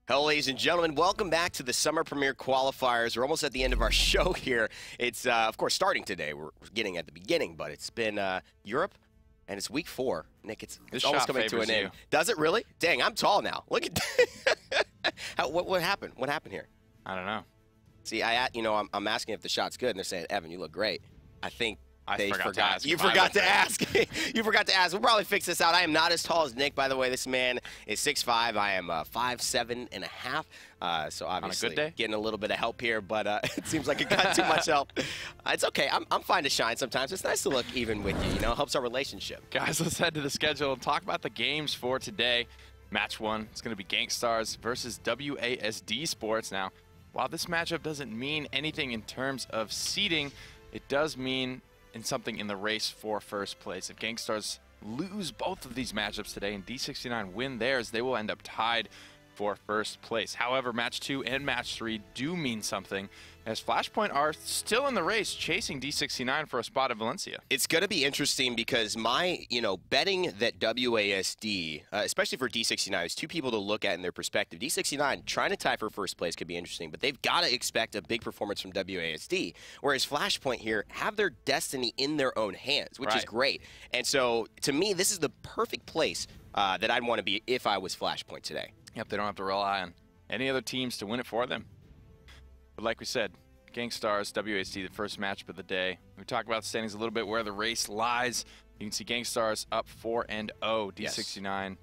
Hello, ladies and gentlemen. Welcome back to the Summer Premier Qualifiers. We're almost at the end of our show here. It's, of course, starting today. We're getting at the beginning, but it's been Europe, and it's week 4. Nick, it's almost coming to an end. Does it really? Dang, I'm tall now. Look at what happened? What happened here? I don't know. See, I'm asking if the shot's good, and they're saying, Evan, you look great. I think they forgot to ask. You forgot to ask. You forgot to ask. We'll probably fix this out. I am not as tall as Nick, by the way. This man is 6'5". I am 5'7.5". So obviously on a good day? Getting a little bit of help here, but it seems like it got too much help. It's okay. I'm fine to shine sometimes. It's nice to look even with you. You know, it helps our relationship. Guys, let's head to the schedule and talk about the games for today. Match 1, it's going to be Gangstars versus WASD Sports. Now, while this matchup doesn't mean anything in terms of seeding, it does mean something in the race for first place. If Gangstars lose both of these matchups today and D69 win theirs, they will end up tied for first place. However, match 2 and match 3 do mean something, as Flashpoint are still in the race chasing D69 for a spot at Valencia. It's going to be interesting because betting that WASD, especially for D69, is two people to look at in their perspective. D69 trying to tie for first place could be interesting, but they've got to expect a big performance from WASD, whereas Flashpoint here have their destiny in their own hands, which is great. And so, to me, this is the perfect place that I'd want to be if I was Flashpoint today. Yep, they don't have to rely on any other teams to win it for them. But like we said, Gangstars, WASD, the first matchup of the day. We talk about the standings a little bit, where the race lies. You can see Gangstars up 4-0. D69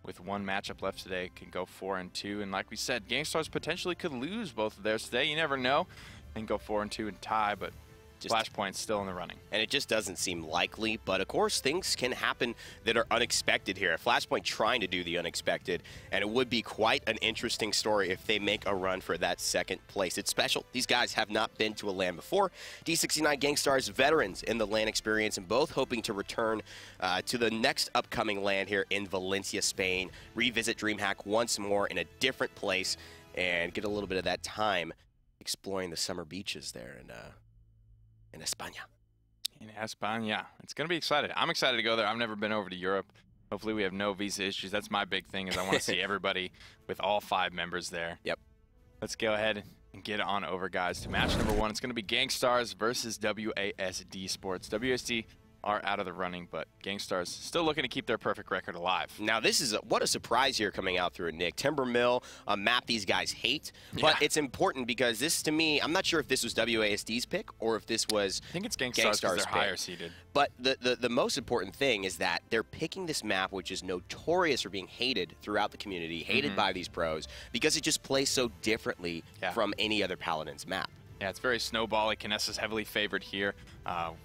with one matchup left today can go 4-2. And like we said, Gangstars potentially could lose both of theirs today. You never know. And go 4-2 and tie, but Flashpoint's still in the running. And it just doesn't seem likely, but of course things can happen that are unexpected here. Flashpoint trying to do the unexpected, and it would be quite an interesting story if they make a run for that second place. It's special. These guys have not been to a LAN before. D69 Gangstars veterans in the LAN experience, and both hoping to return to the next upcoming LAN here in Valencia, Spain. Revisit DreamHack once more in a different place and get a little bit of that time exploring the summer beaches there in España. In España. It's going to be exciting. I'm excited to go there. I've never been over to Europe. Hopefully we have no visa issues. That's my big thing, is I want to see everybody with all 5 members there. Yep. Let's go ahead and get on over, guys, to match number 1. It's going to be Gangstars versus WASD Sports. WASD are out of the running, but Gangstars still looking to keep their perfect record alive. Now, this is what a surprise here coming out through Nick. Timber Mill, a map these guys hate, but it's important because this, to me, I'm not sure if this was WASD's pick or if this was I think it's Gangstars because they're higher seeded. But the most important thing is that they're picking this map, which is notorious for being hated throughout the community, hated by these pros, because it just plays so differently from any other Paladins map. Yeah, it's very snowbally. Kinessa's heavily favored here.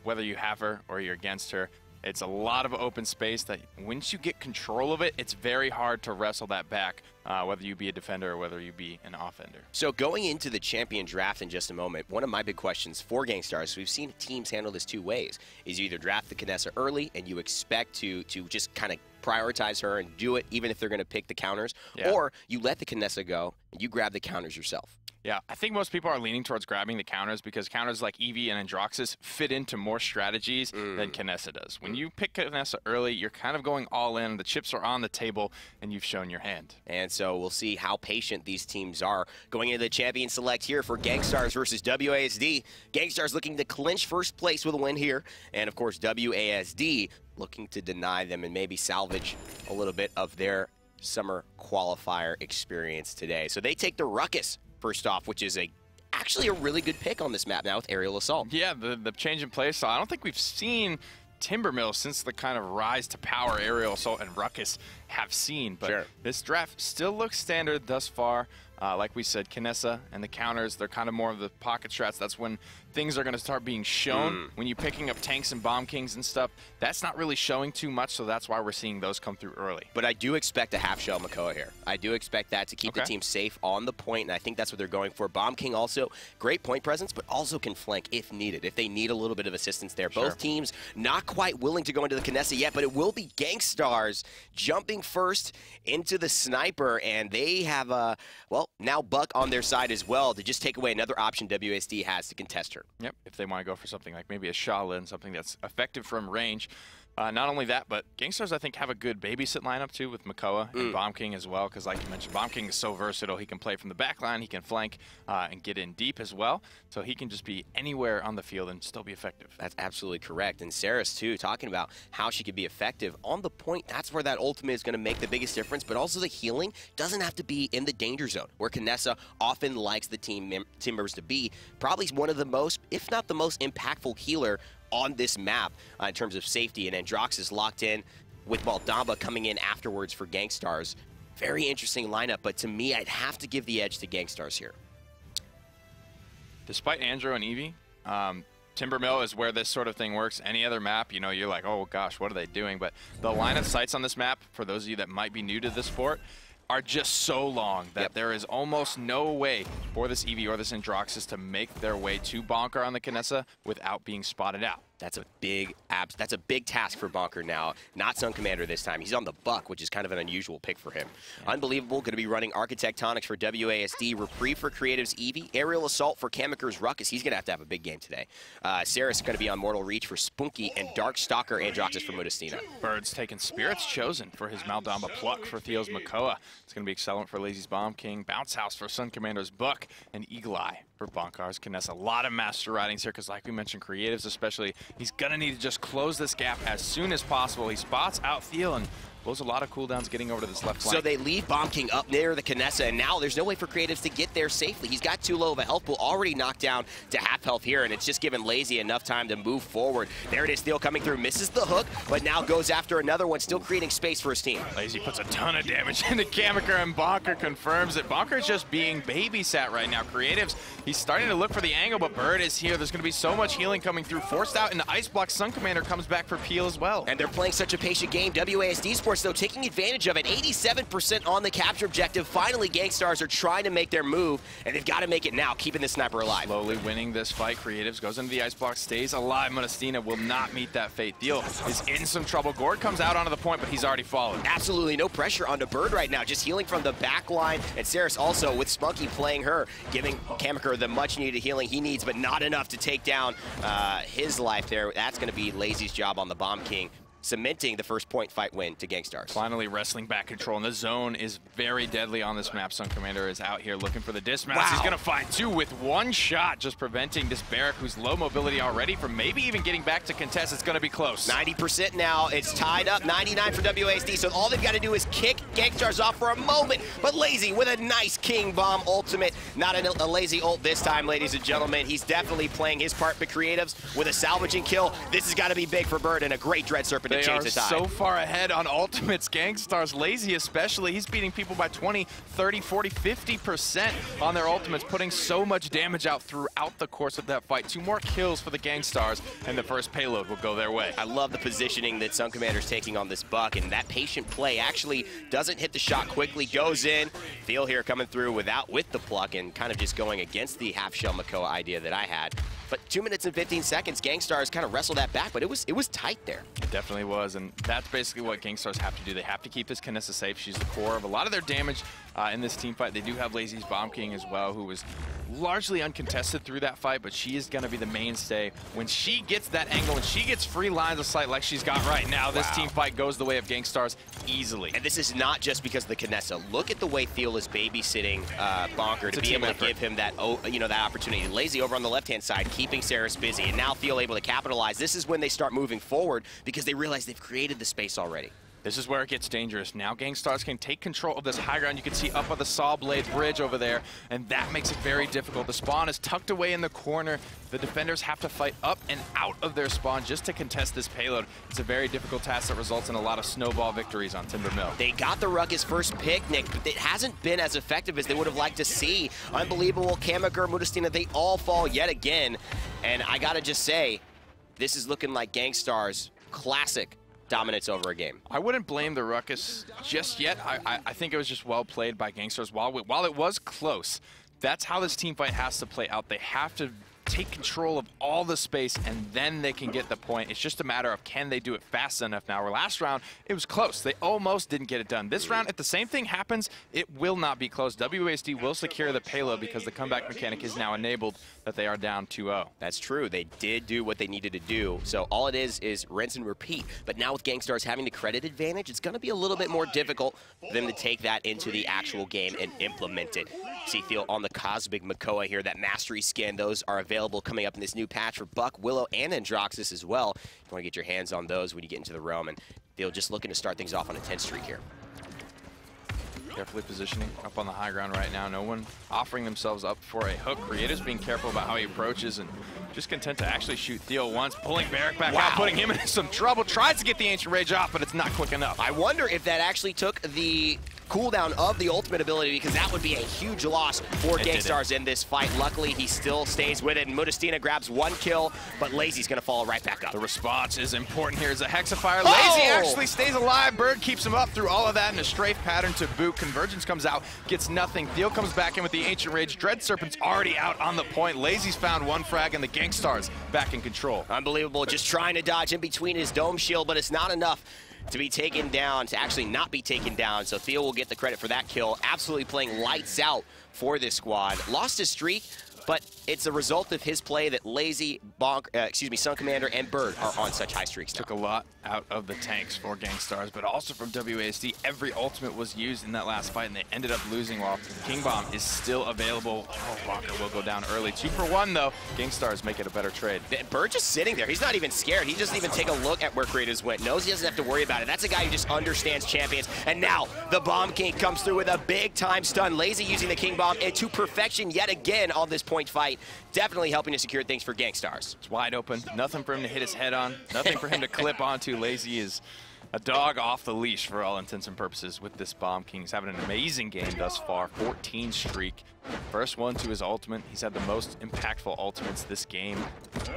Whether you have her or you're against her, it's a lot of open space that once you get control of it, it's very hard to wrestle that back, whether you be a defender or whether you be an offender. So going into the champion draft in just a moment, one of my big questions for Gangstars, we've seen teams handle this 2 ways, is you either draft the Kinessa early and you expect to just kind of prioritize her and do it even if they're going to pick the counters, or you let the Kinessa go and you grab the counters yourself. Yeah, I think most people are leaning towards grabbing the counters because counters like Eevee and Androxus fit into more strategies than Kinessa does. When you pick Kinessa early, you're kind of going all in. The chips are on the table, and you've shown your hand. And so we'll see how patient these teams are going into the champion select here for Gangstars versus WASD. Gangstars looking to clinch first place with a win here, and of course WASD looking to deny them and maybe salvage a little bit of their summer qualifier experience today. So they take the Ruckus first off, which is actually a really good pick on this map now with Aerial Assault. Yeah, the change in play style. I don't think we've seen Timbermill since the kind of rise to power Aerial Assault and Ruckus have seen. But this draft still looks standard thus far. Like we said, Kinessa and the counters, they're kind of more of the pocket strats. That's when things are going to start being shown. When you're picking up tanks and bomb kings and stuff, that's not really showing too much, so that's why we're seeing those come through early. But I do expect a half-shell Makoa here. I do expect that to keep the team safe on the point, and I think that's what they're going for. Bomb King also, great point presence, but also can flank if needed, if they need a little bit of assistance there. Both teams not quite willing to go into the Kinessa yet, but it will be Gangstars jumping first into the Sniper, and they have, now Buck on their side as well to just take away another option WSD has to contest her. Yep, if they want to go for something like maybe a Shaolin, something that's effective from range. Not only that, but Gangstars, I think, have a good babysit lineup, too, with Makoa and Bomb King as well, because like you mentioned, Bomb King is so versatile. He can play from the back line, he can flank, and get in deep as well. So he can just be anywhere on the field and still be effective. That's absolutely correct. And Saris, too, talking about how she could be effective on the point, that's where that ultimate is going to make the biggest difference, but also the healing doesn't have to be in the danger zone, where Knessa often likes the team members to be. Probably one of the most, if not the most impactful healer on this map in terms of safety, and Androx is locked in with Maldamba coming in afterwards for Gangstars. Very interesting lineup, but to me, I'd have to give the edge to Gangstars here. Despite Andrew and Evie, Timbermill is where this sort of thing works. Any other map, you know, you're like, oh gosh, what are they doing? But the line of sights on this map, for those of you that might be new to the sport, are just so long that there is almost no way for this Eevee or this Androxus to make their way to Bonker on the Knessa without being spotted out. That's a big task for Bonker now. Not Sun Commander this time. He's on the Buck, which is kind of an unusual pick for him. Yeah. Unbelievable. Going to be running Architectonics for WASD, Reprieve for Creative's Eevee, Aerial Assault for Kamiker's Ruckus. He's going to have a big game today. Saris is going to be on Mortal Reach for Spunky, and Dark Stalker Androxus for Mudastina. Bird's taking Spirits Chosen for his Maldamba Pluck for Theo's Makoa. It's going to be Excellent for Lazy's Bomb King, Bounce House for Sun Commander's Buck, and Eagle Eye for Bonkar's Knessa. A lot of master ridings here, because like we mentioned, Creatives especially, he's going to need to just close this gap as soon as possible. He spots out Theo and blows a lot of cooldowns getting over to this left flank. So they leave Bomb King up near the Knessa, and now there's no way for Creatives to get there safely. He's got too low of a health pool, already knocked down to half health here, and it's just given Lazy enough time to move forward. There it is, Theo coming through, misses the hook, but now goes after another one, still creating space for his team. Lazy puts a ton of damage into Kamiker, and Bonker confirms it. Bonker's just being babysat right now. Creatives, he's starting to look for the angle, but Bird is here. There's going to be so much healing coming through. Forced out into Ice Block. Sun Commander comes back for Peel as well. And they're playing such a patient game. WASD Sports, though, taking advantage of it. 87% on the capture objective. Finally, Gangstars are trying to make their move, and they've got to make it now, keeping the sniper alive. Slowly winning this fight. Creatives goes into the ice block, stays alive. Mudastina will not meet that fate. Theo is in some trouble. Gord comes out onto the point, but he's already fallen. Absolutely no pressure onto Bird right now, just healing from the back line. And Saris also with Spunky playing her, giving Kamiker the much needed healing he needs, but not enough to take down his life there. That's going to be Lazy's job on the Bomb King, cementing the first point fight win to Gangstars. Finally wrestling back control, and the zone is very deadly on this map. Sun Commander is out here looking for the dismount. Wow. He's going to find two with one shot, just preventing this Barrack, who's low mobility already, from maybe even getting back to contest. It's going to be close. 90% now. It's tied up, 99 for WASD, so all they've got to do is kick Gangstars off for a moment, but Lazy with a nice King Bomb ultimate. Not a Lazy ult this time, ladies and gentlemen. He's definitely playing his part for Creatives with a salvaging kill. This has got to be big for Bird, and a great Dread Serpent to change the tide. So far ahead on ultimates. Gangstars, Lazy especially, he's beating people by 20, 30, 40, 50% on their ultimates, putting so much damage out throughout the course of that fight. 2 more kills for the Gangstars, and the first payload will go their way. I love the positioning that Sun Commander's taking on this Buck, and that patient play actually doesn't hit the shot quickly, goes in. Feel here coming through with the pluck, and kind of just going against the half-shell Makoa idea that I had. But 2 minutes and 15 seconds, Gangstars kind of wrestled that back, but it was tight there. It definitely was, and that's basically what Gangstars have to do. They have to keep this Knessa safe. She's the core of a lot of their damage in this team fight. They do have Lazy's Bomb King as well, who was largely uncontested through that fight, but she is going to be the mainstay. When she gets that angle and she gets free lines of sight like she's got right now, this team fight goes the way of Gangstars easily. And this is not just because of the Knessa. Look at the way Theo is babysitting Bonker to be able to give him that, that opportunity. Lazy over on the left-hand side, keeping Saris busy, and now Theo able to capitalize. This is when they start moving forward because they realize they've created the space already. This is where it gets dangerous. Now Gangstars can take control of this high ground. You can see up on the Saw Blade Bridge over there, and that makes it very difficult. The spawn is tucked away in the corner. The defenders have to fight up and out of their spawn just to contest this payload. It's a very difficult task that results in a lot of snowball victories on Timbermill. They got the Ruckus first pick, Nick, but it hasn't been as effective as they would have liked to see. Unbelievable. Kamiker, Mudastina, they all fall yet again. And I gotta just say, this is looking like Gangstars' classic dominance over a game. I wouldn't blame the Ruckus just yet. I think it was just well played by Gangstars. While it was close, that's how this team fight has to play out. They have to take control of all the space, and then they can get the point. It's just a matter of can they do it fast enough now. Where last round, it was close. They almost didn't get it done. This round, if the same thing happens, it will not be close. WASD will secure the payload because the comeback mechanic is now enabled that they are down 2-0. That's true. They did do what they needed to do. So all it is rinse and repeat. But now with Gangstars having the credit advantage, it's going to be a little bit more difficult for them to take that into the actual game and implement it. See Theo on the Cosmic Makoa here, that Mastery skin. Those are available coming up in this new patch for Buck, Willow, and Androxus as well. You want to get your hands on those when you get into the realm. And Theo just looking to start things off on a 10 streak here. Carefully positioning up on the high ground right now. No one offering themselves up for a hook. Creative's being careful about how he approaches and just content to actually shoot Theo once, pulling Barrick back out, putting him in some trouble. Tries to get the Ancient Rage off, but it's not quick enough. I wonder if that actually took the cooldown of the ultimate ability, because that would be a huge loss for Gangstars in this fight. Luckily, he still stays with it, and Modestina grabs 1 kill, but Lazy's going to follow right back up. The response is important here as a Hexafire. Lazy actually stays alive. Bird keeps him up through all of that in a strafe pattern to boot. Convergence comes out, gets nothing. Theo comes back in with the Ancient Rage. Dread Serpent's already out on the point. Lazy's found 1 frag, and the Gangstars back in control. Unbelievable, just trying to dodge in between his dome shield, but it's not enough to be taken down, to actually not be taken down. So Theo will get the credit for that kill. Absolutely playing lights out for this squad. Lost his streak, but it's a result of his play that Lazy, Sun Commander, and Bird are on such high streaks now. Took a lot out of the tanks for Gangstars, but also from WASD. Every ultimate was used in that last fight, and they ended up losing while King Bomb is still available. Oh, Bonker will go down early. 2 for 1, though. Gangstars make it a better trade. Bird just sitting there. He's not even scared. He doesn't even take a look at where Creatives went. Knows he doesn't have to worry about it. That's a guy who just understands champions. And now the Bomb King comes through with a big-time stun. Lazy using the King Bomb into perfection yet again on this point fight. Definitely helping to secure things for Gangstars. It's wide open. Nothing for him to hit his head on. Nothing for him to clip onto. Lazy is a dog off the leash for all intents and purposes with this Bomb King. He's having an amazing game thus far. 14 streak. First one to his ultimate. He's had the most impactful ultimates this game.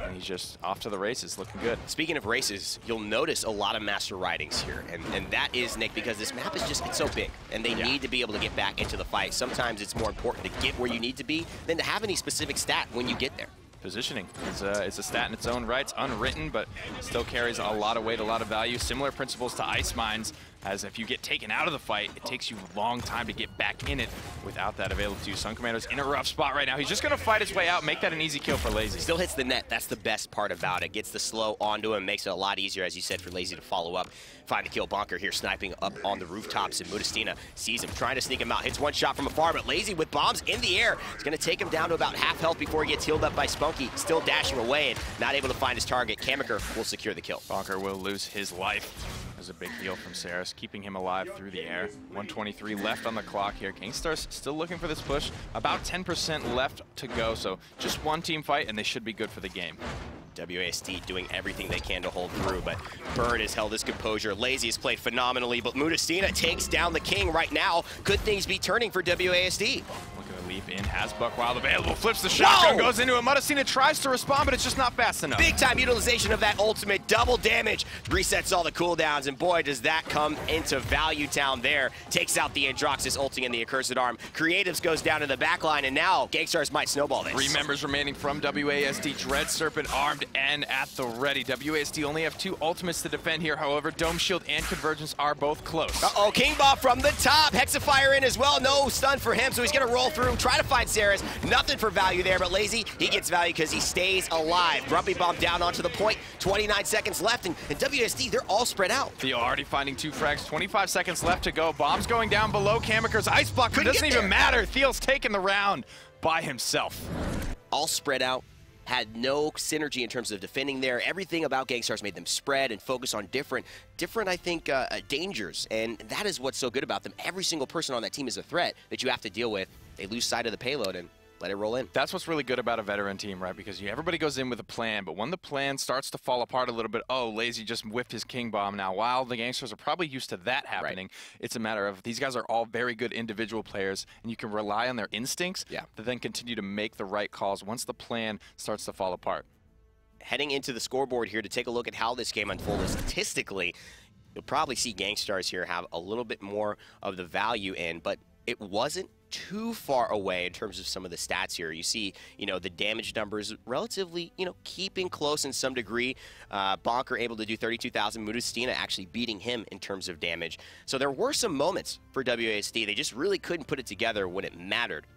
And he's just off to the races, looking good. Speaking of races, you'll notice a lot of master ridings here. And that is, Nick, because this map is just, it's so big. And they need to be able to get back into the fight. Sometimes it's more important to get where you need to be than to have any specific stat when you get there. Positioning is a stat in its own right. It's unwritten, but still carries a lot of weight, a lot of value. Similar principles to Ice Mines, as if you get taken out of the fight, it takes you a long time to get back in it without that available to you. Sun Commander's in a rough spot right now. He's just going to fight his way out, make that an easy kill for Lazy. Still hits the net. That's the best part about it. Gets the slow onto him, makes it a lot easier, as you said, for Lazy to follow up. Find the kill. Bonker here sniping up on the rooftops, and Modestina sees him, trying to sneak him out. Hits 1 shot from afar, but Lazy with bombs in the air. It's going to take him down to about half health before he gets healed up by Spunky. Still dashing away and not able to find his target. Kamiker will secure the kill. Bonker will lose his life. There's a big heal from Saris, keeping him alive through the air. 123 left on the clock here. Gangstars still looking for this push. About 10% left to go, so just 1 team fight, and they should be good for the game. WASD doing everything they can to hold through, but Bird has held his composure. Lazy has played phenomenally, but Modestina takes down the King right now. Could things be turning for WASD? Leap in, has Buck Wild available, flips the shotgun, goes into it. Modestina tries to respond, but it's just not fast enough. Big time utilization of that ultimate, double damage, resets all the cooldowns, and boy, does that come into Value Town there. Takes out the Androxus ulting and the Accursed Arm. Creatives goes down to the back line, and now Gangstars might snowball this. 3 members remaining from WASD. Dread Serpent armed and at the ready. WASD only have 2 ultimates to defend here, however. Dome Shield and Convergence are both close. Uh-oh, King Bomb from the top. Hexafire in as well. No stun for him, so he's going to roll through. Try to find Saris. Nothing for value there, but Lazy, he gets value because he stays alive. Grumpy Bomb down onto the point. 29 seconds left, and WSD, they're all spread out. Theo already finding 2 frags. 25 seconds left to go. Bomb's going down below Kamiker's Ice Block. It doesn't even matter. Theo's taking the round by himself. All spread out. Had no synergy in terms of defending there. Everything about Gangstars made them spread and focus on different I think, dangers. And that is what's so good about them. Every single person on that team is a threat that you have to deal with. They lose sight of the payload and let it roll in. That's what's really good about a veteran team, right? Because everybody goes in with a plan, but when the plan starts to fall apart a little bit, oh, Lazy just whiffed his King Bomb. Now, while the Gangsters are probably used to that happening, it's a matter of these guys are all very good individual players, and you can rely on their instincts to then continue to make the right calls once the plan starts to fall apart. Heading into the scoreboard here to take a look at how this game unfolded statistically, you'll probably see Gangstars here have a little bit more of the value in, but it wasn't too far away in terms of some of the stats here. You see, the damage numbers relatively, keeping close in some degree. Bonker able to do 32,000. Modestina actually beating him in terms of damage. So there were some moments for WASD. They just really couldn't put it together when it mattered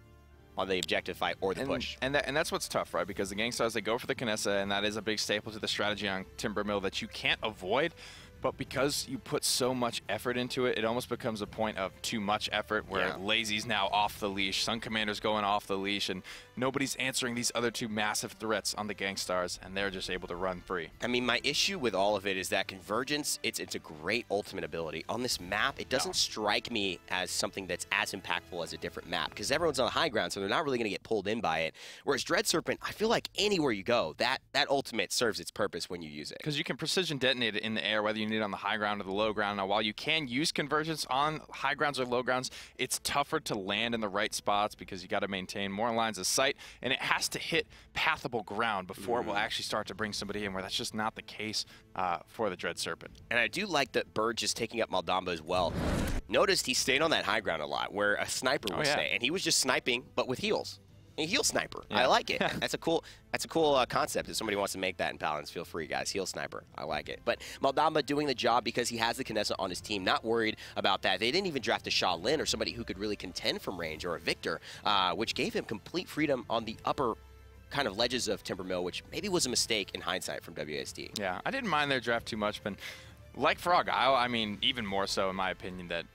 on the objective fight or the push. And that's what's tough, right? Because the Gangstars, they go for the Kinessa, and that is a big staple to the strategy on Timbermill that you can't avoid. But because you put so much effort into it, it almost becomes a point of too much effort where Lazy's now off the leash, Sun Commander's going off the leash, and nobody's answering these other two massive threats on the Gangstars, and they're just able to run free. I mean, my issue with all of it is that Convergence, it's a great ultimate ability. On this map, it doesn't strike me as something that's as impactful as a different map, because everyone's on high ground, so they're not really going to get pulled in by it. Whereas Dread Serpent, I feel like anywhere you go, that ultimate serves its purpose when you use it. Because you can precision detonate it in the air, whether you need it on the high ground or the low ground. Now, while you can use Convergence on high grounds or low grounds, it's tougher to land in the right spots because you got to maintain more lines of sight, and it has to hit pathable ground before it will actually start to bring somebody in, where that's just not the case for the Dread Serpent. And I do like that Bird just taking up Maldamba as well. Noticed he stayed on that high ground a lot, where a sniper would stay, and he was just sniping, but with heals. A heal sniper. I like it. That's a cool concept. If somebody wants to make that in Paladins, feel free, guys. Heal sniper. I like it. But Maldamba doing the job because he has the Kinessa on his team. Not worried about that. They didn't even draft a Shaolin or somebody who could really contend from range, or a Victor, which gave him complete freedom on the upper kind of ledges of Timbermill, which maybe was a mistake in hindsight from WASD. Yeah, I didn't mind their draft too much, but like Frog Isle, I mean, even more so in my opinion, that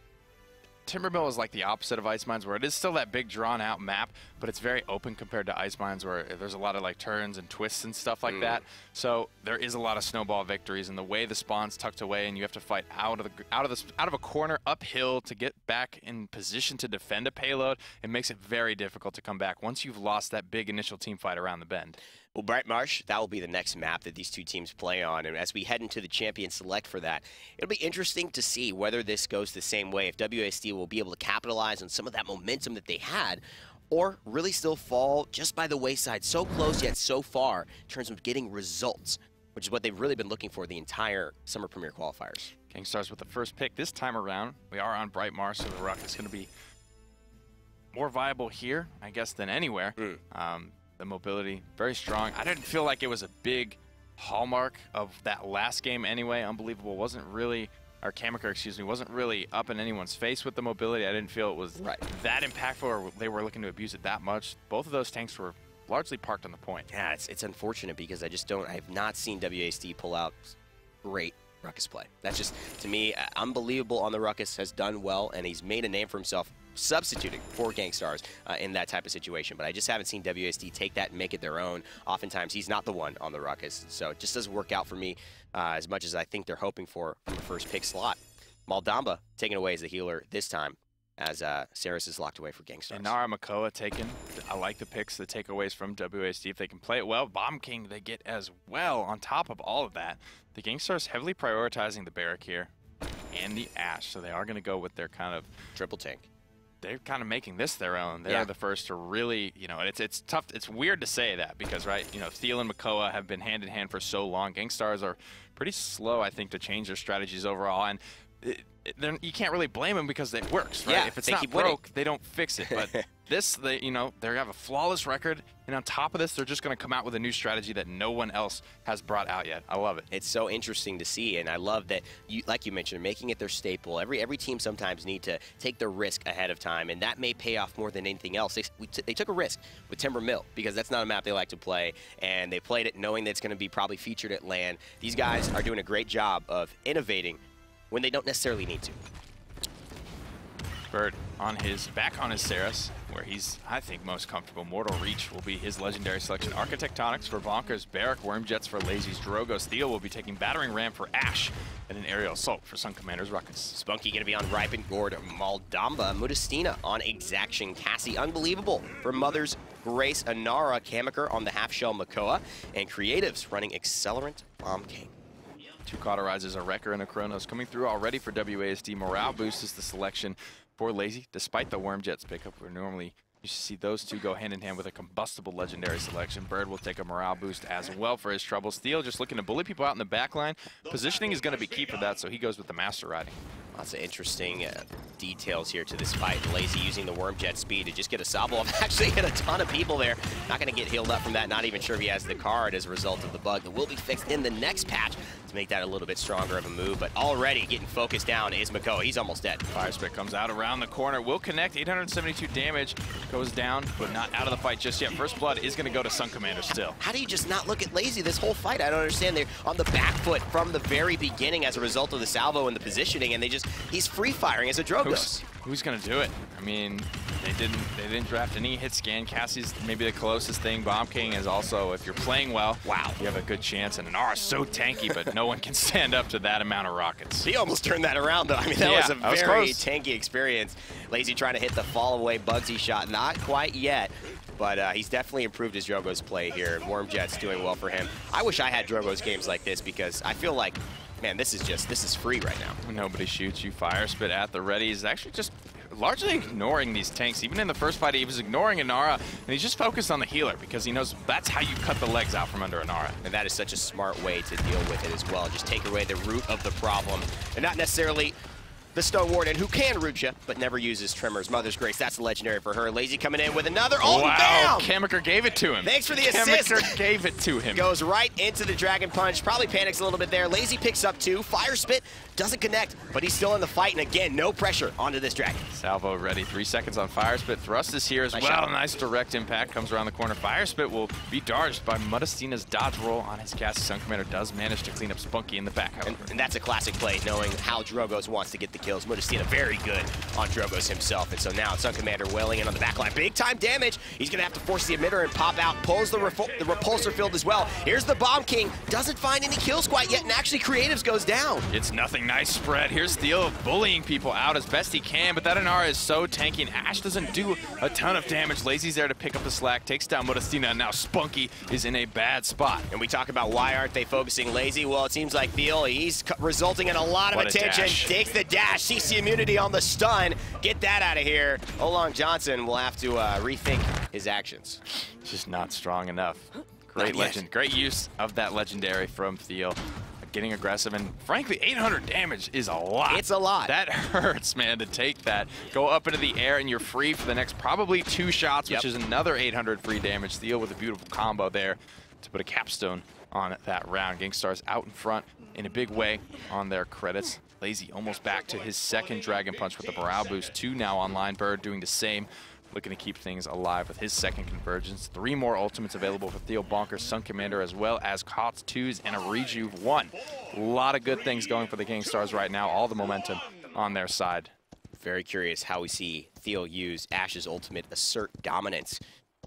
Timbermill is like the opposite of Ice Mines, where it is still that big drawn-out map, but it's very open compared to Ice Mines, where there's a lot of like turns and twists and stuff like that. So there is a lot of snowball victories, and the way the spawn's tucked away, and you have to fight out of a corner uphill to get back in position to defend a payload. It makes it very difficult to come back once you've lost that big initial team fight around the bend. Well, Bright Marsh, that will be the next map that these two teams play on. And as we head into the champion select for that, it'll be interesting to see whether this goes the same way, if WASD will be able to capitalize on some of that momentum that they had, or really still fall just by the wayside, so close yet so far in terms of getting results, which is what they've really been looking for the entire Summer Premier qualifiers. Gangstars with the first pick this time around. We are on Bright Marsh, so the Ruck is going to be more viable here, I guess, than anywhere. The mobility, very strong. I didn't feel like it was a big hallmark of that last game anyway. Unbelievable wasn't really, or Kamikaze, excuse me, wasn't really up in anyone's face with the mobility. I didn't feel it was that impactful, or they were looking to abuse it that much. Both of those tanks were largely parked on the point. Yeah, it's unfortunate because I have not seen WASD pull out great Ruckus play. That's just, to me, unbelievable on the Ruckus, has done well, and he's made a name for himself substituting for Gangstars in that type of situation. But I just haven't seen WASD take that and make it their own. Oftentimes, he's not the one on the Ruckus, so it just doesn't work out for me as much as I think they're hoping for from the first pick slot. Maldamba taken away as the healer this time, as Saris is locked away for Gangstars. And Nara Makoa taken. I like the picks, the takeaways from WASD. If they can play it well, Bomb King they get as well. On top of all of that, the Gangstars heavily prioritizing the Barrack here and the Ash, so they are going to go with their kind of triple tank. They're kind of making this their own. They're the first to really, it's tough. It's weird to say that because, right, Thiel and Makoa have been hand in hand for so long. Gangstars are pretty slow, I think, to change their strategies overall. And you can't really blame them because it works, right? Yeah, if it's not broke, they don't fix it. But this, they have a flawless record, and on top of this, they're just going to come out with a new strategy that no one else has brought out yet. I love it. It's so interesting to see, and I love that, like you mentioned, making it their staple. Every team sometimes need to take the risk ahead of time, and that may pay off more than anything else. They took a risk with Timbermill because that's not a map they like to play, and they played it knowing that it's going to be probably featured at LAN. These guys are doing a great job of innovating when they don't necessarily need to. Bird back on his Saris, where he's, I think, most comfortable. Mortal Reach will be his legendary selection. Architectonics for Bonkers, Barrack, Wormjets for Lazy's, Drogo, Steel will be taking Battering Ram for Ash, and an Aerial Assault for Sun Commander's Ruckus. Spunky going to be on Ripen, Gord, Maldamba, Modestina on Exaction, Cassie, unbelievable for Mothers, Grace, Anara, Kamikaze on the Half-Shell Makoa, and Creatives running Accelerant, Bomb King. Two Cauterizers, a Wrecker, and a Chronos coming through already for WASD. Morale boost is the selection for Lazy, despite the Wormjets pickup. We're normally You see those two go hand in hand with a combustible legendary selection. Bird will take a morale boost as well for his trouble. Steel just looking to bully people out in the back line. Positioning is going to be key for that, so he goes with the Master Riding. Lots of interesting details here to this fight. Lazy using the Worm Jet speed to just get a salvo. Actually hit a ton of people there. Not going to get healed up from that. Not even sure if he has the card as a result of the bug. That will be fixed in the next patch to make that a little bit stronger of a move. But already getting focused down is Makoa. He's almost dead. Fire Spit comes out around the corner. Will connect. 872 damage. Goes down, but not out of the fight just yet. First blood is going to go to Sun Commander still. How do you just not look at Lazy this whole fight? I don't understand. They're on the back foot from the very beginning as a result of the salvo and the positioning, and he's free firing as a Drogoz. Who's going to do it? I mean, they didn't draft any hit scan. Cassie's maybe the closest thing. Bomb King is also, if you're playing well, wow, you have a good chance. And Inara is so tanky, but no one can stand up to that amount of rockets. He almost turned that around, though. I mean, that was a very tanky experience. Lazy trying to hit the fall away Bugsy shot. Not quite yet, but he's definitely improved his Drogoz play here. And Worm Jet's doing well for him. I wish I had Drogoz games like this because I feel like, man, this is free right now. Nobody shoots you. Fire Spit at the ready. He's actually just largely ignoring these tanks. Even in the first fight, he was ignoring Inara, and he's just focused on the healer because he knows that's how you cut the legs out from under Inara. And that is such a smart way to deal with it as well. Just take away the root of the problem, and not necessarily the Stone Warden, who can root you, but never uses Tremor's Mother's Grace. That's legendary for her. Lazy coming in with another. Oh, wow! Kamikaze gave it to him. Thanks for the assist. Kamikaze gave it to him. Goes right into the Dragon Punch. Probably panics a little bit there. Lazy picks up 2. Fire Spit doesn't connect, but he's still in the fight. And again, no pressure onto this Dragon. Salvo ready. 3 seconds on Fire Spit. Thrust is here as well. Nice direct impact. Comes around the corner. Fire Spit will be dodged by Modestina's dodge roll on his cast. Sun Commander does manage to clean up Spunky in the back, however. And that's a classic play, knowing how Drogoz wants to get the kills. Modestina very good on Drogoz himself. And so now Sun Commander wailing in on the back line. Big time damage. He's going to have to force the emitter and pop out. Pulls the repulsor field as well. Here's the Bomb King. Doesn't find any kills quite yet, and actually Creatives goes down. It's nothing. Nice spread. Here's Steel bullying people out as best he can, but that Inara is so tanky, and Ash doesn't do a ton of damage. Lazy's there to pick up the slack, takes down Modestina, and now Spunky is in a bad spot. And we talk about why aren't they focusing Lazy? Well, it seems like Theo, he's resulting in a lot of attention. Takes the dash, CC immunity on the stun. Get that out of here. Olong Johnson will have to rethink his actions. Just not strong enough. Great legend. Great use of that legendary from Theo. Getting aggressive, and frankly, 800 damage is a lot. It's a lot. That hurts, man, to take that. Go up into the air, and you're free for the next probably 2 shots, which is another 800 free damage. Theo with a beautiful combo there to put a capstone on that round. Gangstar's out in front in a big way on their credits. Lazy almost back to his second Dragon Punch with the morale boost. 2 now online. Bird doing the same. Looking to keep things alive with his second convergence. 3 more ultimates available for Theo Bonker, Sun Commander, as well as COTS 2s and a Rejuve 1. A lot of good things going for the Gangstars right now. All the momentum on their side. Very curious how we see Theo use Ash's ultimate Assert Dominance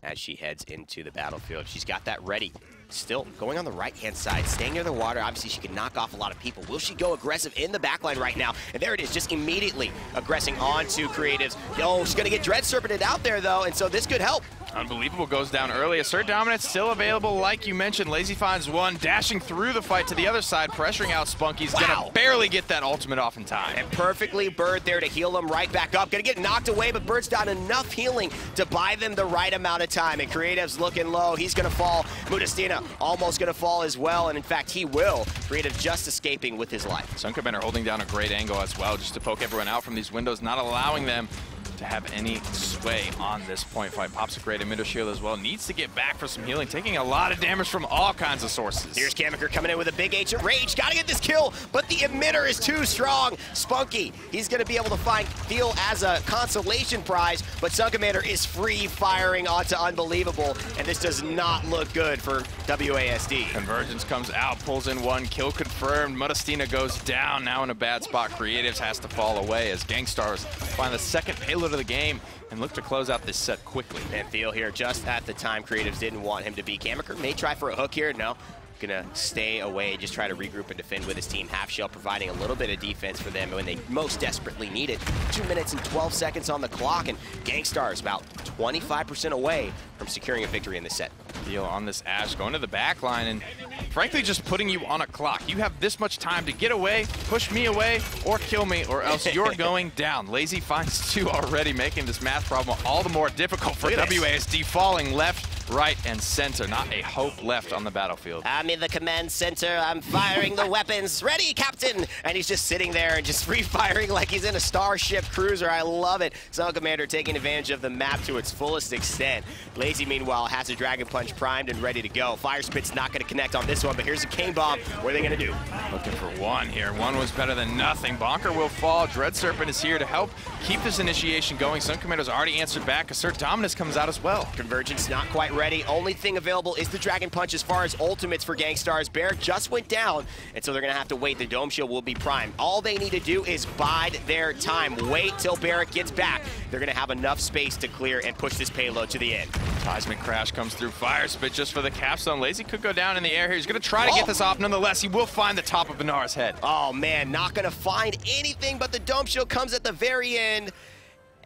as she heads into the battlefield. She's got that ready. Still going on the right-hand side, staying near the water. Obviously, she can knock off a lot of people. Will she go aggressive in the backline right now? And there it is, just immediately aggressing onto Creatives. Oh, she's going to get Dread Serpented out there, though, and so this could help. Unbelievable goes down early. Assert Dominance still available, like you mentioned. Lazy finds 1, dashing through the fight to the other side, pressuring out Spunky. He's gonna barely get that ultimate off in time. And perfectly Bird there to heal him right back up. Gonna get knocked away, but Bird's done enough healing to buy them the right amount of time. And Creative's looking low. He's gonna fall. Modestina almost gonna fall as well, and in fact, he will. Creative just escaping with his life. Sun Commander holding down a great angle as well, just to poke everyone out from these windows, not allowing them to have any sway on this point fight. Pops a great emitter shield as well. Needs to get back for some healing, taking a lot of damage from all kinds of sources. Here's Kamikaze coming in with a big Ancient Rage. Gotta get this kill, but the emitter is too strong. Spunky, he's gonna be able to find Theo as a consolation prize, but Sun Commander is free firing onto Unbelievable, and this does not look good for WASD. Convergence comes out, pulls in 1, kill confirmed. Modestina goes down, now in a bad spot. Creatives has to fall away as Gangstars find the second payload of the game and look to close out this set quickly. And Theo here just at the time Creatives didn't want him to be. Kamikaze may try for a hook here. No. gonna stay away, just try to regroup and defend with his team. Half Shell providing a little bit of defense for them when they most desperately need it. 2 minutes and 12 seconds on the clock, and Gangstars about 25% away from securing a victory in this set. Deal on this Ash, going to the back line and frankly just putting you on a clock. You have this much time to get away, push me away, or kill me, or else you're going down. Lazy finds 2 already, making this math problem all the more difficult for WASD, falling left, right, and center. Not a hope left on the battlefield. I'm in the command center. I'm firing the weapons. Ready, Captain! And he's just sitting there and just free-firing like he's in a Starship Cruiser. I love it. Sun Commander taking advantage of the map to its fullest extent. Lazy, meanwhile, has a Dragon Punch primed and ready to go. Fire Spit's not going to connect on this one, but here's a Cane Bomb. What are they going to do? Looking for 1 here. 1 was better than nothing. Bonker will fall. Dread Serpent is here to help keep this initiation going. Sun Commander's already answered back. Assert Dominus comes out as well. Convergence not quite ready. Only thing available is the Dragon Punch as far as ultimates for Gangstars. Barrack just went down, and so they're going to have to wait. The Dome Shield will be primed. All they need to do is bide their time. Wait till Barrack gets back. They're going to have enough space to clear and push this payload to the end. Seismic Crash comes through. Fire Spit just for the capstone. Lazy could go down in the air here. He's going to try to get this off. Nonetheless, he will find the top of Benara's head. Oh, man, not going to find anything, but the Dome Shield comes at the very end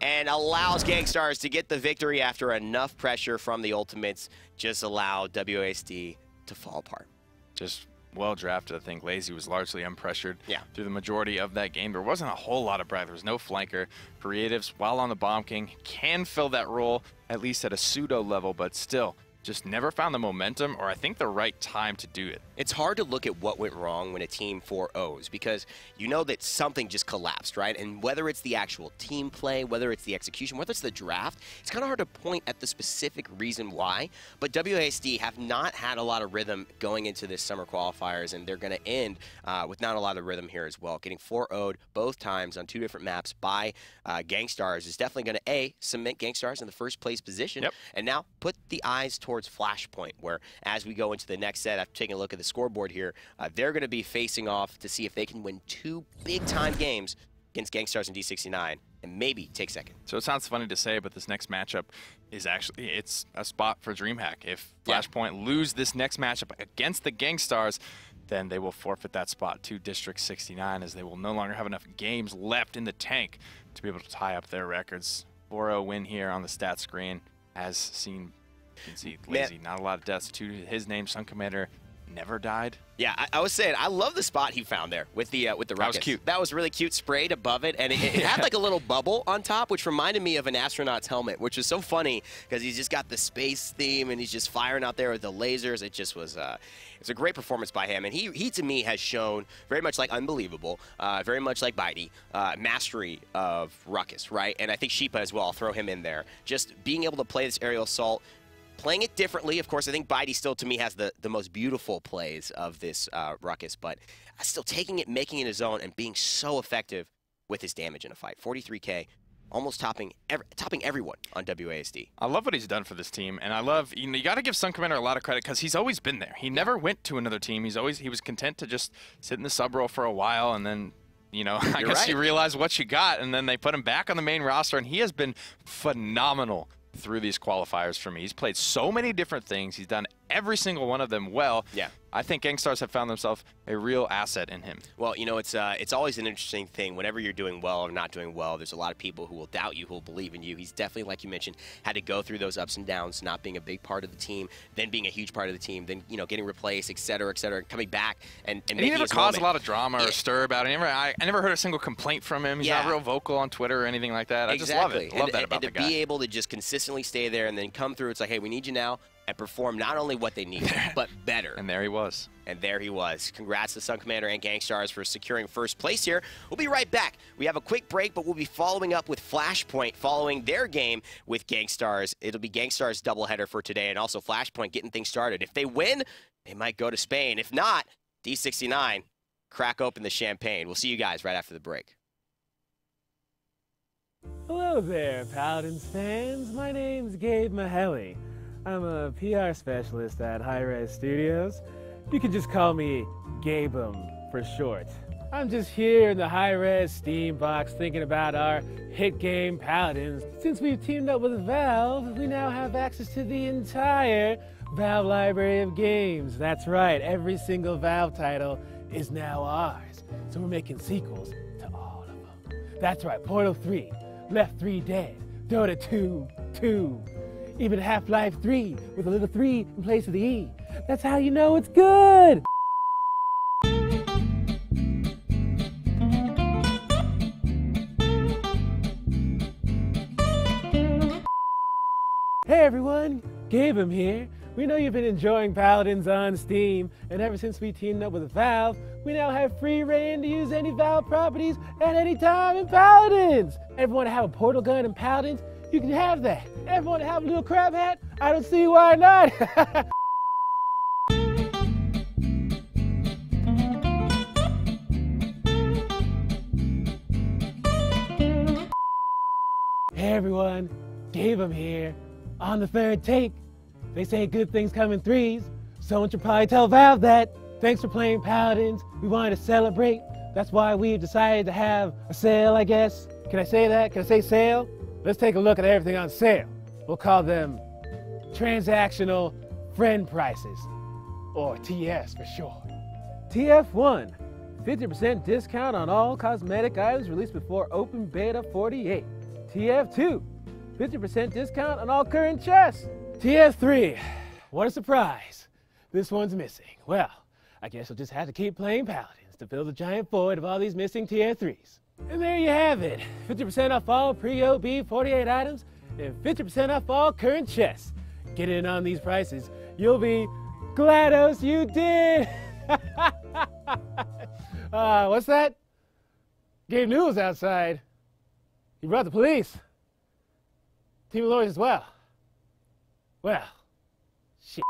and allows Gangstars to get the victory after enough pressure from the ultimates just allowed WASD to fall apart. Just well drafted, I think. Lazy was largely unpressured through the majority of that game. There wasn't a whole lot of breath. There was no flanker. Creatives, while on the Bomb King, can fill that role, at least at a pseudo level, but still just never found the momentum or I think the right time to do it. It's hard to look at what went wrong when a team 4-0s because you know that something just collapsed, right? And whether it's the actual team play, whether it's the execution, whether it's the draft, it's kind of hard to point at the specific reason why. But WASD have not had a lot of rhythm going into this summer qualifiers, and they're going to end with not a lot of rhythm here as well. Getting 4-0'd both times on 2 different maps by Gangstars is definitely going to, A, cement Gangstars in the first place position, and now put the eyes towards Flashpoint, where as we go into the next set, after taking a look at the scoreboard here, they're going to be facing off to see if they can win 2 big-time games against Gangstars and D69 and maybe take second. So it sounds funny to say, but this next matchup is actually, it's a spot for DreamHack. If Flashpoint lose this next matchup against the Gangstars, then they will forfeit that spot to District 69 as they will no longer have enough games left in the tank to be able to tie up their records. 4-0 win here on the stat screen, as seen. You can see Lazy, not a lot of deaths to his name. Sun Commander never died. Yeah, I was saying, I love the spot he found there with the ruckus. That was cute. That was really cute, sprayed above it, and it had like a little bubble on top, which reminded me of an astronaut's helmet, which was so funny because he's just got the space theme and he's just firing out there with the lasers. It just was, it's a great performance by him, and he to me has shown very much like Unbelievable, very much like Bitey, mastery of ruckus, right? And I think Sheepa as well. I'll throw him in there. Just being able to play this aerial assault, playing it differently. Of course, I think Bitey still, to me, has the most beautiful plays of this ruckus, but still taking it, making it his own, and being so effective with his damage in a fight. 43K, almost topping everyone on WASD. I love what he's done for this team, and I love, you got to give Sun Commander a lot of credit because he's always been there. He never went to another team. He was content to just sit in the sub role for a while, and then, I guess you realize what you got, and then they put him back on the main roster, and he has been phenomenal through these qualifiers for me. He's played so many different things. He's done every single one of them well. Yeah. I think Gangstars have found themselves a real asset in him. Well, it's always an interesting thing. Whenever you're doing well or not doing well, there's a lot of people who will doubt you, who will believe in you. He's definitely, like you mentioned, had to go through those ups and downs, not being a big part of the team, then being a huge part of the team, then, getting replaced, et cetera, coming back and he never caused a lot of drama or stir about it. I never heard a single complaint from him. He's not real vocal on Twitter or anything like that. I just love it. I love that about the guy. And to be able to just consistently stay there and then come through, it's like, hey, we need you now, and perform not only what they need, but better. And there he was. And there he was. Congrats to Sun Commander and Gangstars for securing first place here. We'll be right back. We have a quick break, but we'll be following up with Flashpoint following their game with Gangstars. It'll be Gangstars doubleheader for today, and also Flashpoint getting things started. If they win, they might go to Spain. If not, D69, crack open the champagne. We'll see you guys right after the break. Hello there, Paladins fans. My name's Gabe Mahelli. I'm a PR specialist at High Res Studios. You can just call me Gabe'em for short. I'm just here in the High Res Steam box thinking about our hit game Paladins. Since we've teamed up with Valve, we now have access to the entire Valve Library of Games. That's right, every single Valve title is now ours. So we're making sequels to all of them. That's right, Portal 3, Left 3 Dead, Dota 2, even Half-Life 3 with a little 3 in place of the E. That's how you know it's good! Hey everyone, Gabe'em here. We know you've been enjoying Paladins on Steam, and ever since we teamed up with Valve, we now have free reign to use any Valve properties at any time in Paladins. Everyone to have a portal gun in Paladins, you can have that. Everyone to have a little crab hat, I don't see why not. Hey everyone, Gabe'em here. On the third take, they say good things come in threes. Someone should probably tell Valve that. Thanks for playing Paladins. We wanted to celebrate. That's why we've decided to have a sale, I guess. Can I say that? Can I say sale? Let's take a look at everything on sale. We'll call them transactional friend prices, or TS for short. TF1, 50% discount on all cosmetic items released before Open Beta 48. TF2, 50% discount on all current chests. TF3, what a surprise. This one's missing. Well, I guess you'll just have to keep playing Paladins to fill the giant void of all these missing TF3s. And there you have it. 50% off all pre-OB 48 items and 50% off all current chests. Get in on these prices. You'll be GLaDOS you did. What's that? Gabe knew it was outside. He brought the police. Team of lawyers as well. Well, shit.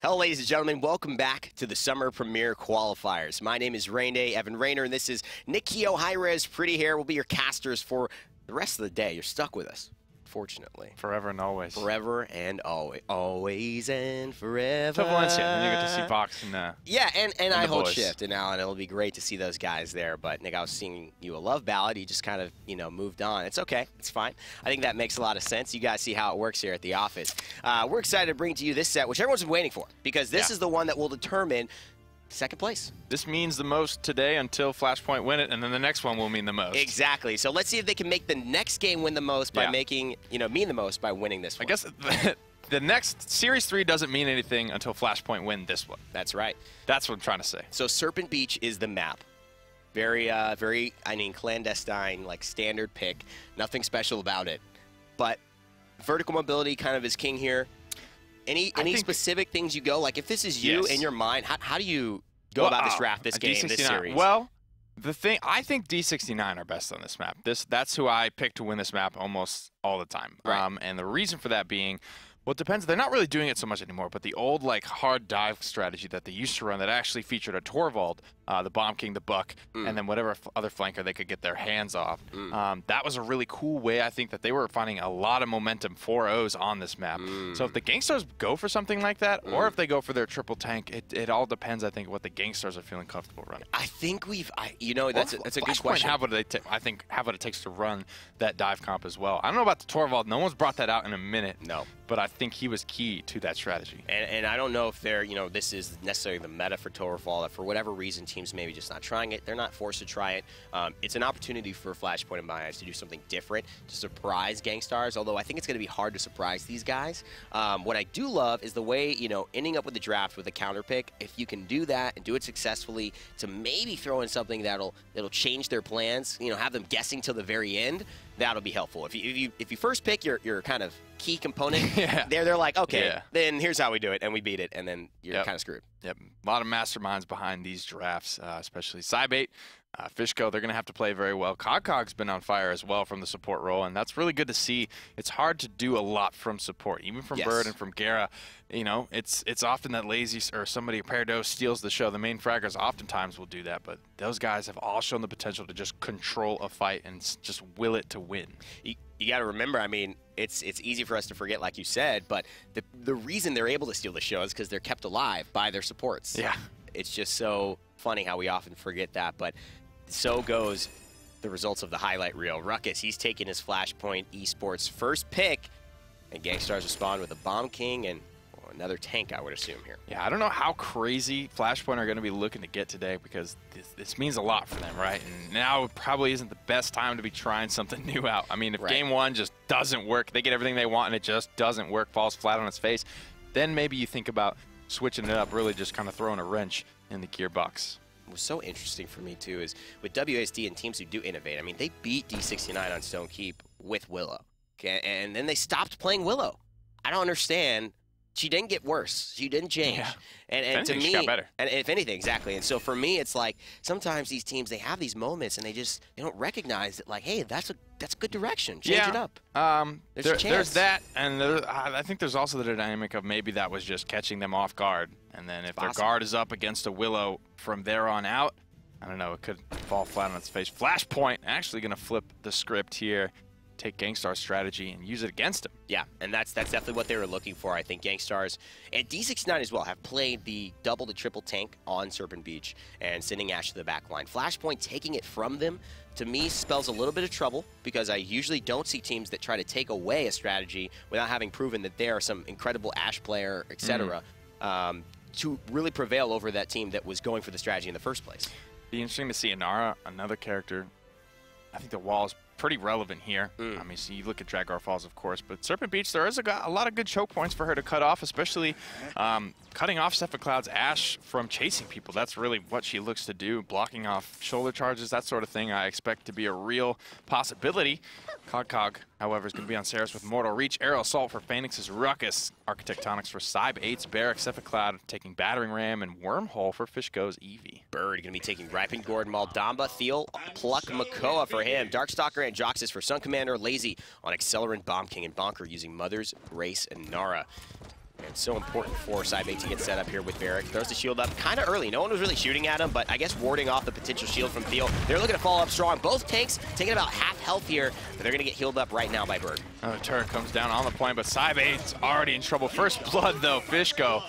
Hello, ladies and gentlemen. Welcome back to the Summer Premiere Qualifiers. My name is Evan Rayner, and this is Nick Keogh, Hi-Res, Pretty Hair. We'll be your casters for the rest of the day. You're stuck with us unfortunately. Forever and always. Forever and always. Always and forever. To Valencia, then you get to see Box and yeah, and I hold boys. shift, and Alan, it'll be great to see those guys there. But Nick, I was singing you a love ballad. You just kind of, moved on. It's okay. It's fine. I think that makes a lot of sense. You guys see how it works here at the office. We're excited to bring to you this set, which everyone's been waiting for, because this is the one that will determine second place. This means the most today until Flashpoint win it, and then the next one will mean the most. Exactly. So let's see if they can make the next game win the most by making, mean the most by winning this one. I guess the next Series 3 doesn't mean anything until Flashpoint win this one. That's right. That's what I'm trying to say. So Serpent Beach is the map. Very, clandestine, like standard pick. Nothing special about it. But vertical mobility kind of is king here. Any specific things you go? Like, if this is you in your mind, how do you go about this draft, this game, D69. this series? Well, I think D69 are best on this map. That's who I pick to win this map almost all the time. Right. And the reason for that being, well, it depends. They're not really doing it so much anymore, but the old, hard dive strategy that they used to run that actually featured a Torvald, the Bomb King, the Buck, and then whatever other flanker they could get their hands off. That was a really cool way, I think, that they were finding a lot of momentum 4-0s on this map. So if the Gangstars go for something like that, or if they go for their triple tank, it all depends, I think, what the Gangstars are feeling comfortable running. I think that's a good question. Have what it takes to run that dive comp as well. I don't know about the Torvald. No one's brought that out in a minute. No. But I think he was key to that strategy. And I don't know if this is necessarily the meta for Torvald, that for whatever reason teams maybe just not trying it. They're not forced to try it. It's an opportunity for Flashpoint in my eyes to do something different, to surprise Gangstars, although I think it's going to be hard to surprise these guys. What I do love is the way, ending up with the draft with a counter pick, if you can do that and do it successfully, to maybe throw in something that'll change their plans, have them guessing till the very end, that'll be helpful. If you first pick your kind of key component, they're like, okay, then here's how we do it, and we beat it, and then you're kind of screwed. Yep, a lot of masterminds behind these drafts, especially Cybait, Fishko. They're going to have to play very well. Cogcog's been on fire as well from the support role, and that's really good to see. It's hard to do a lot from support, even from Bird and from Gara. It's often that lazy or somebody, Parados, steals the show. The main fraggers oftentimes will do that, but those guys have all shown the potential to just control a fight and just will it to win. You got to remember, it's easy for us to forget, like you said, but the reason they're able to steal the show is because they're kept alive by their supports. Yeah. It's just so funny how we often forget that, but so goes the results of the highlight reel. Ruckus, he's taking his Flashpoint Esports first pick, and Gangstars respond with a Bomb King and another tank, I would assume, here. Yeah, I don't know how crazy Flashpoint are going to be looking to get today, because this means a lot for them, right? And now probably isn't the best time to be trying something new out. If game one just doesn't work, they get everything they want and it just doesn't work, falls flat on its face, then maybe you think about switching it up, really just kind of throwing a wrench in the gearbox. What's so interesting for me, too, is with WASD and teams who do innovate, they beat D69 on Stone Keep with Willow, okay? And then they stopped playing Willow. I don't understand. She didn't get worse. She didn't change. Yeah. And to me, she got better. And if anything, exactly. And so for me, it's like sometimes these teams, they have these moments and they don't recognize it. Like, hey, that's a good direction. Change it up. There's that, and I think there's also the dynamic of maybe that was just catching them off guard, and then if their guard is up against a Willow from there on out, I don't know, it could fall flat on its face. Flashpoint actually going to flip the script here, take Gangstar's strategy and use it against him. Yeah, and that's definitely what they were looking for. I think Gangstars and D69 as well have played the double to triple tank on Serpent Beach and sending Ash to the back line. Flashpoint taking it from them, to me, spells a little bit of trouble, because I usually don't see teams that try to take away a strategy without having proven that they are some incredible Ash player, etc., to really prevail over that team that was going for the strategy in the first place. Be interesting to see Inara, another character. I think the wall is pretty relevant here. So you look at Dragar Falls, of course, but Serpent Beach, there is a lot of good choke points for her to cut off, especially cutting off Sephiroth Cloud's Ash from chasing people. That's really what she looks to do, blocking off shoulder charges, that sort of thing. I expect to be a real possibility. Cog, however, is going to be on Saris with Mortal Reach, Aerial Assault for Phoenix's Ruckus, Architectonics for Cyb8's Barrack, Sephiroth Cloud taking Battering Ram, and Wormhole for Fishgo's Eevee. Bird going to be taking Ripon, Gordon, Maldamba, Thiel, Pluck, Makoa for him, Darkstalker and Joxus for Sun Commander, Lazy on Accelerant, Bomb King, and Bonker using Mother's, Grace, and Nara. And so important for Sidebait to get set up here with Barrick. Throws the shield up kind of early. No one was really shooting at him, but I guess warding off the potential shield from Theo. They're looking to follow up strong. Both tanks taking about half health here, but they're going to get healed up right now by Bird. Another turret comes down on the point, but Sidebait's already in trouble. First blood, though. Fishko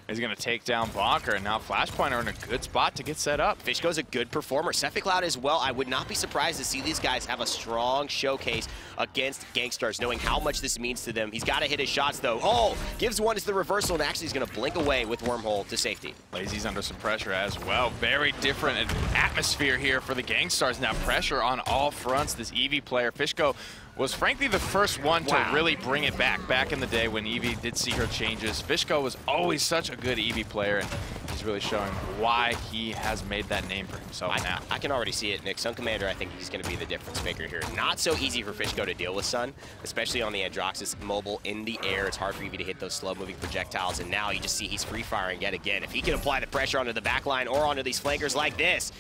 is going to take down Bonker, and now Flashpoint are in a good spot to get set up. Fishko's a good performer. Cloud as well. I would not be surprised to see these guys have a strong showcase against Gangstars, knowing how much this means to them. He's got to hit his shots, though. Oh, gives one to the reversal, and actually he's going to blink away with Wormhole to safety. Lazy's under some pressure as well. Very different atmosphere here for the Gangstars. Now pressure on all fronts. This Eevee player, Fishko, was frankly the first one to really bring it back in the day when Eevee did see her changes. Fishko was always such a good Eevee player, and he's really showing why he has made that name for himself now. I can already see it, Nick. Sun Commander, I think he's going to be the difference maker here. Not so easy for Fishko to deal with Sun, especially on the Androxus mobile in the air. It's hard for Eevee to hit those slow-moving projectiles, and now you just see he's free-firing yet again. If he can apply the pressure onto the back line or onto these flankers like this,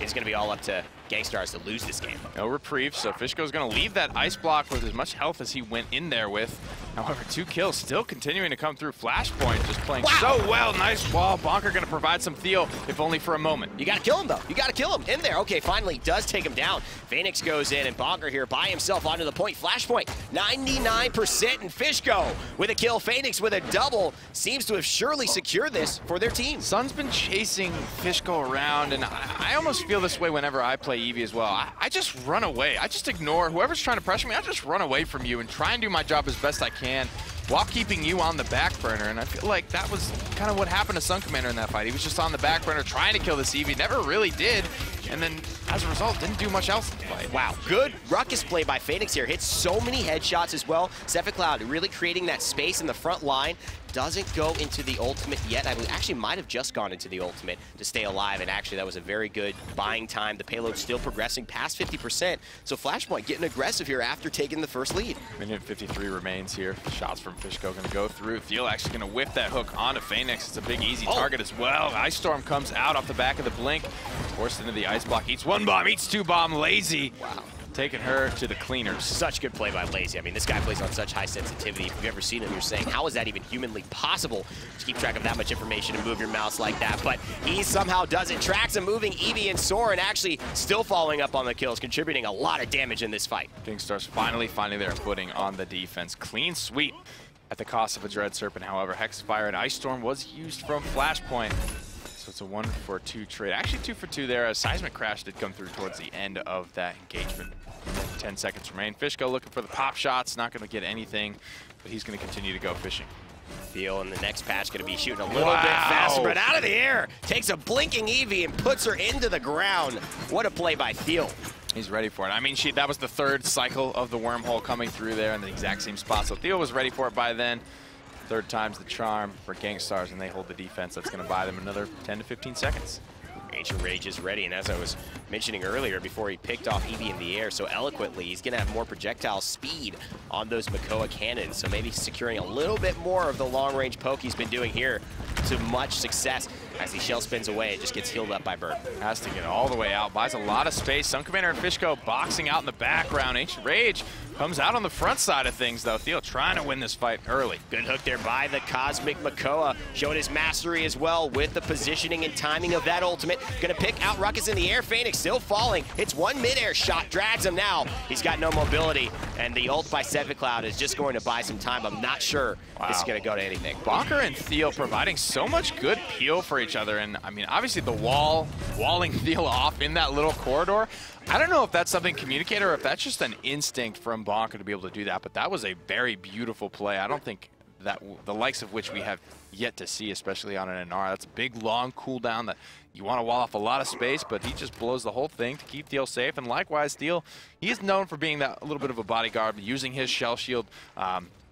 it's going to be all up to Gangstars to lose this game. No reprieve, so Fishko's going to leave that ice block with as much health as he went in there with. However, 2 kills still continuing to come through. Flashpoint just playing so well. Nice wall. Bonker going to provide some Theo, if only for a moment. You got to kill him, though. You got to kill him in there. Okay, finally does take him down. Phoenix goes in, and Bonker here by himself onto the point. Flashpoint, 99%, and Fishko with a kill. Phoenix with a double seems to have surely secured this for their team. Sun's been chasing Fishko around, and I almost feel this way whenever I play Eevee as well. I just run away. I just ignore whoever's trying to pressure me. I just run away from you and try and do my job as best I can while keeping you on the back burner. And I feel like that was kind of what happened to Sun Commander in that fight. He was just on the back burner trying to kill this Eevee. Never really did. And then, as a result, didn't do much else in the fight. Wow, good ruckus play by Phoenix here. Hits so many headshots as well. Cloud really creating that space in the front line. Doesn't go into the ultimate yet. I actually might have just gone into the ultimate to stay alive, and actually that was a very good buying time. The payload's still progressing past 50%, so Flashpoint getting aggressive here after taking the first lead. Minute 53 remains here. Shots from Fishko going to go through. Theo actually going to whip that hook onto Phoenix. It's a big, easy target as well. Ice Storm comes out off the back of the blink. Forced into the ice block. Eats 1 bomb, eats 2 bomb. Lazy. Wow. Taking her to the cleaners. Such good play by Lazy. I mean, this guy plays on such high sensitivity. If you've ever seen him, you're saying, how is that even humanly possible to keep track of that much information and move your mouse like that? But he somehow does it. Tracks a moving Eevee and Soren, actually still following up on the kills, contributing a lot of damage in this fight. Gangstars finally finding their footing on the defense. Clean sweep at the cost of a Dread Serpent. However, Hexfire and Ice Storm was used from Flashpoint. So it's a 1-for-2 trade. Actually 2-for-2 there, as Seismic Crash did come through towards the end of that engagement. 10 seconds remain. Fishko looking for the pop shots, not going to get anything, but he's going to continue to go fishing. Theo in the next patch going to be shooting a little bit faster, but out of the air. Takes a blinking Eevee and puts her into the ground. What a play by Theo. He's ready for it. I mean, that was the 3rd cycle of the wormhole coming through there in the exact same spot. So Theo was ready for it by then. 3rd time's the charm for Gangstars, and they hold the defense. That's going to buy them another 10 to 15 seconds. Ancient Rage is ready, and as I was mentioning earlier, before he picked off Eevee in the air so eloquently, he's going to have more projectile speed on those Makoa cannons, so maybe securing a little bit more of the long-range poke he's been doing here to much success. As he shell spins away, it just gets healed up by Bird. Has to get all the way out, buys a lot of space. Sun Commander and Fishko boxing out in the background. Ancient Rage comes out on the front side of things, though. Theo trying to win this fight early. Good hook there by the Cosmic Makoa, showing his mastery as well with the positioning and timing of that ultimate. Gonna pick out Ruckus in the air. Phoenix still falling. Hits 1 mid-air shot, drags him now. He's got no mobility, and the ult by Cloud is just going to buy some time. I'm not sure this is gonna go to anything. Bonker and Theo providing so much good peel for each other, and I mean, obviously the walling Theo off in that little corridor. I don't know if that's something communicated or if that's just an instinct from Bonker to be able to do that, but that was a very beautiful play. I don't think that the likes of which we have yet to see, especially on an Inara. That's a big, long cooldown that you want to wall off a lot of space, but he just blows the whole thing to keep Theo safe. And likewise, Theo, he's known for being that a little bit of a bodyguard, using his shell shield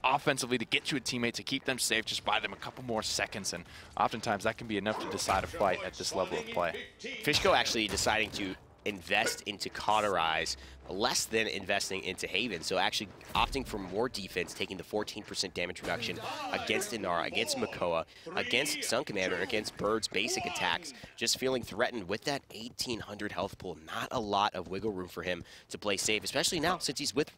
offensively to get to a teammate, to keep them safe, just buy them a couple more seconds, and oftentimes that can be enough to decide a fight at this level of play. Fishko actually deciding to invest into Cauterize less than investing into Haven. So actually opting for more defense, taking the 14% damage reduction against Inara, against Makoa, against Sun Commander, against Bird's basic attacks. Just feeling threatened with that 1,800 health pool. Not a lot of wiggle room for him to play safe, especially now since he's with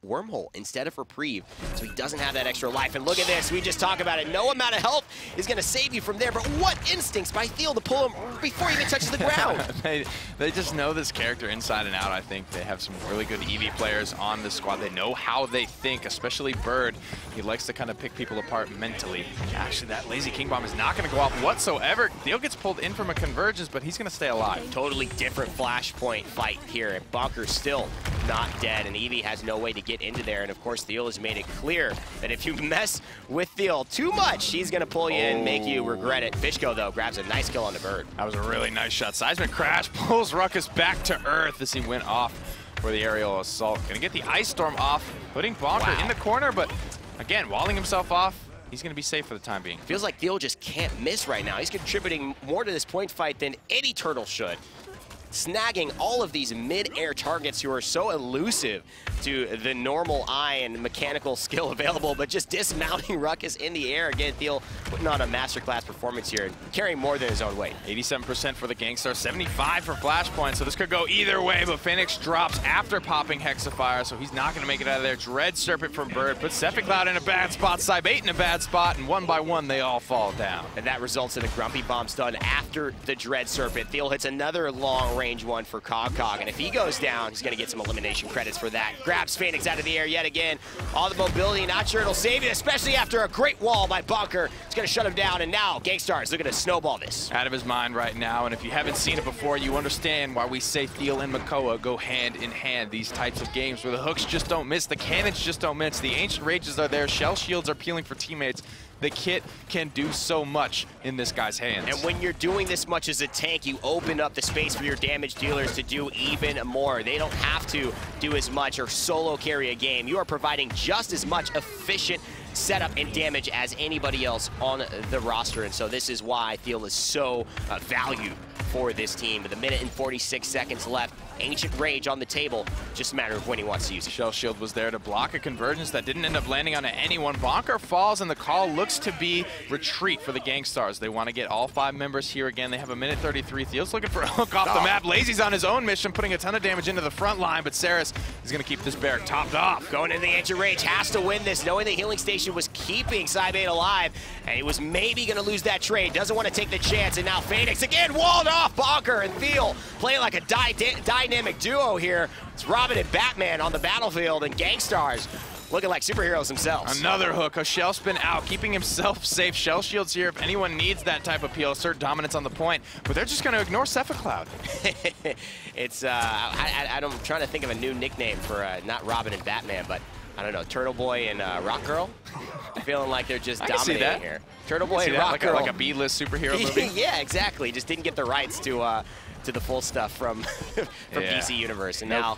Wormhole instead of Reprieve. So he doesn't have that extra life. And look at this, we just talked about it. No amount of health is going to save you from there, but what instincts by Thiel to pull him before he even touches the ground. They just know this character inside and out. I think they have some really good EV players on the squad. They know how they think, especially Bird. He likes to kind of pick people apart mentally. Actually, that lazy King Bomb is not going to go off whatsoever. Thiel gets pulled in from a convergence, but he's going to stay alive. Totally different Flashpoint fight here. And Bonker's still not dead, and Eevee has no way to get into there. And of course, Thiel has made it clear that if you mess with Thiel too much, he's going to pull you in, make you regret it. Fishko, though, grabs a nice kill on the Bird. That was a really nice shot. Seismic Crash pulls Ruckus back to earth as he went off for the aerial assault. Gonna get the Ice Storm off, putting Bonker in the corner, but again, walling himself off. He's gonna be safe for the time being. Feels like Thiel just can't miss right now. He's contributing more to this point fight than any turtle should. Snagging all of these mid-air targets who are so elusive to the normal eye and mechanical skill available, but just dismounting Ruckus in the air. Again, Thiel putting on a masterclass performance here, carrying more than his own weight. 87% for the Gangstar, 75 for Flashpoint, so this could go either way, but Phoenix drops after popping Hexafire, so he's not going to make it out of there. Dread Serpent from Bird, puts Cephicloud in a bad spot, Cybate in a bad spot, and one by one, they all fall down. And that results in a Grumpy Bomb stun after the Dread Serpent. Thiel hits another long-range one for Cog, and if he goes down, he's going to get some elimination credits for that. Grabs Phoenix out of the air yet again. All the mobility, not sure it'll save you, especially after a great wall by Bonker. It's going to shut him down, and now Gangstar is looking to snowball this. Out of his mind right now, and if you haven't seen it before, you understand why we say Thiel and Makoa go hand in hand. These types of games where the hooks just don't miss, the cannons just don't miss, the Ancient Rages are there, Shell Shields are peeling for teammates. The kit can do so much in this guy's hands. And when you're doing this much as a tank, you open up the space for your damage dealers to do even more. They don't have to do as much or solo carry a game. You are providing just as much efficient setup and damage as anybody else on the roster. And so this is why Thiel is so valued for this team. With a minute and 46 seconds left, Ancient Rage on the table, just a matter of when he wants to use it. Shell Shield was there to block a convergence that didn't end up landing on anyone. Bonker falls, and the call looks to be retreat for the Gangstars. They want to get all 5 members here again. They have a minute 33. Thiel's looking for a hook off the map. Lazy's on his own mission, putting a ton of damage into the front line, but Saris is going to keep this barrack topped off. Going into the Ancient Rage, has to win this, knowing the healing station was keeping Cybate alive, and he was maybe going to lose that trade. Doesn't want to take the chance, and now Phoenix again walled off Bonker and Thiel, playing like a dynamic duo here. It's Robin and Batman on the battlefield, and Gangstars looking like superheroes themselves. Another hook, a shell spin out, keeping himself safe. Shell Shield's here if anyone needs that type of peel, assert dominance on the point, but they're just going to ignore Cephicloud. It's, I'm trying to think of a new nickname for not Robin and Batman, but I don't know, Turtle Boy and Rock Girl? Feeling like they're just dominating here. Turtle Boy and Rock Girl. Like a B-list superhero movie? Yeah, exactly. Just didn't get the rights to the full stuff from DC Universe, and now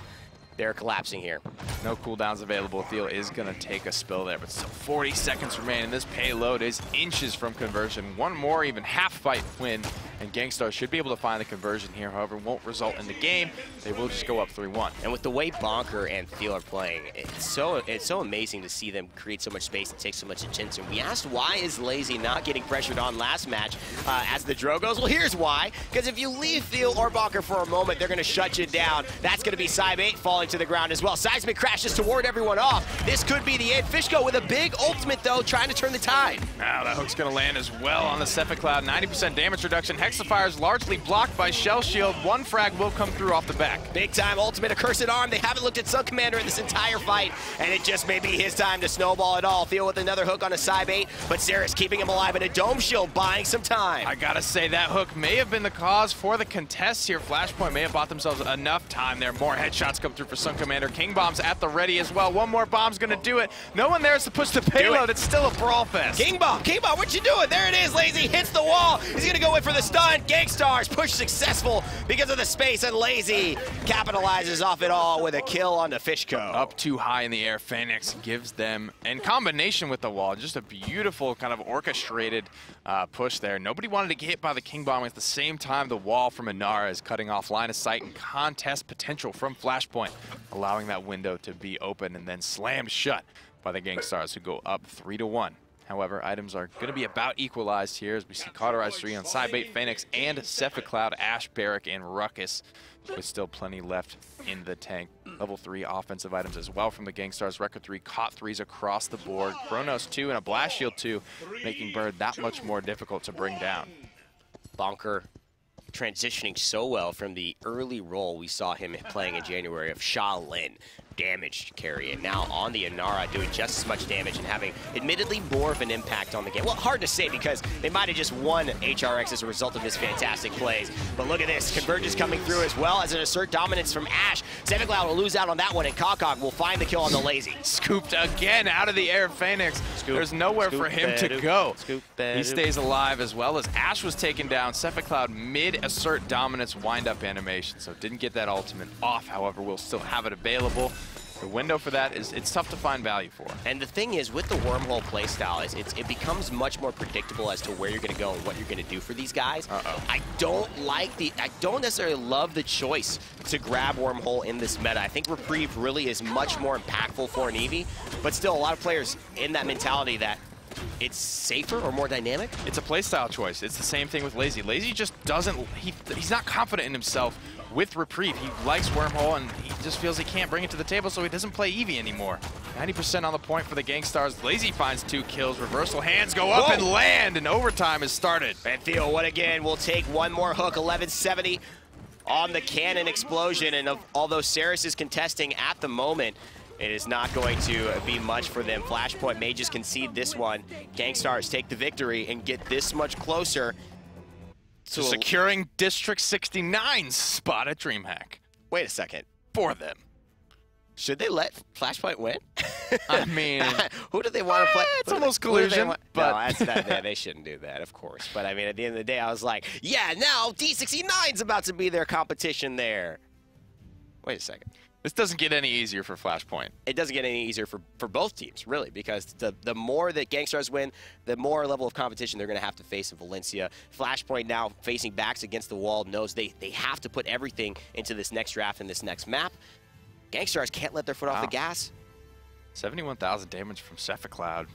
they're collapsing here. No cooldowns available. Thiel is going to take a spill there, but still 40 seconds remain, and this payload is inches from conversion. One more, even half fight win, and Gangstar should be able to find the conversion here. However, won't result in the game. They will just go up 3-1. And with the way Bonker and Thiel are playing, it's so amazing to see them create so much space and take so much attention. We asked, why is Lazy not getting pressured on last match as the draw goes? Well, here's why. Because if you leave Thiel or Bonker for a moment, they're going to shut you down. That's going to be Cybate falling to the ground as well. Seismic crashes to ward everyone off. This could be the end. Fishko with a big ultimate, though, trying to turn the tide. Now that hook's going to land as well on the Cephicloud. 90% damage reduction. Hexafire is largely blocked by Shell Shield. One frag will come through off the back. Big time ultimate, accursed arm. They haven't looked at Sun Commander in this entire fight, and it just may be his time to snowball it all. Thiel with another hook on a Cybate, but Saris keeping him alive, and a Dome Shield buying some time. I gotta say, that hook may have been the cause for the contest here. Flashpoint may have bought themselves enough time there. More headshots come through for Sun Commander. King Bomb's at the ready as well. One more bomb's gonna do it. No one there is to push the payload. It's still a brawl fest. King Bomb, what you doing? There it is, Lazy hits the wall. He's gonna go in for the stun. done. Gangstars push successful because of the space, and Lazy capitalizes off it all with a kill on the Fishco. Up too high in the air, Phoenix gives them, in combination with the wall, just a beautiful kind of orchestrated push there. Nobody wanted to get hit by the King Bomb. At the same time, the wall from Inara is cutting off line of sight and contest potential from Flashpoint, allowing that window to be open and then slammed shut by the Gangstars, who go up 3-1. However, items are going to be about equalized here as we see Cauterized 3 on Sidebait, Phoenix, and Cephicloud, Ash, Barrack, and Ruckus, with still plenty left in the tank. Level 3 offensive items as well from the Gangstars. Record 3, caught 3s across the board. Chronos 2 and a Blast Shield 2, making Bird that much more difficult to bring down. Bonker transitioning so well from the early role we saw him playing in January of Shaolin. Damage carry, and now on the Inara doing just as much damage and having admittedly more of an impact on the game. Well, hard to say because they might have just won HRX as a result of his fantastic plays. But look at this, Convergence coming through as well as an assert dominance from Ash. Cephicloud will lose out on that one, and Kokok will find the kill on the Lazy. Scooped again out of the air, Phoenix. There's nowhere for him to go. He stays alive as well as Ash was taken down. Cephicloud mid-assert dominance wind-up animation, so didn't get that ultimate off. However, we'll still have it available. The window for that is, it's tough to find value for. And the thing is, with the wormhole playstyle, it becomes much more predictable as to where you're going to go and what you're going to do for these guys. I don't necessarily love the choice to grab wormhole in this meta. I think Reprieve really is much more impactful for an Eevee, but still a lot of players in that mentality that it's safer or more dynamic. It's a playstyle choice. It's the same thing with Lazy. Lazy just doesn't, he's not confident in himself with Reprieve. He likes Wormhole and he just feels he can't bring it to the table, so he doesn't play Eevee anymore. 90% on the point for the Gangstars. Lazy finds 2 kills. Reversal hands go up and land, and overtime has started. And Theo, what again, will take one more hook, 1170 on the cannon explosion, and although Saris is contesting at the moment, it is not going to be much for them. Flashpoint may just concede this one. Gangstars take the victory and get this much closer to securing District 69's spot at DreamHack. Wait a second. For them. Should they let Flashpoint win? I mean, who do they want to play? It's almost collusion. But no, they shouldn't do that, of course. But I mean, at the end of the day, I was like, yeah, now D69's about to be their competition there. Wait a second. This doesn't get any easier for Flashpoint. It doesn't get any easier for both teams, really, because the more that Gangstars win, the more level of competition they're going to have to face in Valencia. Flashpoint now facing backs against the wall knows they have to put everything into this next draft and this next map. Gangstars can't let their foot off the gas. 71,000 damage from Cephicloud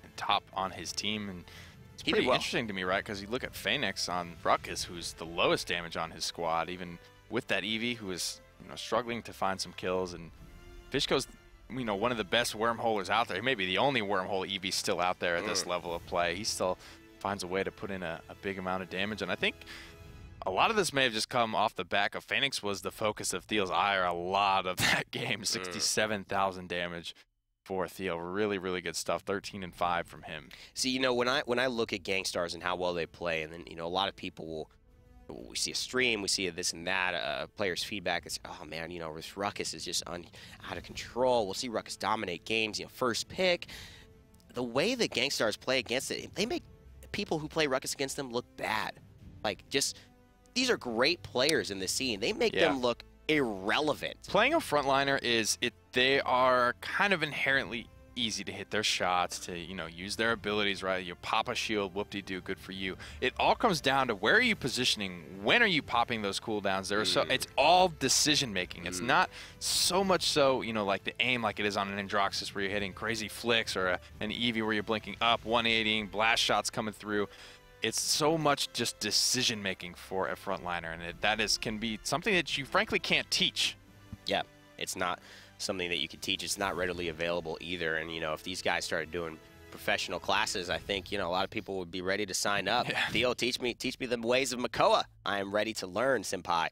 and top on his team. And it's pretty interesting to me, right? Because you look at Phoenix on Ruckus, who's the lowest damage on his squad, even with that Eevee, who is struggling to find some kills, and Fishco's one of the best wormholers out there. He may be the only wormhole Eevee still out there at this level of play. He still finds a way to put in a big amount of damage, and I think a lot of this may have just come off the back of Phoenix was the focus of Theo's ire a lot of that game. 67,000 damage for Theo. Really, really good stuff. 13 and 5 from him. See, when I look at Gangstars and how well they play, and then a lot of people will. We see a stream, we see this and that, players' feedback is, oh man, this Ruckus is just out of control. We'll see Ruckus dominate games, first pick. The way that Gangstars play against it, they make people who play Ruckus against them look bad. These are great players in the scene. They make them look irrelevant. Playing a frontliner they are kind of inherently easy to hit their shots, to use their abilities, right? You pop a shield, whoop-de-doo, good for you. It all comes down to where are you positioning, when are you popping those cooldowns. It's all decision making. It's not so much so like the aim like it is on an Androxus where you're hitting crazy flicks, or an Eevee where you're blinking up, 180ing, blast shots coming through. It's so much just decision making for a frontliner, and that can be something that you frankly can't teach. Yeah, it's not something that you can teach. It's not readily available either. And if these guys started doing professional classes, I think a lot of people would be ready to sign up. Theo, teach me the ways of Makoa. I am ready to learn, senpai.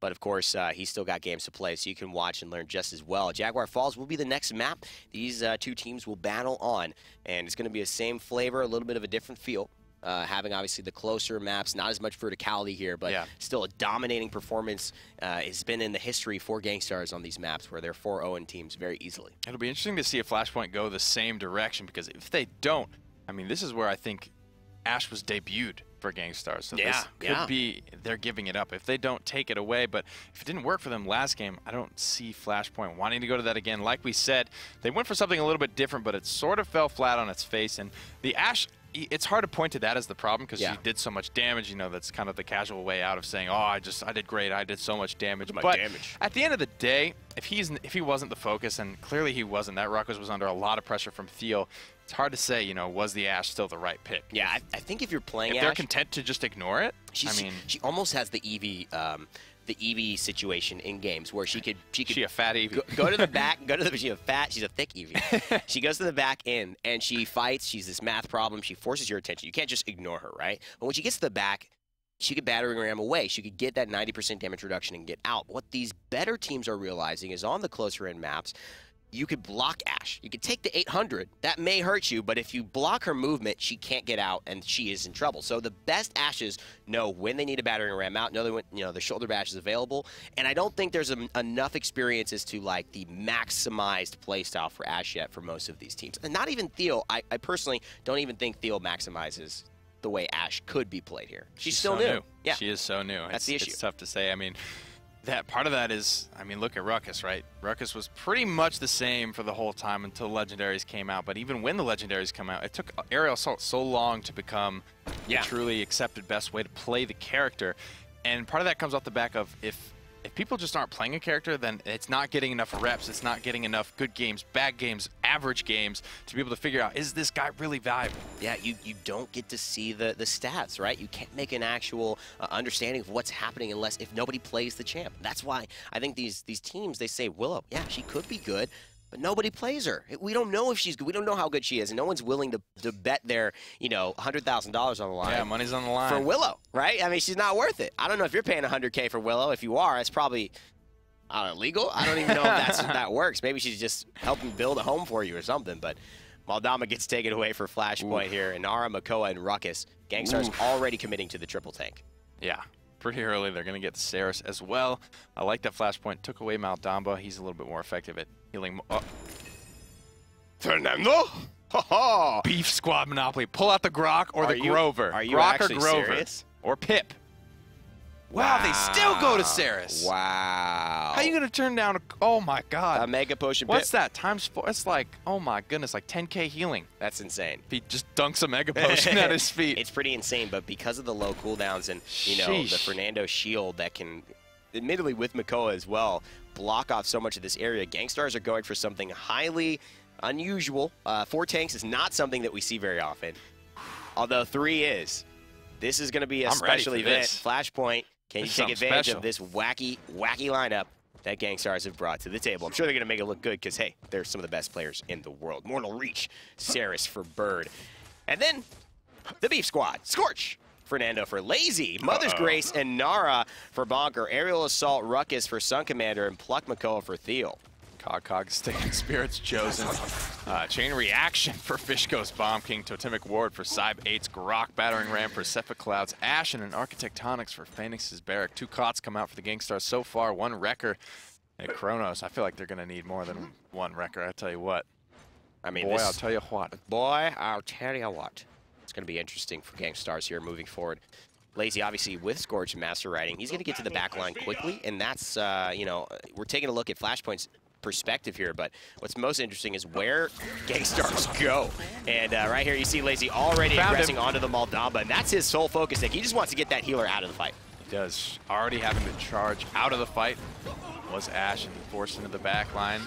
But of course, he's still got games to play, so you can watch and learn just as well. Jaguar Falls will be the next map. These two teams will battle on, and it's going to be the same flavor, a little bit of a different feel. Having obviously the closer maps, not as much verticality here, but still a dominating performance has been in the history for Gangstars on these maps, where they're 4-0 teams very easily. It'll be interesting to see if Flashpoint go the same direction, because if they don't, I mean, this is where I think Ash was debuted for Gangstars, so Yeah, this could be they're giving it up if they don't take it away. But if it didn't work for them last game, I don't see Flashpoint wanting to go to that again. Like we said, they went for something a little bit different, but it sort of fell flat on its face. And the Ash, it's hard to point to that as the problem because she did so much damage. You know, that's kind of the casual way out of saying, oh, I did great, I did so much damage. But at the end of the day, if he wasn't the focus, and clearly he wasn't, that Ruckus was under a lot of pressure from Theo. It's hard to say, you know, was the Ash still the right pick? Yeah, I think if you're playing if Ash, they're content to just ignore it, I mean, she almost has the Eevee situation in games where she could a fat Eevee. Go to the back, she's a thick Eevee. She goes to the back end and she fights. She's this math problem. She forces your attention. You can't just ignore her, right? But when she gets to the back, she could battering ram away. She could get that 90% damage reduction and get out. What these better teams are realizing is on the closer end maps, you could block Ash. You could take the 800. That may hurt you, but if you block her movement, she can't get out, and she is in trouble. So the best Ashes know when they need a battering ram out, know when, you know, the shoulder bash is available, and I don't think there's enough experience as to, like, the maximized playstyle for Ash yet for most of these teams. And not even Theo. I personally don't even think Theo maximizes the way Ash could be played here. She's still so new. Yeah, she is so new. That's the issue. It's tough to say. I mean, that part of that is, I mean, look at Ruckus, right? Ruckus was pretty much the same for the whole time until Legendaries came out. But even when the Legendaries come out, it took Aerial Assault so long to become the truly accepted best way to play the character. And part of that comes off the back of if people just aren't playing a character, then it's not getting enough reps, it's not getting enough good games, bad games, average games to be able to figure out, is this guy really valuable? Yeah, you don't get to see the stats, right? You can't make an actual understanding of what's happening if nobody plays the champ. That's why I think these teams, they say, Willow, yeah, she could be good, but nobody plays her. We don't know if she's good. We don't know how good she is, and no one's willing to bet their, you know, $100,000 on the line. Yeah, money's on the line. For Willow, right? I mean, she's not worth it. I don't know if you're paying $100K for Willow. If you are, it's probably, I don't know, legal? I don't even know if that works. Maybe she's just helping build a home for you or something, but Maldama gets taken away for Flashpoint here, and Nara, Makoa, and Ruckus. Gangstar's already committing to the triple tank. Yeah. Pretty early, they're going to get Saris as well. I like that Flashpoint took away Maldamba. He's a little bit more effective at healing. Fernando? Beef Squad Monopoly. Pull out the Grok or the Grover. Are you Grok actually or Grover. serious? Or Pip. Wow, they still go to Saris. Wow. How are you going to turn down oh my god. A Mega Potion What's Pip. that? Times 4? It's like, oh my goodness, like 10K healing. That's insane. If he just dunks a Mega Potion at his feet. It's pretty insane, but because of the low cooldowns and, you know, the Fernando shield that can, admittedly with Makoa as well, block off so much of this area, Gangstars are going for something highly unusual. 4 tanks is not something that we see very often, although 3 is. This is going to be a special event. Flashpoint. Can you take advantage of this wacky lineup that Gangstars have brought to the table? I'm sure they're going to make it look good because, hey, they're some of the best players in the world. Mortal Reach, Saris for Bird. And then the Beef Squad, Scorch, Fernando for Lazy, Mother's Grace, and Nara for Bonker, Aerial Assault, Ruckus for Sun Commander, and Pluck Makoa for Theo. Cog, Stick and Spirits chosen. Chain Reaction for Fishko's Bomb King, Totemic Ward for Cybe 8's Grok, Battering Ram for Sephic Clouds, Ash, and an Architectonics for Phoenix's Barrack. 2 COTS come out for the Gangstars so far, 1 Wrecker and Kronos. I feel like they're going to need more than 1 Wrecker, I tell you what. I mean, boy, I'll tell you what. Boy, I'll tell you what. It's going to be interesting for Gangstars here moving forward. Lazy, obviously, with Scorch and Master Riding, he's going to get to the back line quickly, and that's, you know, we're taking a look at Flashpoint's perspective here, but what's most interesting is where Gangstars go. And right here, you see Lazy already aggressing onto the Maldamba, and that's his sole focus. He just wants to get that healer out of the fight. He does. Already having to charge out of the fight was Ash and forced into the back line.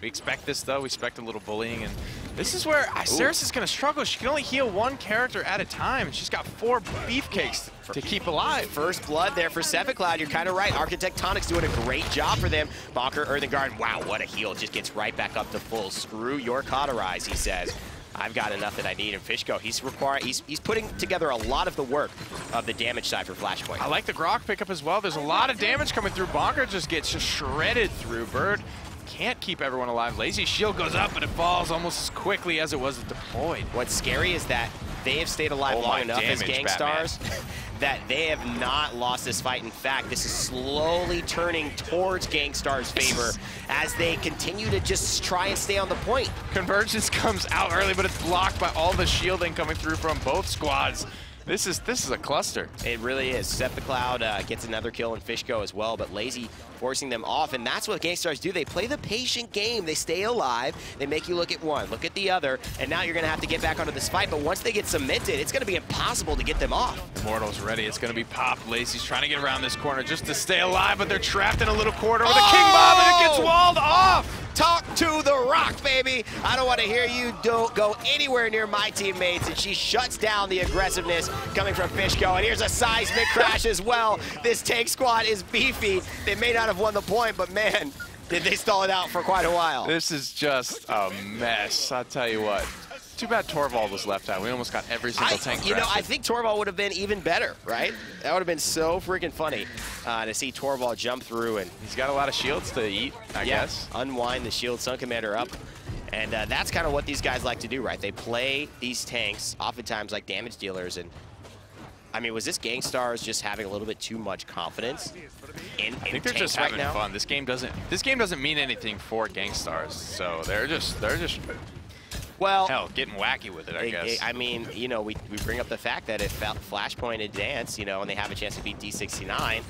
We expect this, though. We expect a little bullying, and this is where Saris is going to struggle. She can only heal 1 character at a time, and she's got 4 beefcakes to keep alive. First blood there for Sephic Cloud. You're kind of right. Architectonics doing a great job for them. Bonker, Earthen Guard, wow, what a heal. Just gets right back up to full. Screw your Cauterize, he says. I've got enough that I need. And Fishko, he's putting together a lot of the work of the damage side for Flashpoint. I like the Grok pickup as well. There's a lot of damage coming through. Bonker just gets shredded through. Bird can't keep everyone alive. Lazy shield goes up, but it falls almost as quickly as it was deployed. What's scary is that they have stayed alive long enough as Gangstars that they have not lost this fight. In fact, this is slowly turning towards Gangstar's favor as they continue to just try and stay on the point. Convergence comes out early, but it's blocked by all the shielding coming through from both squads. This is a cluster. It really is. Set the Cloud gets another kill and Fishko as well, but Lazy forcing them off, and that's what Gangstars do. They play the patient game. They stay alive. They make you look at one, look at the other, and now you're going to have to get back onto this fight, but once they get cemented, it's going to be impossible to get them off. Immortal's ready. It's going to be Pop. Lazy's trying to get around this corner just to stay alive, but they're trapped in a little corner with a King Bomb, and it gets walled off! Talk to the Rock, baby. I don't want to hear you don't go anywhere near my teammates, and she shuts down the aggressiveness coming from Fishko, and here's a seismic crash as well. This tank squad is beefy. They may not have won the point, but man, did they stall it out for quite a while. This is just a mess, I'll tell you what. Too bad Torvald was left out. We almost got every single tank. You know, I think Torvald would have been even better, right? That would have been so freaking funny to see Torvald jump through, and he's got a lot of shields to eat, I guess. Unwind the shield, Sun Commander up. And that's kind of what these guys like to do, right? They play these tanks oftentimes like damage dealers, and I mean, was this Gangstars just having a little bit too much confidence in I think they're just having fun. This game doesn't mean anything for Gangstars, so they're just well, hell, getting wacky with it, I guess. I mean, you know, we bring up the fact that if Flashpoint advance, you know, and they have a chance to beat D69,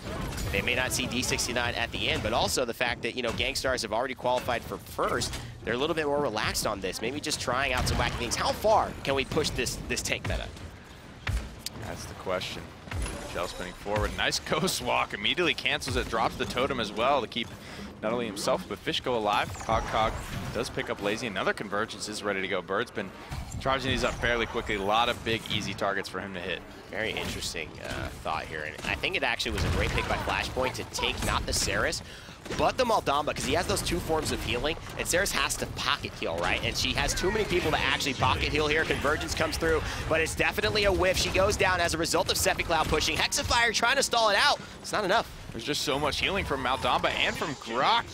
they may not see D69 at the end, but also the fact that, you know, Gangstars have already qualified for first, they're a little bit more relaxed on this, maybe just trying out some wacky things. How far can we push this tank meta? That's the question. Shell spinning forward. Nice ghost walk. Immediately cancels it. Drops the totem as well to keep not only himself, but Fishko alive. Cog does pick up Lazy. Another convergence is ready to go. Bird's been charging these up fairly quickly. A lot of big, easy targets for him to hit. Very interesting thought here. And I think it actually was a great pick by Flashpoint to take not the Ceres, but the Maldamba, because he has those two forms of healing, and Ceres has to pocket heal, right? And she has too many people to actually pocket heal here. Convergence comes through, but it's definitely a whiff. She goes down as a result of Seppi Cloud pushing. Hexifier trying to stall it out. It's not enough. There's just so much healing from Maldamba and from Grok.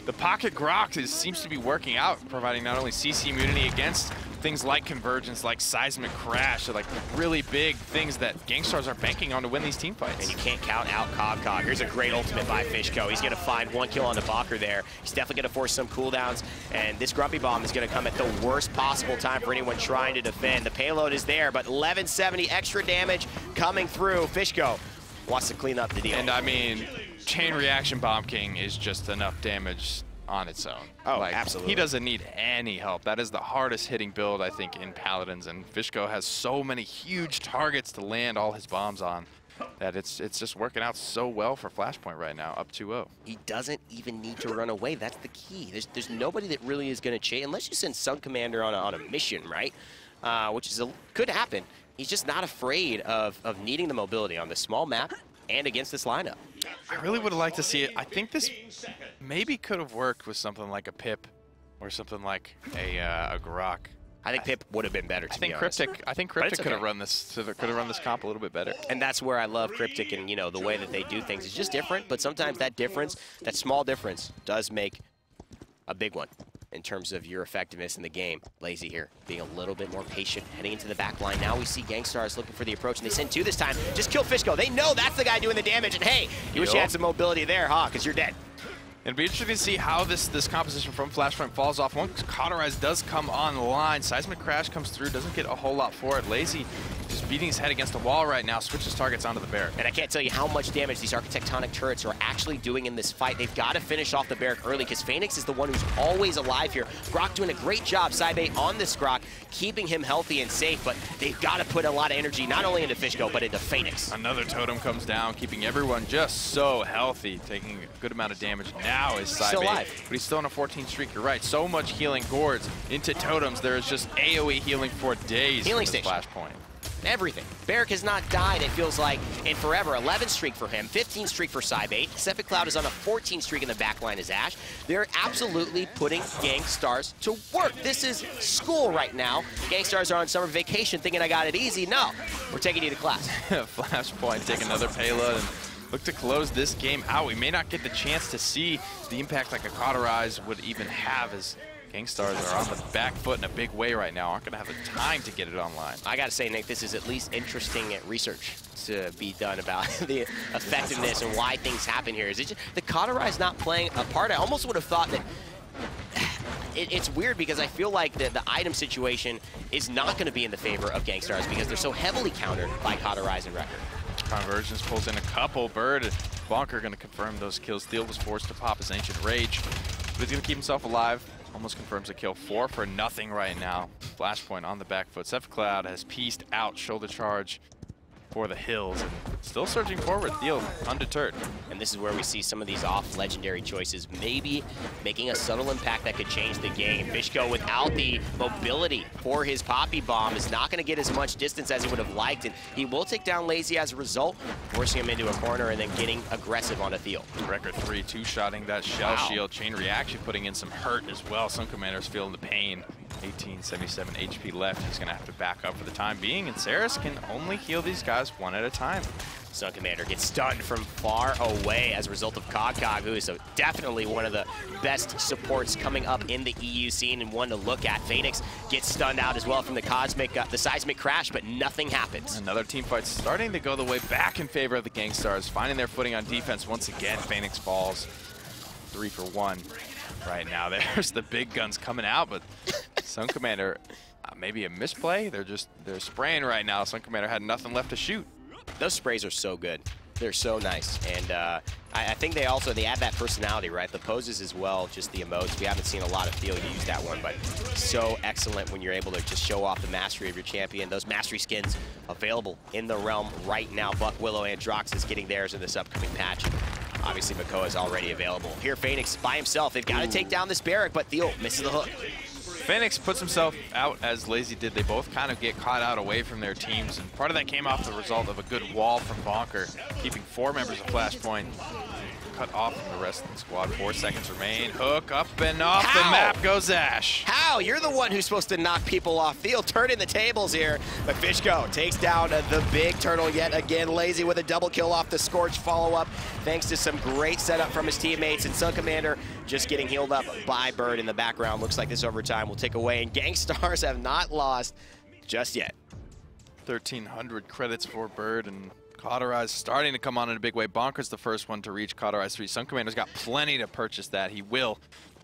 The pocket Grok seems to be working out, providing not only CC immunity against things like Convergence, like Seismic Crash, like really big things that Gangstars are banking on to win these team fights. And you can't count out Cog. Here's a great ultimate by Fishko. He's going to find one kill on the Valkyr there. He's definitely going to force some cooldowns, and this Grumpy Bomb is going to come at the worst possible time for anyone trying to defend. The payload is there, but 1170 extra damage coming through. Fishko wants to clean up the deal. And I mean, Chain Reaction Bomb King is just enough damage on its own. Oh, like, absolutely. He doesn't need any help. That is the hardest hitting build, I think, in Paladins, and Fishko has so many huge targets to land all his bombs on that it's just working out so well for Flashpoint right now, up 2-0. He doesn't even need to run away. That's the key. There's nobody that really is going to chase, unless you send Sun Commander on a mission, right? Which is could happen. He's just not afraid of needing the mobility on this small map and against this lineup. I really would have liked to see it. I think this maybe could have worked with something like a Pip or something like a Grok. I think Pip would have been better. I think Cryptic could have run this. Could have run this comp a little bit better. And that's where I love Cryptic, and you know, the way that they do things is just different. But sometimes that difference, that small difference, does make a big one in terms of your effectiveness in the game. Lazy here, being a little bit more patient, heading into the back line. Now we see Gangstars looking for the approach, and they send two this time. Just kill Fishko. They know that's the guy doing the damage, and hey, you wish you had some mobility there, huh? Because you're dead. It'll be interesting to see how this composition from Flashpoint falls off. Once Cauterize does come online, Seismic Crash comes through, doesn't get a whole lot for it. Lazy just beating his head against the wall right now, switches targets onto the barrack. And I can't tell you how much damage these architectonic turrets are actually doing in this fight. They've got to finish off the barrack early because Phoenix is the one who's always alive here. Grok doing a great job, Saibei on this Grok, keeping him healthy and safe, but they've got to put a lot of energy not only into Fishko, but into Phoenix. Another totem comes down, keeping everyone just so healthy, taking a good amount of damage now is Saibei. Still alive. But he's still on a 14 streak, you're right. So much healing gourds into totems. There is just AoE healing for days. Healing station. Flashpoint. Everything. Barrack has not died, it feels like, in forever. 11 streak for him, 15 streak for Saibei. Seppi Cloud is on a 14 streak in the back line as Ash. They're absolutely putting Gangstars to work. This is school right now. Gangstars are on summer vacation thinking I got it easy. No, we're taking you to class. Flashpoint take another payload and look to close this game out. We may not get the chance to see the impact like a Cauterize would even have, as Gangstars are on the back foot in a big way right now. Aren't going to have the time to get it online. I got to say, Nick, this is at least interesting research to be done about the effectiveness and why things happen here. Is it just the Cauterize not playing a part? I almost would have thought that it's weird because I feel like the item situation is not going to be in the favor of Gangstars because they're so heavily countered by Cauterize and Wrecker. Convergence pulls in a couple. Bird, Bonker going to confirm those kills. Thiel was forced to pop his Ancient Rage, but he's going to keep himself alive. Almost confirms a kill. 4 for nothing right now. Flashpoint on the back foot. Cloud has pieced out. Shoulder charge for the hills and still surging forward. Thiel undeterred. And this is where we see some of these off legendary choices maybe making a subtle impact that could change the game. Fishko, without the mobility for his Poppy Bomb, is not going to get as much distance as he would have liked, and he will take down Lazy as a result, forcing him into a corner and then getting aggressive on a Thiel. Record 3, two-shotting that shell shield. Chain reaction putting in some hurt as well. Sun Commander's feeling the pain. 1877 HP left. He's going to have to back up for the time being, and Saris can only heal these guys one at a time. Sun Commander gets stunned from far away as a result of Cog, who is definitely one of the best supports coming up in the EU scene and one to look at. Phoenix gets stunned out as well from the seismic crash, but nothing happens. Another team fight starting to go the way back in favor of the Gangstars, finding their footing on defense once again. Phoenix falls 3 for 1 right now. There's the big guns coming out, but Sun Commander, maybe a misplay. They're spraying right now. Sun Commander had nothing left to shoot. Those sprays are so good. They're so nice. And I think they add that personality, right? The poses as well, just the emotes. We haven't seen a lot of Thiel use that one, but so excellent when you're able to just show off the mastery of your champion. Those mastery skins available in the realm right now. Buck, Willow, and Drox is getting theirs in this upcoming patch. Obviously, Makoa is already available. Here, Phoenix by himself. They've got to take down this Barrack, but Thiel misses the hook. Phoenix puts himself out as Lazy did. They both kind of get caught out away from their teams, and part of that came off the result of a good wall from Bonker, keeping 4 members of Flashpoint cut off from the rest of the squad. 4 seconds remain. Hook up and off the map goes Ash. How? You're the one who's supposed to knock people off. Thiel turning the tables here, but Fishko takes down the big turtle yet again. Lazy with a double kill off the Scorch follow-up, thanks to some great setup from his teammates, and Sun Commander just getting healed up by Bird in the background. Looks like this overtime will take away, and Gangstars have not lost just yet. 1,300 credits for Bird, and Cauterize starting to come on in a big way. Bonker's the first one to reach Cauterize 3. Sun Commander's got plenty to purchase that. He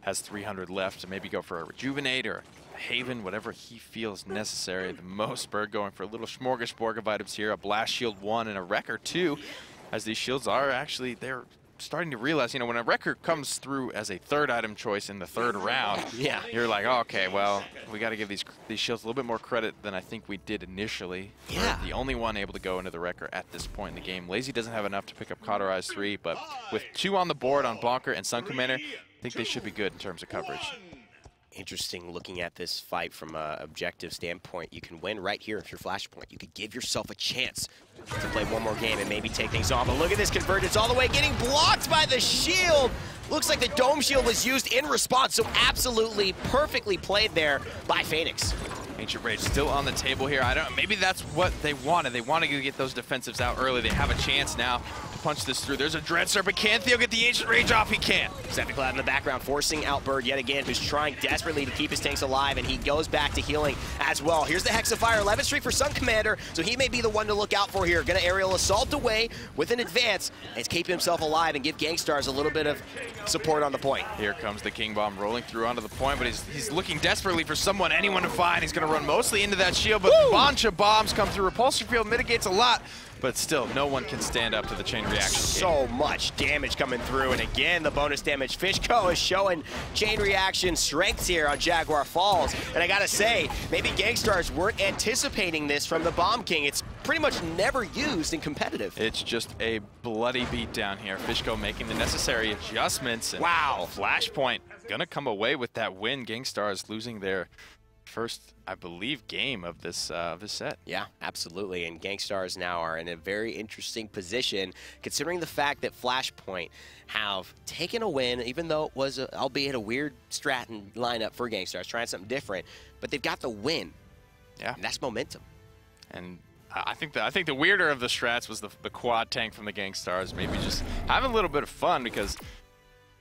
has 300 left to maybe go for a Rejuvenate or a Haven, whatever he feels necessary. The most, Bird going for a little smorgasbord of items here. A Blast Shield 1 and a Wrecker 2, as these shields are actually, they're starting to realize, you know, when a Wrecker comes through as a 3rd item choice in the 3rd round, yeah, you're like, oh, okay, well, we got to give these shields a little bit more credit than I think we did initially. Yeah. We're the only one able to go into the Wrecker at this point in the game. Lazy doesn't have enough to pick up Cauterize 3, but with 2 on the board on Bonker and Sun Commander, I think they should be good in terms of coverage. Interesting looking at this fight from an objective standpoint. You can win right here if you're Flashpoint. You could give yourself a chance to play one more game and maybe take things on. But look at this convergence all the way, getting blocked by the shield. Looks like the Dome Shield was used in response, so absolutely perfectly played there by Phoenix. Ancient Rage still on the table here. Maybe that's what they wanted. They wanted to get those defensives out early. They have a chance now to punch this through. There's a Dread Serpent. Can Thiel get the Ancient Rage off? He can't. Cloud in the background, forcing out Bird yet again, who's trying desperately to keep his tanks alive, and he goes back to healing as well. Here's the Hexafire, 11th streak for Sun Commander, so he may be the one to look out for here. Gonna aerial assault away with an advance and keep himself alive and give Gangstars a little bit of support on the point. Here comes the King Bomb rolling through onto the point, but he's looking desperately for anyone to find. He's gonna run mostly into that shield, but a bunch of bombs come through. Repulsor Field mitigates a lot, but still, no one can stand up to the chain reaction. So much damage coming through, and again, the bonus damage. Fishko is showing chain reaction strengths here on Jaguar Falls, and I gotta say, maybe Gangstars weren't anticipating this from the Bomb King. It's pretty much never used in competitive. It's just a bloody beatdown here. Fishko making the necessary adjustments, and wow, Flashpoint gonna come away with that win. Gangstars losing their first, I believe, game of this set. Yeah, absolutely. And Gangstars now are in a very interesting position, considering the fact that Flashpoint have taken a win, even though it was, albeit a weird strat and lineup for Gangstars, trying something different. But they've got the win. Yeah, and that's momentum. And I think the weirder of the strats was the quad tank from the Gangstars. Maybe just having a little bit of fun because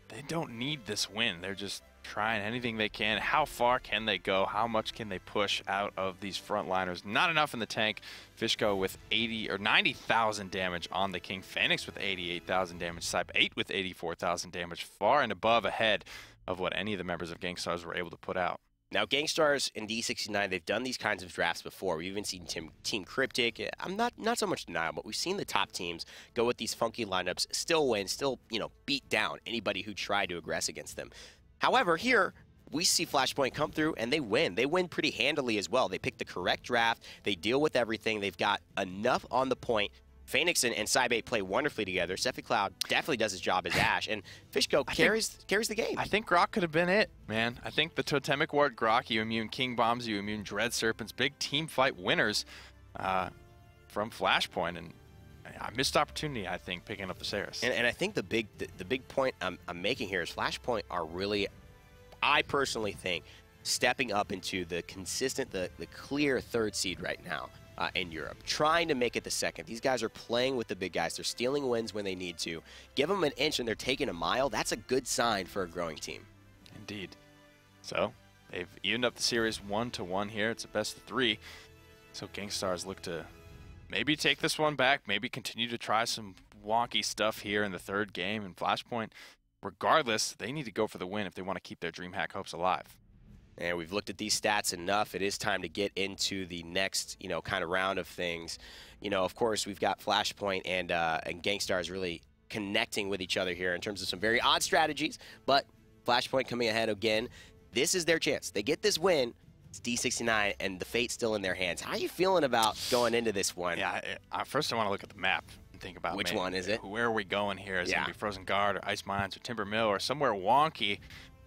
they don't need this win. They're just trying anything they can. How far can they go? How much can they push out of these frontliners? Not enough in the tank. Fishko with 80 or 90,000 damage on the King. Phoenix with 88,000 damage. Cybe 8 with 84,000 damage. Far and above ahead of what any of the members of Gangstars were able to put out. Now, Gangstars and D69, they've done these kinds of drafts before. We've even seen Team Cryptic. I'm not so much denial, but we've seen the top teams go with these funky lineups, still win, still, beat down anybody who tried to aggress against them. However, here, we see Flashpoint come through, and they win. They win pretty handily as well. They pick the correct draft. They deal with everything. They've got enough on the point. Phoenix and Cybe 8 play wonderfully together. Sephi Cloud definitely does his job as Ash, and Fishko carries the game. I think Grok could have been it, man. I think the Totemic Ward Grok, you immune King Bombs, you immune Dread Serpents, big team fight winners from Flashpoint, and a missed opportunity, I think, picking up the Saris. And I think the big point I'm making here is Flashpoint are really, I personally think, stepping up into the consistent, the clear third seed right now. In Europe, trying to make it the second. These guys are playing with the big guys. They're stealing wins when they need to. Give them an inch and they're taking a mile. That's a good sign for a growing team. Indeed. So they've evened up the series 1-1 here. It's a best of 3. So Gangstars look to maybe take this one back, maybe continue to try some wonky stuff here in the third game. And Flashpoint, regardless, they need to go for the win if they want to keep their DreamHack hopes alive. And we've looked at these stats enough. It is time to get into the next, kind of round of things. Of course, we've got Flashpoint and Gangstars really connecting with each other here in terms of some very odd strategies. But Flashpoint coming ahead again. This is their chance. They get this win. It's D69, and the fate's still in their hands. How are you feeling about going into this one? Yeah, first I want to look at the map and think about which one is it? Where are we going here? Is it going to be Frozen Guard or Ice Mines or Timber Mill or somewhere wonky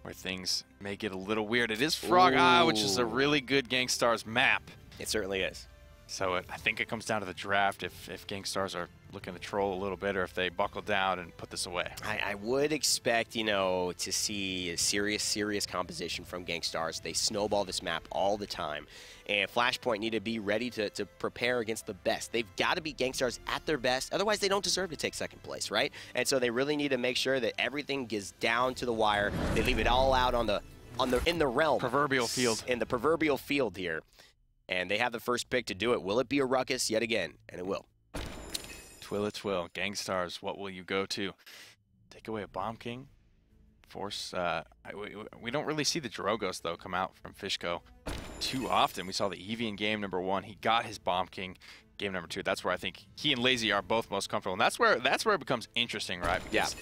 where things may get a little weird? It is Frog Eye, which is a really good Gangstars map. It certainly is. So I think it comes down to the draft if Gangstars are looking to troll a little bit or if they buckle down and put this away. I would expect, to see a serious composition from Gangstars. They snowball this map all the time. And Flashpoint need to be ready to prepare against the best. They've got to be Gangstars at their best. Otherwise, they don't deserve to take second place, right? And so they really need to make sure that everything gets down to the wire. They leave it all out in the realm. Proverbial field. In the proverbial field here. And they have the first pick to do it. Will it be a ruckus yet again? And it will. Twill it will. Gangstars, what will you go to? Take away a Bomb King? Force, we don't really see the Drogos, though, come out from Fishko too often. We saw the Eevee in game number 1. He got his Bomb King game number 2. That's where I think he and Lazy are both most comfortable. And that's where it becomes interesting, right? Because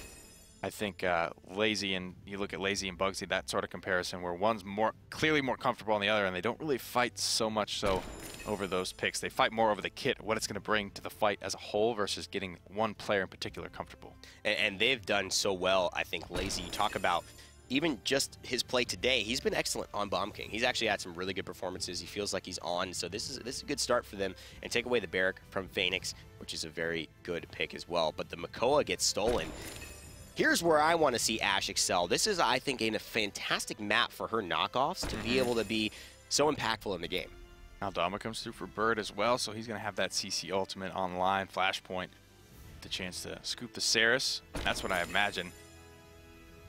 I think Lazy, and you look at Lazy and Bugsy, that sort of comparison where one's clearly more comfortable than the other, and they don't really fight so much so over those picks. They fight more over the kit, what it's going to bring to the fight as a whole versus getting one player in particular comfortable. And they've done so well, I think, Lazy. You talk about even just his play today, he's been excellent on Bomb King. He's actually had some really good performances. He feels like he's on, so this is a good start for them. And take away the Barrack from Phoenix, which is a very good pick as well. But the Makoa gets stolen. Here's where I want to see Ash excel. This is, I think, a fantastic map for her knockoffs to be able to be so impactful in the game. Aldama comes through for Bird as well, so he's going to have that CC ultimate online. Flashpoint, the chance to scoop the Saris. That's what I imagine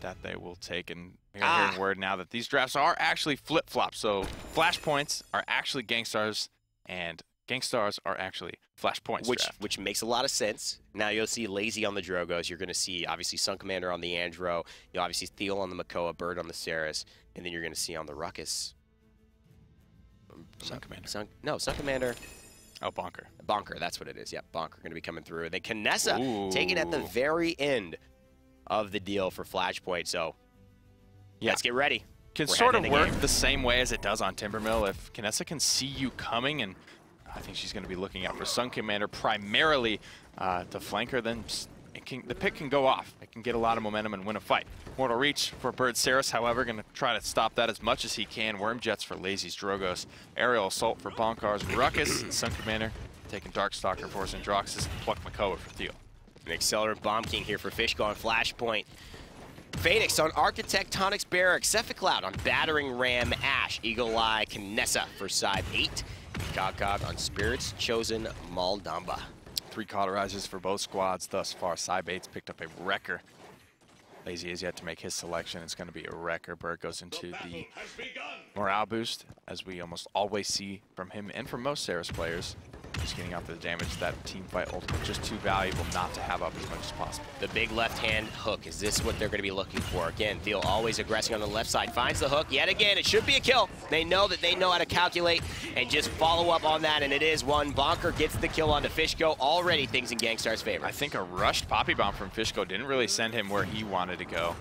that they will take. And we're hearing word now that these drafts are actually flip-flops. So Flashpoints are actually Gangstars, and Gangstars are actually Flashpoints which makes a lot of sense. Now you'll see Lazy on the Drogos. You're going to see, obviously, Sun Commander on the Andro. You'll obviously Theo on the Makoa, Bird on the Saris. And then you're going to see on the Ruckus Sun Commander. Sun Commander. Oh, Bonker. Bonker, that's what it is. Yep, Bonker going to be coming through. And then Kinessa taking at the very end of the deal for Flashpoint. So let's get ready. Can sort of work the same way as it does on Timbermill. If Kinessa can see you coming, and I think she's going to be looking out for Sun Commander primarily to flank her, then the pick can go off. It can get a lot of momentum and win a fight. Mortal Reach for Bird Saris, however, going to try to stop that as much as he can. Worm Jets for Lazy's Drogos. Aerial Assault for Bonkar's Ruckus. And Sun Commander taking Darkstalker for Zendroxus and Pluck Makoa for Theo. An Accelerant Bomb King here for Fishko on Flashpoint. Phoenix on Architectonics Barrack. Cephicloud on Battering Ram Ash. Eagle Eye Kinessa for Cybe 8. Cog on Spirits Chosen Maldamba. 3 cauterizers for both squads thus far. Cybe 8's picked up a wrecker Lazy has yet to make his selection. It's going to be a wrecker. Bird goes into the morale boost, as we almost always see from him and from most Saris players. Just getting out the damage. That team fight ultimate just too valuable not to have up as much as possible. The big left-hand hook, is this what they're going to be looking for? Again, Theo always aggressing on the left side, finds the hook. Yet again, it should be a kill. They know that they know how to calculate and just follow up on that, and it is one. Bonker gets the kill onto Fishko. Already things in Gangstar's favor. I think a rushed Poppy Bomb from Fishko didn't really send him where he wanted to go.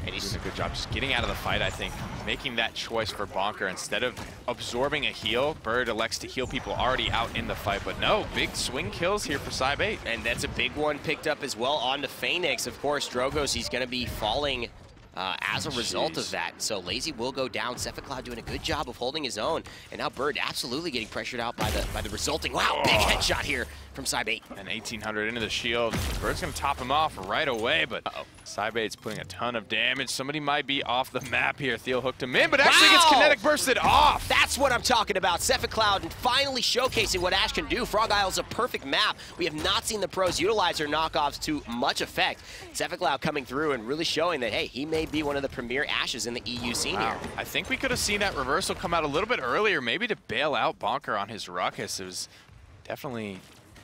And he's doing a good job just getting out of the fight, I think. Making that choice for Bonker. Instead of absorbing a heal, Bird elects to heal people already out in the fight. But no, big swing kills here for Cy8. And that's a big one picked up as well onto Phoenix. Of course, Drogos, he's going to be falling as a result of that. So Lazy will go down. Cephacloud doing a good job of holding his own. And now Bird absolutely getting pressured out by the resulting. Wow, big headshot here from Cy8. And 1800 into the shield. Bird's going to top him off right away, but Cy8's putting a ton of damage. Somebody might be off the map here. Theo hooked him in, but actually gets kinetic bursted off. That's what I'm talking about. Cephacloud and finally showcasing what Ash can do. Frog Isle's a perfect map. We have not seen the pros utilize their knockoffs to much effect. Cephacloud coming through and really showing that, hey, he may be one of the premier Ashes in the EU scene here. I think we could have seen that reversal come out a little bit earlier, maybe to bail out Bonker on his ruckus. It was definitely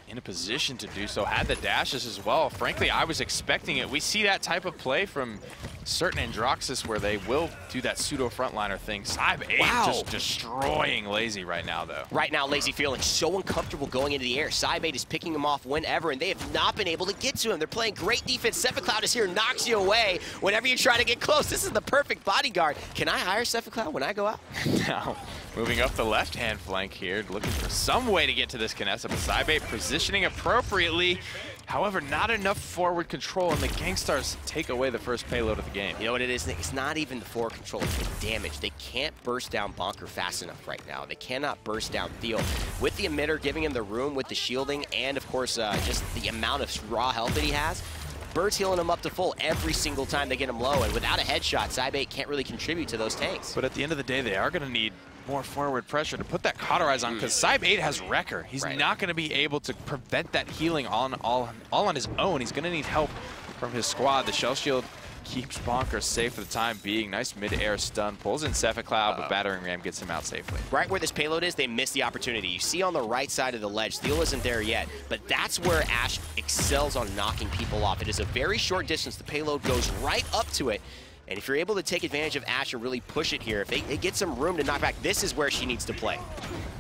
in a position to do so, had the dashes as well. Frankly, I was expecting it. We see that type of play from certain Androxus where they will do that pseudo frontliner thing. Cy8 just destroying Lazy right now, though. Right now, Lazy feeling so uncomfortable going into the air. Cy8 is picking him off whenever, and they have not been able to get to him. They're playing great defense. Cephacloud is here, knocks you away whenever you try to get close. This is the perfect bodyguard. Can I hire Cephacloud when I go out? Now, moving up the left-hand flank here, looking for some way to get to this Kinessa, but Cy8 positioning appropriately. However, not enough forward control, and the Gangstars take away the first payload of the game. You know what it is? It's not even the forward control, it's the damage. They can't burst down Bonker fast enough right now. They cannot burst down Theo. With the emitter giving him the room with the shielding and, of course, just the amount of raw health that he has, Bird's healing him up to full every single time they get him low, and without a headshot, Cy8 can't really contribute to those tanks. But at the end of the day, they are going to need more forward pressure to put that cauterize on, because Cy8 has Wrecker. He's not going to be able to prevent that healing all on his own. He's going to need help from his squad. The Shell Shield keeps Bonker safe for the time being. Nice mid-air stun. Pulls in Cephacloud, but Battering Ram gets him out safely. Right where this payload is, they miss the opportunity. You see on the right side of the ledge, Theo isn't there yet, but that's where Ash excels on knocking people off. It is a very short distance. The payload goes right up to it. And if you're able to take advantage of Ash and really push it here, if they get some room to knock back, this is where she needs to play.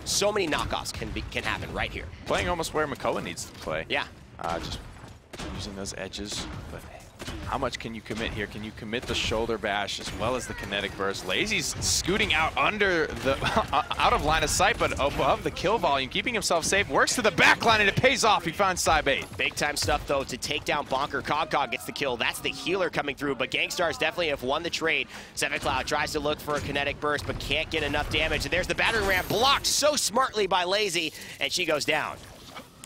So many knockoffs can happen right here. Playing almost where Makoa needs to play. Yeah. Just using those edges, but how much can you commit here? Can you commit the shoulder bash as well as the kinetic burst? Lazy's scooting out under the out of line of sight, but above the kill volume, keeping himself safe. Works to the back line and it pays off. He finds Cy8. Big time stuff though to take down Bonker. Cog gets the kill. That's the healer coming through, but Gangstars definitely have won the trade. Cephacloud tries to look for a kinetic burst, but can't get enough damage. And there's the battering ram blocked so smartly by Lazy, and she goes down.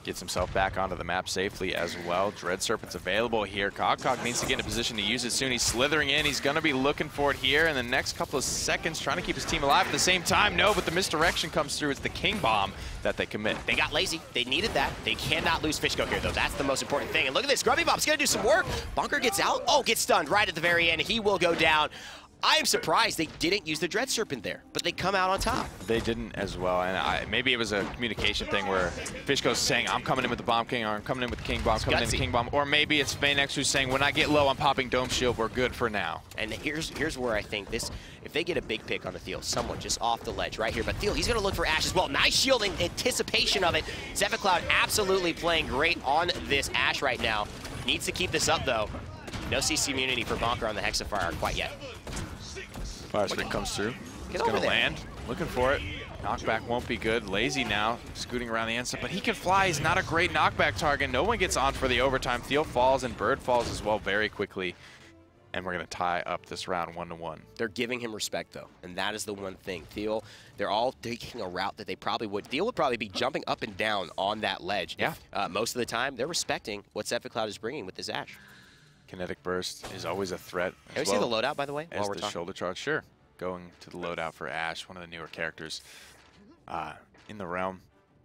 Gets himself back onto the map safely as well. Dread Serpent's available here. Cog needs to get in a position to use it soon. He's slithering in. He's going to be looking for it here in the next couple of seconds, trying to keep his team alive at the same time. No, but the misdirection comes through. It's the King Bomb that they commit. They got Lazy. They needed that. They cannot lose Fishko here, though. That's the most important thing. And look at this. Grubby Bob's going to do some work. Bonker gets out. Oh, gets stunned right at the very end. He will go down. I am surprised they didn't use the Dread Serpent there, but they come out on top. They didn't as well, and maybe it was a communication thing where Fishko's saying, I'm coming in with the Bomb King, or I'm coming in with the King Bomb, coming in with the King Bomb, or maybe it's Phoenix who's saying, when I get low, I'm popping Dome Shield, we're good for now. And here's where I think this, if they get a big pick on the Theo, someone just off the ledge right here, but Theo, he's going to look for Ash as well. Nice shielding, anticipation of it. Cephacloud absolutely playing great on this Ash right now. Needs to keep this up, though. No CC immunity for Bonker on the Hexafire quite yet. Fire Spring comes through. Get He's going over to there. land. Looking for it. Knockback won't be good. Lazy now, scooting around the inside, but he can fly. He's not a great knockback target. No one gets on for the overtime. Theo falls and Bird falls as well very quickly. And we're going to tie up this round 1-1. They're giving him respect, though, and that is the one thing. Theo, they're all taking a route that they probably would. Theo would probably be jumping up and down on that ledge. Yeah. Most of the time, they're respecting what Cephacloud is bringing with this Ash. Kinetic Burst is always a threat. Can we see the loadout, by the way, as while we're the talking? shoulder charge? Sure. Going to the loadout for Ash, one of the newer characters in the realm.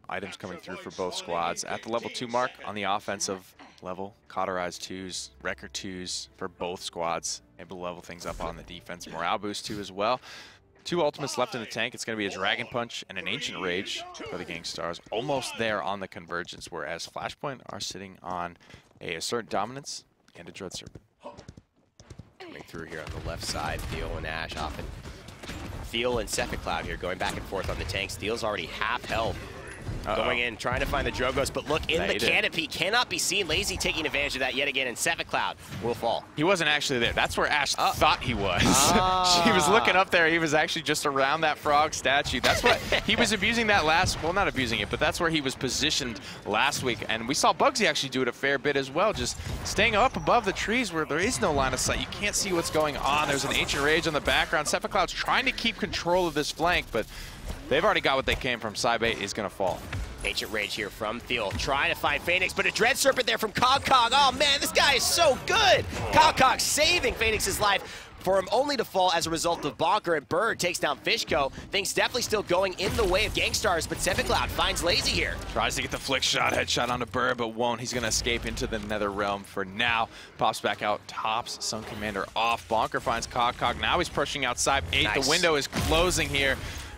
Items coming through for both squads. At the level 2 mark on the offensive level cauterized 2s, record 2s for both squads. Able to level things up on the defense. Morale boost too as well. 2 ultimates left in the tank. It's going to be a Dragon Punch and an Ancient Rage for the Gangstars. Almost there on the convergence, whereas Flashpoint are sitting on a Assert Dominance and a Dread Serpent. Coming through here on the left side, Theo and Ash often. Theo and Sephic Cloud here going back and forth on the tanks. Theo's already half health. Going in, trying to find the Drogos, but look, in the canopy, cannot be seen. Lazy taking advantage of that yet again, and Sephic Cloud will fall. He wasn't actually there. That's where Ash thought he was. She was looking up there. He was actually just around that frog statue. That's what he was abusing that last, well, not abusing it, but that's where he was positioned last week. And we saw Bugsy actually do it a fair bit as well, just staying up above the trees where there is no line of sight. You can't see what's going on. There's an Ancient Rage on the background. Sephic Cloud's trying to keep control of this flank, but they've already got what they came from. Side-bait is going to fall. Ancient Rage here from Theo, trying to find Phoenix, but a Dread Serpent there from Cogcog. Oh man, this guy is so good! Cogcog saving Phoenix's life for him only to fall as a result of Bonker, and Bird takes down Fishko. Things definitely still going in the way of Gangstars, but Sephic Cloud finds Lazy here. Tries to get the flick shot, headshot onto Bird, but won't. He's going to escape into the Nether Realm for now. Pops back out, tops Sun Commander off. Bonker finds Cogcog. Now he's pushing outside 8. Nice. The window is closing here.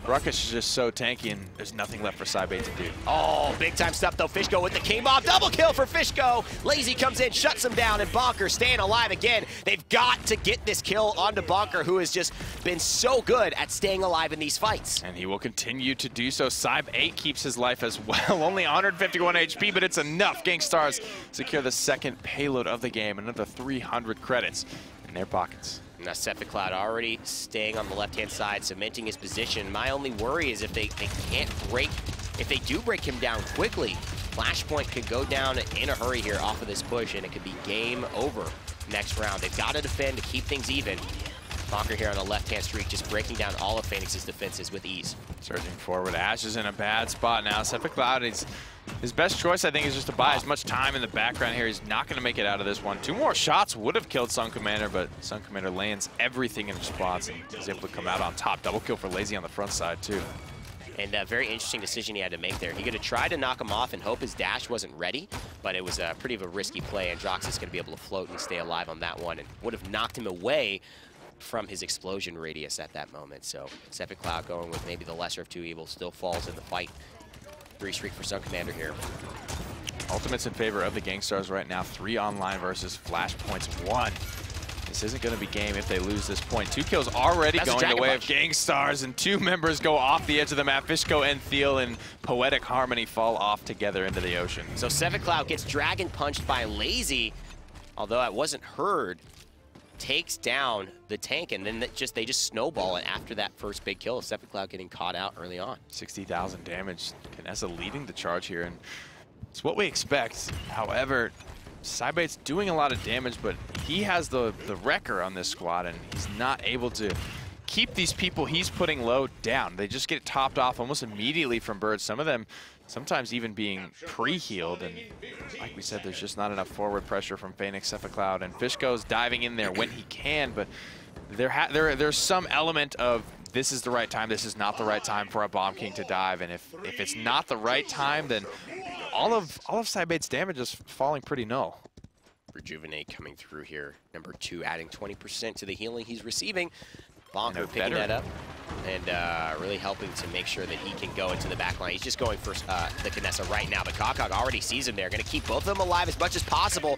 Ruckus is just so tanky, and there's nothing left for Side-bait to do. Oh, big time stuff though. Fishko with the K-Mob. Double kill for Fishko. Lazy comes in, shuts him down, and Bonker staying alive again. They've got to get this kill onto Bonker, who has just been so good at staying alive in these fights. And he will continue to do so. Side-bait keeps his life as well. Only 151 HP, but it's enough. Gangstars secure the second payload of the game. Another 300 credits in their pockets. Now Sephic Cloud already staying on the left-hand side, cementing his position. My only worry is if they can't break, if they do break him down quickly, Flashpoint could go down in a hurry here off of this push, and it could be game over next round. They've got to defend to keep things even. Bonker here on the left-hand streak, just breaking down all of Phoenix's defenses with ease. Surging forward, Ash is in a bad spot now. Sephic Cloud, his best choice, I think, is just to buy as much time in the background here. He's not going to make it out of this one. 2 more shots would have killed Sun Commander, but Sun Commander lands everything in response and is able to come out on top. Double kill for Lazy on the front side, too. And a very interesting decision he had to make there. He could have tried to knock him off and hope his dash wasn't ready, but it was pretty of a risky play, and Drox is going to be able to float and stay alive on that one, and would have knocked him away from his explosion radius at that moment. So Sephic Cloud going with maybe the lesser of 2 evils, still falls in the fight. 3 streak for Sun Commander here. Ultimates in favor of the Gangstars right now. 3 online versus Flashpoint's 1. This isn't going to be game if they lose this point. 2 kills already going the way of Gangstars, and 2 members go off the edge of the map. Fishko and Thiel in poetic harmony fall off together into the ocean. So Sephic Cloud gets Dragon Punched by Lazy, although it wasn't heard. Takes down the tank, and then they just snowball it after that first big kill of Sephic Cloud getting caught out early on. 60,000 damage. Kinessa leading the charge here, and it's what we expect. However, Side-bait's doing a lot of damage, but he has the wrecker on this squad, and he's not able to keep these people he's putting low down. They just get topped off almost immediately from Bird. Some of them sometimes even being pre-healed, and like we said, there's just not enough forward pressure from Phoenix, Sephic Cloud, and Fishko's diving in there when he can, but there's some element of this is the right time, this is not the right time for a Bomb King to dive, and if it's not the right time, then all of Side-bait's damage is falling pretty null. Rejuvenate coming through here. Number 2 adding 20% to the healing he's receiving. Bonker picking that up and really helping to make sure that he can go into the back line. He's just going for the Kinessa right now, but Cogcog already sees him there. Going to keep both of them alive as much as possible.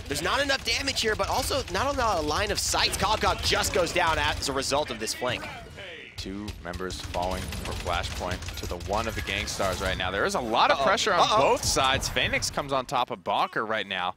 There's not enough damage here, but also not on a line of sight. Cogcog just goes down as a result of this flank. 2 members falling for Flashpoint to the 1 of the Gangstars right now. There is a lot of pressure on both sides. Phoenix comes on top of Bonker right now.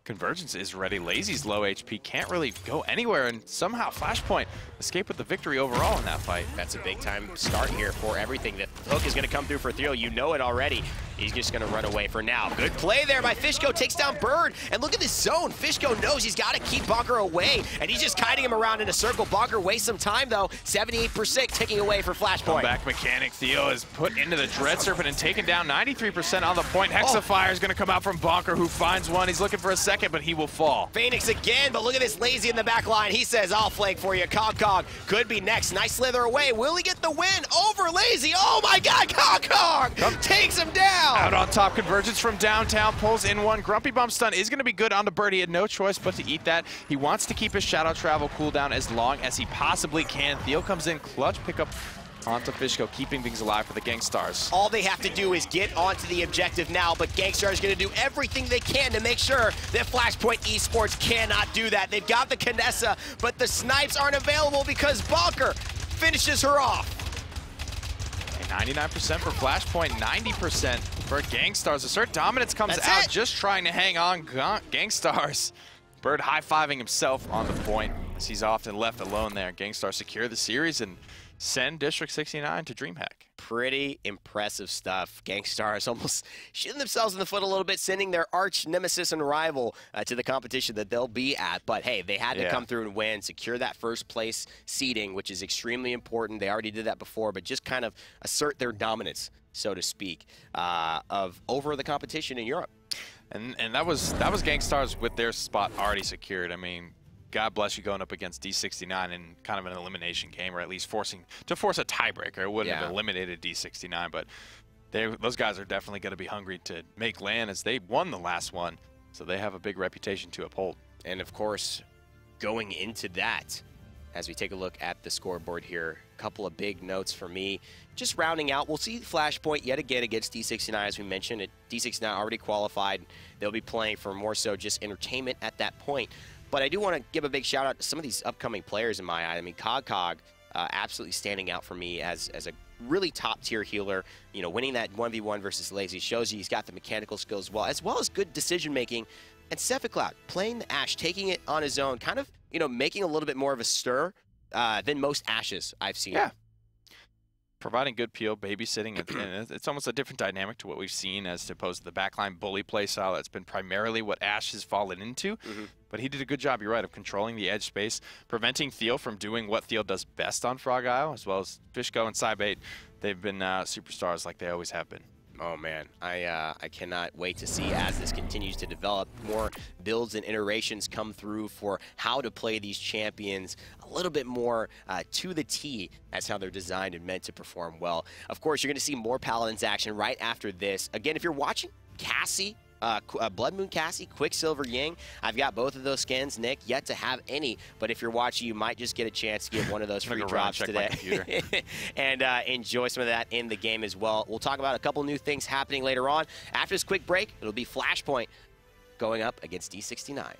Convergence is ready. Lazy's low HP, can't really go anywhere, and somehow Flashpoint escape with the victory overall in that fight. That's a big time start here for everything. The hook is going to come through for Theo. You know it already. He's just going to run away for now. Good play there by Fishko. Takes down Bird. And look at this zone. Fishko knows he's got to keep Bonker away, and he's just kiting him around in a circle. Bonker wastes some time, though. 78% taking away for Flashpoint. Comeback mechanic. Theo is put into the Dread Serpent and taken down 93% on the point. Hexafire is going to come out from Bonker, who finds one. He's looking for a second, but he will fall. Phoenix again, but look at this Lazy in the back line. He says, I'll flank for you. Cogcog could be next. Nice slither away. Will he get the win over Lazy? Oh my God, Cogcog takes him down. Out on top, Convergence from downtown, pulls in one. Grumpy Bump stun is going to be good on the Bird. He had no choice but to eat that. He wants to keep his Shadow Travel cooldown as long as he possibly can. Theo comes in, clutch pickup onto Fishko, keeping things alive for the Gangstars. All they have to do is get onto the objective now, but Gangstars going to do everything they can to make sure that Flashpoint Esports cannot do that. They've got the Kinessa, but the snipes aren't available because Bonker finishes her off. 99% for Flashpoint, 90% for Gangstars. Assert Dominance comes That's out it. just trying to hang on. Gangstars. Bird high-fiving himself on the point as he's often left alone there. Gangstars secure the series and send District 69 to DreamHack. Pretty impressive stuff. Gangstars almost shooting themselves in the foot a little bit, sending their arch nemesis and rival to the competition that they'll be at. But hey, they had to come through and win, secure that first place seeding, which is extremely important. They already did that before, but just kind of assert their dominance, so to speak, over the competition in Europe. And that was Gangstars with their spot already secured. I mean, God bless you going up against D69 in kind of an elimination game, or at least force a tiebreaker. It wouldn't have eliminated D69, but those guys are definitely going to be hungry to make land as they won the last one, so they have a big reputation to uphold. And of course, going into that, as we take a look at the scoreboard here, a couple of big notes for me. Just rounding out, we'll see Flashpoint yet again against D69, as we mentioned. D69 already qualified. They'll be playing for more so just entertainment at that point. But I do want to give a big shout out to some of these upcoming players in my eye. I mean, Cog absolutely standing out for me as a really top tier healer. You know, winning that 1v1 versus Lazy shows you he's got the mechanical skills as well as good decision making. And Cephicloud playing the Ashe, taking it on his own, kind of, you know, making a little bit more of a stir than most Ashes I've seen. Yeah. Providing good peel, babysitting, and it's almost a different dynamic to what we've seen as opposed to the backline bully play style. That's been primarily what Ashe has fallen into. But he did a good job, you're right, of controlling the edge space, preventing Theo from doing what Theo does best on Frog Isle, as well as Fishko and Cybait. They've been superstars like they always have been. Oh man, I cannot wait to see as this continues to develop. More builds and iterations come through for how to play these champions a little bit more to the T. That's how they're designed and meant to perform well. Of course, you're going to see more Paladins action right after this. Again, if you're watching Cassie, Blood Moon Cassie, Quicksilver Ying. I've got both of those skins, Nick, yet to have any, but if you're watching, you might just get a chance to get one of those free drops today. And enjoy some of that in the game as well. We'll talk about a couple new things happening later on. After this quick break, it'll be Flashpoint going up against D69.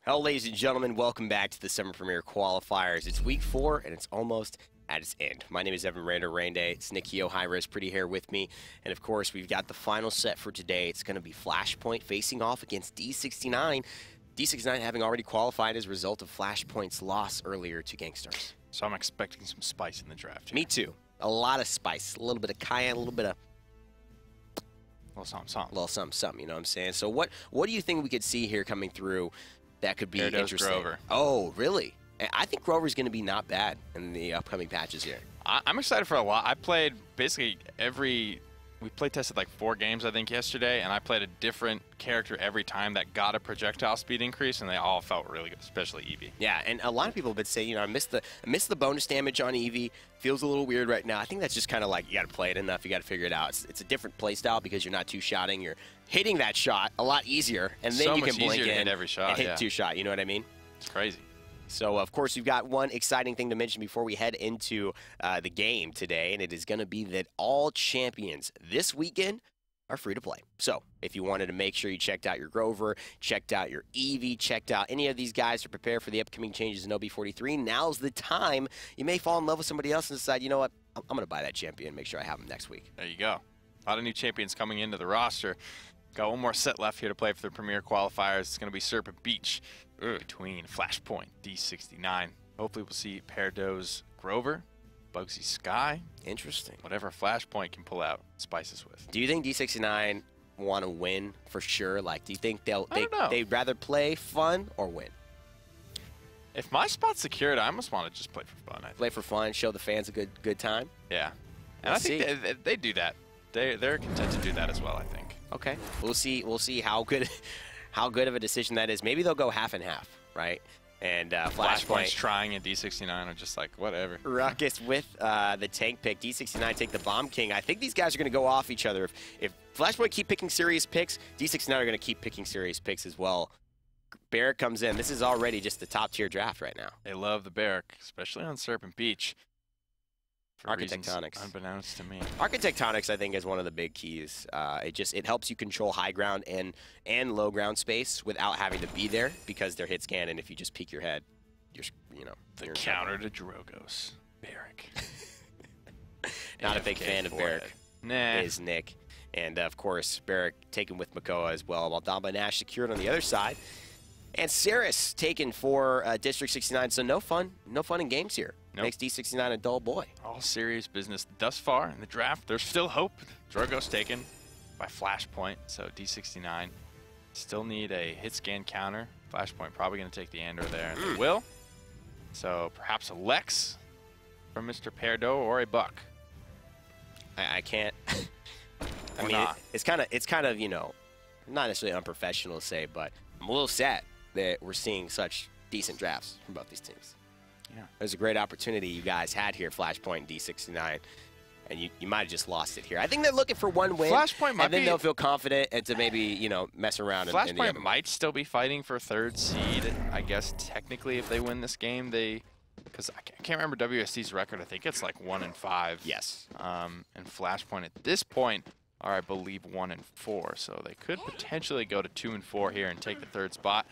Hello, ladies and gentlemen. Welcome back to the Summer Premier Qualifiers. It's week 4, and it's almost at its end. My name is Evan Rander Rainday. It's Nick Keogh, high-res pretty hair with me. And, of course, we've got the final set for today. It's going to be Flashpoint facing off against D69. D69 having already qualified as a result of Flashpoint's loss earlier to Gangstars. So I'm expecting some spice in the draft here. Me too. A lot of spice. A little bit of cayenne, a little bit of... A little something, something. A little something, something, you know what I'm saying? So what do you think we could see here coming through that could be interesting? Grover. Oh, really? I think Grover's going to be not bad in the upcoming patches here. I'm excited for a lot. I played basically we play tested like 4 games, I think, yesterday, and I played a different character every time that got a projectile speed increase, and they all felt really good, especially Eevee. Yeah, and a lot of people have been saying, you know, I missed the bonus damage on Eevee. Feels a little weird right now. I think that's just kind of like you got to play it enough. You got to figure it out. It's a different play style because you're not two-shotting. You're hitting that shot a lot easier, and then so you can blink easier to in hit every shot, and hit yeah. 2-shot. You know what I mean? It's crazy. So, of course, we've got one exciting thing to mention before we head into the game today, and it is going to be that all champions this weekend are free to play. So, if you wanted to make sure you checked out your Grover, checked out your Eevee, checked out any of these guys to prepare for the upcoming changes in OB43, now's the time. You may fall in love with somebody else and decide, you know what, I'm going to buy that champion, make sure I have him next week. There you go. A lot of new champions coming into the roster. Got one more set left here to play for the Premier Qualifiers. It's going to be Serpent Beach between Flashpoint, D69. Hopefully we'll see Parado's Grover, Bugsy Sky. Interesting. Whatever Flashpoint can pull out spices with. Do you think D69 want to win for sure? Like, do you think they'd rather play fun or win? If my spot's secured, I almost want to just play for fun. Play for fun, show the fans a good time? Yeah. And I think they do that. They're content to do that as well, I think. Okay. We'll see how good of a decision that is. Maybe they'll go half and half, right? And Flashpoint's trying and D69 are just like, whatever. Ruckus with the tank pick. D69 take the Bomb King. I think these guys are going to go off each other. If Flashpoint keep picking serious picks, D69 are going to keep picking serious picks as well. Barrack comes in. This is already just the top-tier draft right now. They love the Barrack, especially on Serpent Beach. Architectonics. Unbeknownst to me. Architectonics, I think, is one of the big keys. It helps you control high ground and low ground space without having to be there because they're hit scan, and if you just peek your head, you're the counter to Drogos. Barrack. Not a big fan of Barrack. Nah. Is Nick. And, of course, Barrack taken with Makoa as well, while Damba Nash secured on the other side. And Saris taken for District 69, so no fun in games here. Nope. Makes D69 a dull boy. All serious business thus far in the draft. There's still hope. Drogo's taken by Flashpoint, so D69 Still need a hit scan counter. Flashpoint probably going to take the Andor there, and they will. So perhaps a Lex from Mr. Perdo or a Buck. I can't. I Or mean, not. it's kind of, you know, not necessarily unprofessional to say, but I'm a little sad that we're seeing such decent drafts from both these teams. Yeah. There's a great opportunity you guys had here, Flashpoint and D69, and you might have just lost it here. I think they're looking for one win, Flashpoint might and then be- they'll feel confident and to maybe, you know, mess around. in the Flashpoint other might still be fighting for 3rd seed. I guess technically if they win this game, because I can't remember WSD's record. I think it's like 1-5. Yes. And Flashpoint at this point are, I believe, 1-4. So they could potentially go to 2-4 here and take the 3rd spot.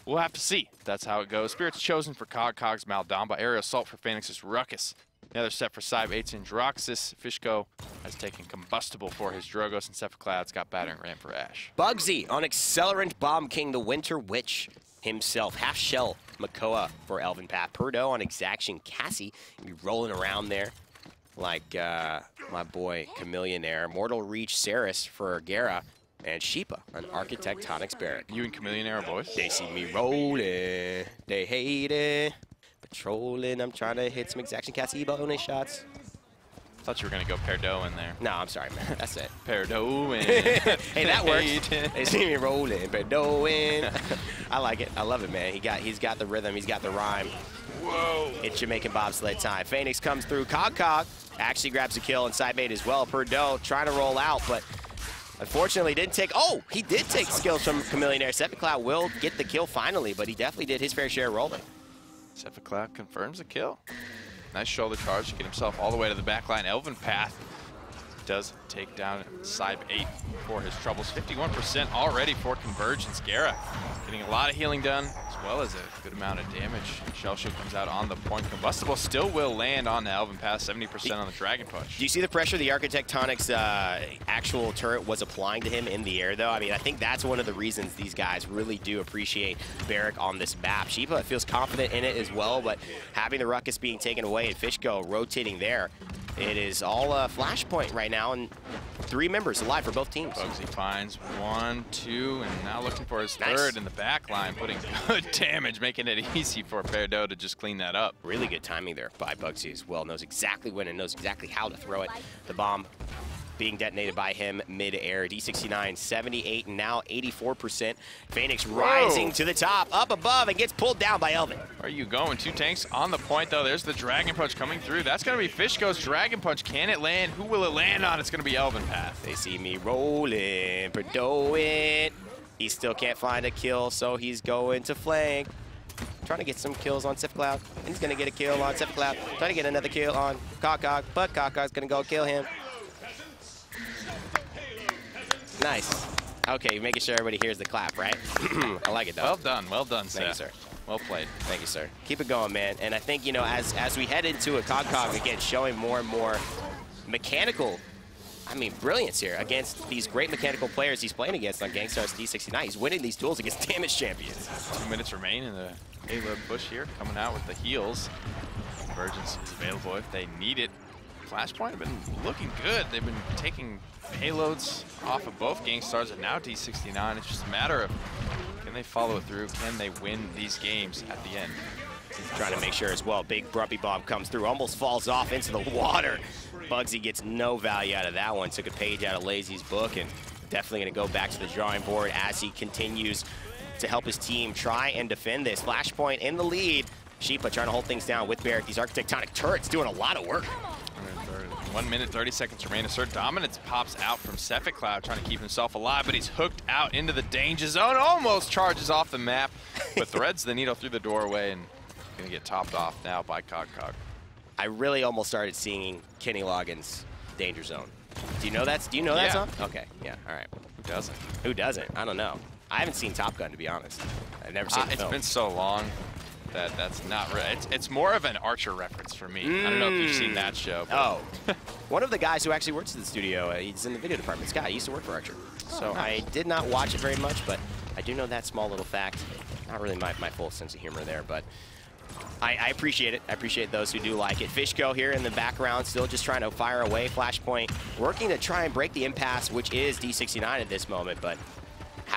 We'll have to see. That's how it goes. Spirits chosen for Cog's Maldamba. Aerial Assault for Phoenix's Ruckus. Another set for Cybe 8's Droxus. Fishko has taken Combustible for his Drogos, and Cephacloud's got Battering Ram for Ash. Bugsy on Accelerant Bomb King, the Winter Witch himself. Half Shell Makoa for Elven Path. Perdo on Exaction. Cassie be rolling around there like my boy Chameleonaire. Mortal Reach Ceres for Gera. And Sheepa on Architectonics Barrack. You and Chameleonaire are boys? They see me rolling. They hate it. Patrolling. I'm trying to hit some Exaction Cassie bonus shots. Thought you were going to go Perdo in there. No, I'm sorry, man. That's it. Perdo in. Hey, that works. They see me rolling, but doing. I like it. I love it, man. He's got the rhythm. He's got the rhyme. Whoa. It's Jamaican bobsled time. Phoenix comes through. Cog actually grabs a kill, and Sidebait as well. Perdo trying to roll out, but unfortunately didn't take. Oh, he did take skills from Chameleonaire. Cephacloud will get the kill finally, but he definitely did his fair share rolling. Cephacloud confirms a kill. Nice shoulder charge to get himself all the way to the back line. Elven Path does take down Cybe 8 for his troubles. 51% already for Convergence. Gera getting a lot of healing done, as well as a good amount of damage. Shell Shock comes out on the point. Combustible still will land on the Elven Path, 70% on the Dragon Punch. Do you see the pressure the Architectonics actual turret was applying to him in the air, though? I mean, I think that's one of the reasons these guys really do appreciate Barrack on this map. Sheepa feels confident in it as well, but having the Ruckus being taken away and Fishko rotating there, it is all Flashpoint right now, and 3 members alive for both teams. Bugsy finds 1, 2, and now looking for his Nice. 3rd in the back line, putting good damage, making it easy for Perdo to just clean that up. Really good timing there by Bugsy as well. Knows exactly when and knows exactly how to throw it. The bomb being detonated by him mid-air. D69, 78, and now 84%. Phoenix rising to the top, up above, and gets pulled down by Elvin. Where are you going? 2 tanks on the point, though. There's the Dragon Punch coming through. That's going to be Fishko's Dragon Punch. Can it land? Who will it land on? It's going to be Elven Path. They see me rolling, Perdoing. He still can't find a kill, so he's going to flank. Trying to get some kills on Cephacloud. He's going to get a kill on Cephacloud. Trying to get another kill on Cog, but Cog's going to go kill him. Nice. Okay, making sure everybody hears the clap, right? I like it, though. Well done, Thank you, Seth. sir. Well played. Thank you, sir. Keep it going, man. And I think, you know, as we head into a Cog again, showing more and more mechanical, brilliance here against these great mechanical players he's playing against on Gangstar's D69. He's winning these duels against damage champions. 2 minutes remain in the payload push here, coming out with the heals. Convergence is available if they need it. Flashpoint have been looking good. They've been taking payloads off of both Gangstars and now D69. It's just a matter of, can they follow it through? Can they win these games at the end? Trying to make sure as well. Big Brumpy Bomb comes through, almost falls off into the water. Bugsy gets no value out of that one. Took a page out of Lazy's book and definitely going to go back to the drawing board as he continues to help his team try and defend this. Flashpoint in the lead. Sheepa trying to hold things down with Barrack. These Architectonic turrets doing a lot of work. 1 minute, 30 seconds remain. Assert Dominance pops out from Cephacloud, trying to keep himself alive, but he's hooked out into the danger zone. Almost charges off the map, but threads the needle through the doorway and gonna get topped off now by Cog. I really almost started singing Kenny Loggins' Danger Zone. Do you know that song? Okay, yeah, all right. Who doesn't? Who doesn't? I don't know. I haven't seen Top Gun, to be honest. I've never seen the It's film. been so long that that's not right. It's more of an Archer reference for me. I don't know if you've seen that show. Oh. One of the guys who actually works at the studio, he's in the video department. Scott, he used to work for Archer. So nice. I did not watch it very much, but I do know that small little fact. Not really my full sense of humor there, but I appreciate it. I appreciate those who do like it. Fishko here in the background, still just trying to fire away. Flashpoint working to try and break the impasse, which is D69 at this moment, but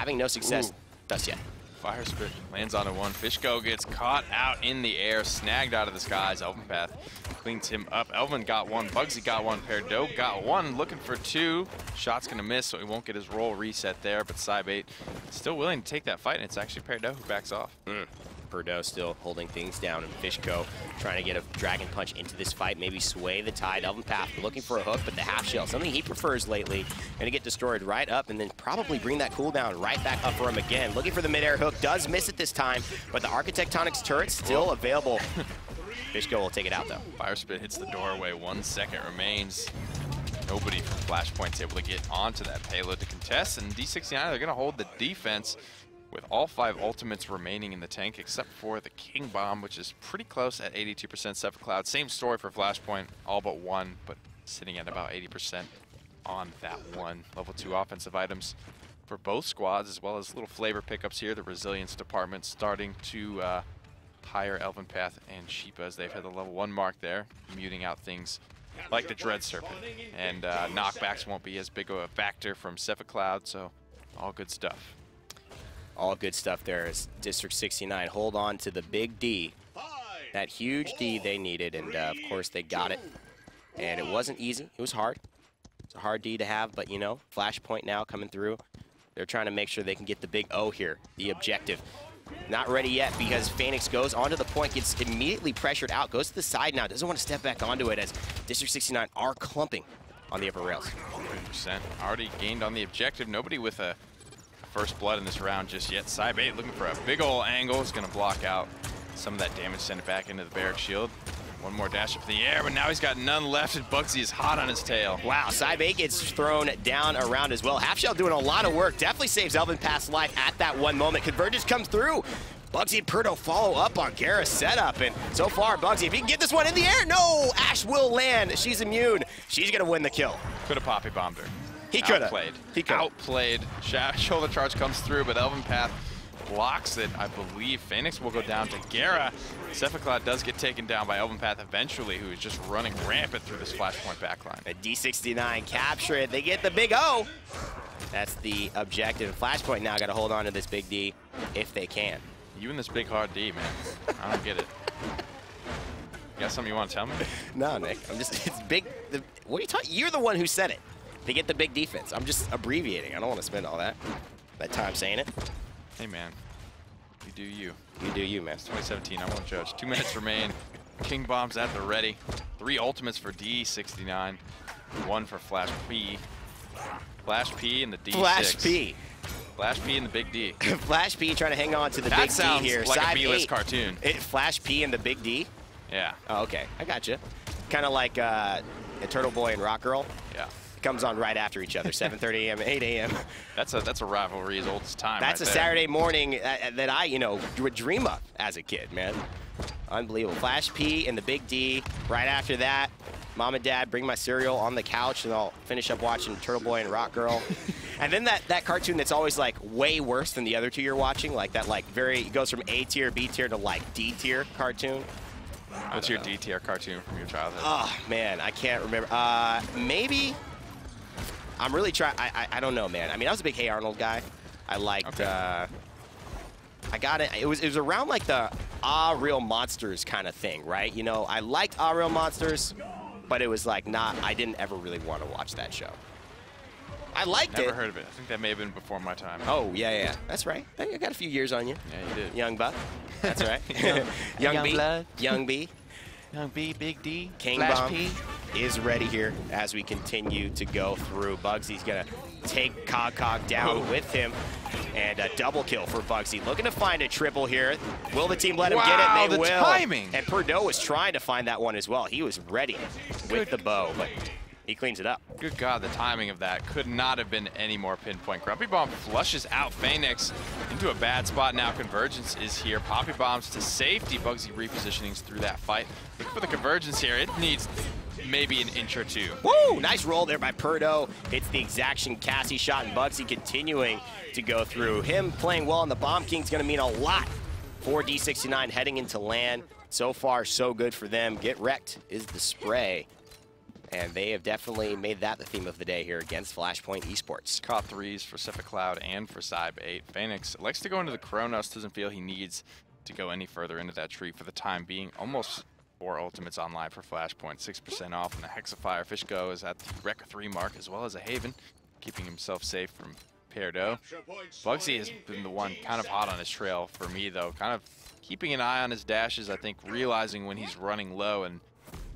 having no success Ooh. thus yet. Fire Spit lands onto one. Fishko gets caught out in the air, snagged out of the skies. Elvin Path cleans him up. Elvin got one. Bugsy got one. Perdo got one. Looking for two. Shot's going to miss, so he won't get his roll reset there. But Cybate still willing to take that fight, and it's actually Perdo who backs off. Perdo still holding things down, and Fishko trying to get a Dragon Punch into this fight, maybe sway the tide. Elvin Path looking for a hook, but the half shell, something he prefers lately, going to get destroyed right up and then probably bring that cooldown right back up for him again. Looking for the midair hook, does miss it this time, but the Architectonics turret's still available. Fishko will take it out, though. Fire Spit hits the doorway. 1 second remains. Nobody from Flashpoint's able to get onto that payload to contest, and D69, they're going to hold the defense with all 5 ultimates remaining in the tank, except for the King Bomb, which is pretty close at 82% Cephalcloud. Same story for Flashpoint, all but one, but sitting at about 80% on that one. Level 2 offensive items for both squads, as well as little flavor pickups here. The Resilience department starting to hire Elvin Path and Sheepa as they've hit the level 1 mark there, muting out things like the Dread Serpent. And knockbacks won't be as big of a factor from Cephalcloud, so all good stuff. All good stuff there as District 69 hold on to the big D. That huge D they needed, and of course they got it. And it wasn't easy. It was hard. It's a hard D to have, but you know, Flashpoint now coming through. They're trying to make sure they can get the big O here, the objective. Not ready yet because Phoenix goes onto the point, gets immediately pressured out, goes to the side now, doesn't want to step back onto it as District 69 are clumping on the upper rails. 100% already gained on the objective. Nobody with a first blood in this round just yet. Cybate looking for a big ol' angle. Is going to block out some of that damage, send it back into the barrack shield. One more dash up in the air, but now he's got none left, and Bugsy is hot on his tail. Wow, Cybate gets thrown down around as well. Half Shell doing a lot of work. Definitely saves Elvin Path's life at that one moment. Convergence comes through. Bugsy and Perdo follow up on Gara's setup, and so far, Bugsy, if he can get this one in the air, no! Ash will land. She's immune. She's going to win the kill. Could have poppy bombed her. He could have. He outplayed. Shoulder charge comes through, but Elvin Path blocks it. I believe Phoenix will go down to Gara. Cephalcloud does get taken down by Elvin Path eventually, who is just running rampant through this Flashpoint backline. A D69 capture it. They get the big O. That's the objective. Flashpoint now got to hold on to this big D if they can. You and this big hard D, man. I don't get it. You got something you want to tell me? No, Nick. I'm just, it's big. What are you talking? You're the one who said it. They get the big defense. I'm just abbreviating. I don't want to spend all that time saying it. Hey, man. You do you. You do you, man. It's 2017. I won't judge. 2 minutes remain. King Bomb's at the ready. 3 ultimates for D69. 1 for Flash P. Flash P and the D6. Flash P. Flash P and the big D. Flash P trying to hang on to the that big D sounds here. Like Side a B-list 8. cartoon. Flash P and the big D? Yeah. Oh, okay. I gotcha. Kind of like a Turtle Boy and Rock Girl. Yeah. Comes on right after each other, 7:30 a.m., 8 a.m. That's a rivalry as old as time. That's right a there. Saturday morning that I, would dream of as a kid, man. Unbelievable. Flash P and the big D. Right after that, Mom and Dad bring my cereal on the couch, and I'll finish up watching Turtle Boy and Rock Girl. And then that cartoon that's always like way worse than the other two you're watching, like that it goes from A tier, B tier to like D tier cartoon. What's your D tier cartoon from your childhood? Oh man, I can't remember. Maybe. I'm really trying. I don't know, man. I mean, I was a big Hey Arnold guy. I liked. Okay. I got it. It was around like the Real Monsters kind of thing, right? You know, I liked Real Monsters, but it was like not. I didn't ever really want to watch that show. I liked it. Never heard of it. I think that may have been before my time. Oh yeah. That's right. I got a few years on you. Yeah, you did. Young buck. That's right. Young B. blood. Young B. Young B, Big D, King Flash Bomb P is ready here as we continue to go through. Bugsy's gonna take Cog down with him, and a double kill for Bugsy. Looking to find a triple here. Will the team let him get it? They will. Timing. And Perdo was trying to find that one as well. He was ready with the bow, but he cleans it up. Good God, the timing of that could not have been any more pinpoint. Grumpy Bomb flushes out Phoenix into a bad spot now. Convergence is here. Poppy Bombs to safety. Bugsy repositionings through that fight. Look for the Convergence here. It needs maybe an inch or two. Woo! Nice roll there by Perdo. Hits the exaction Cassie shot, and Bugsy continuing to go through. Him playing well on the Bomb King's going to mean a lot for D69 heading into land. So far, so good for them. Get wrecked is the spray. And they have definitely made that the theme of the day here against Flashpoint Esports. Caught threes for Pacific Cloud and for Cybe8. Phoenix likes to go into the Kronos, doesn't feel he needs to go any further into that tree for the time being. Almost 4 ultimates online for Flashpoint, 6% off, and the Hexafire Fishgo is at the Wrecker 3 mark, as well as a Haven, keeping himself safe from Peardo. Bugsy has been the one kind of hot on his trail for me, though. Kind of keeping an eye on his dashes, I think, realizing when he's running low and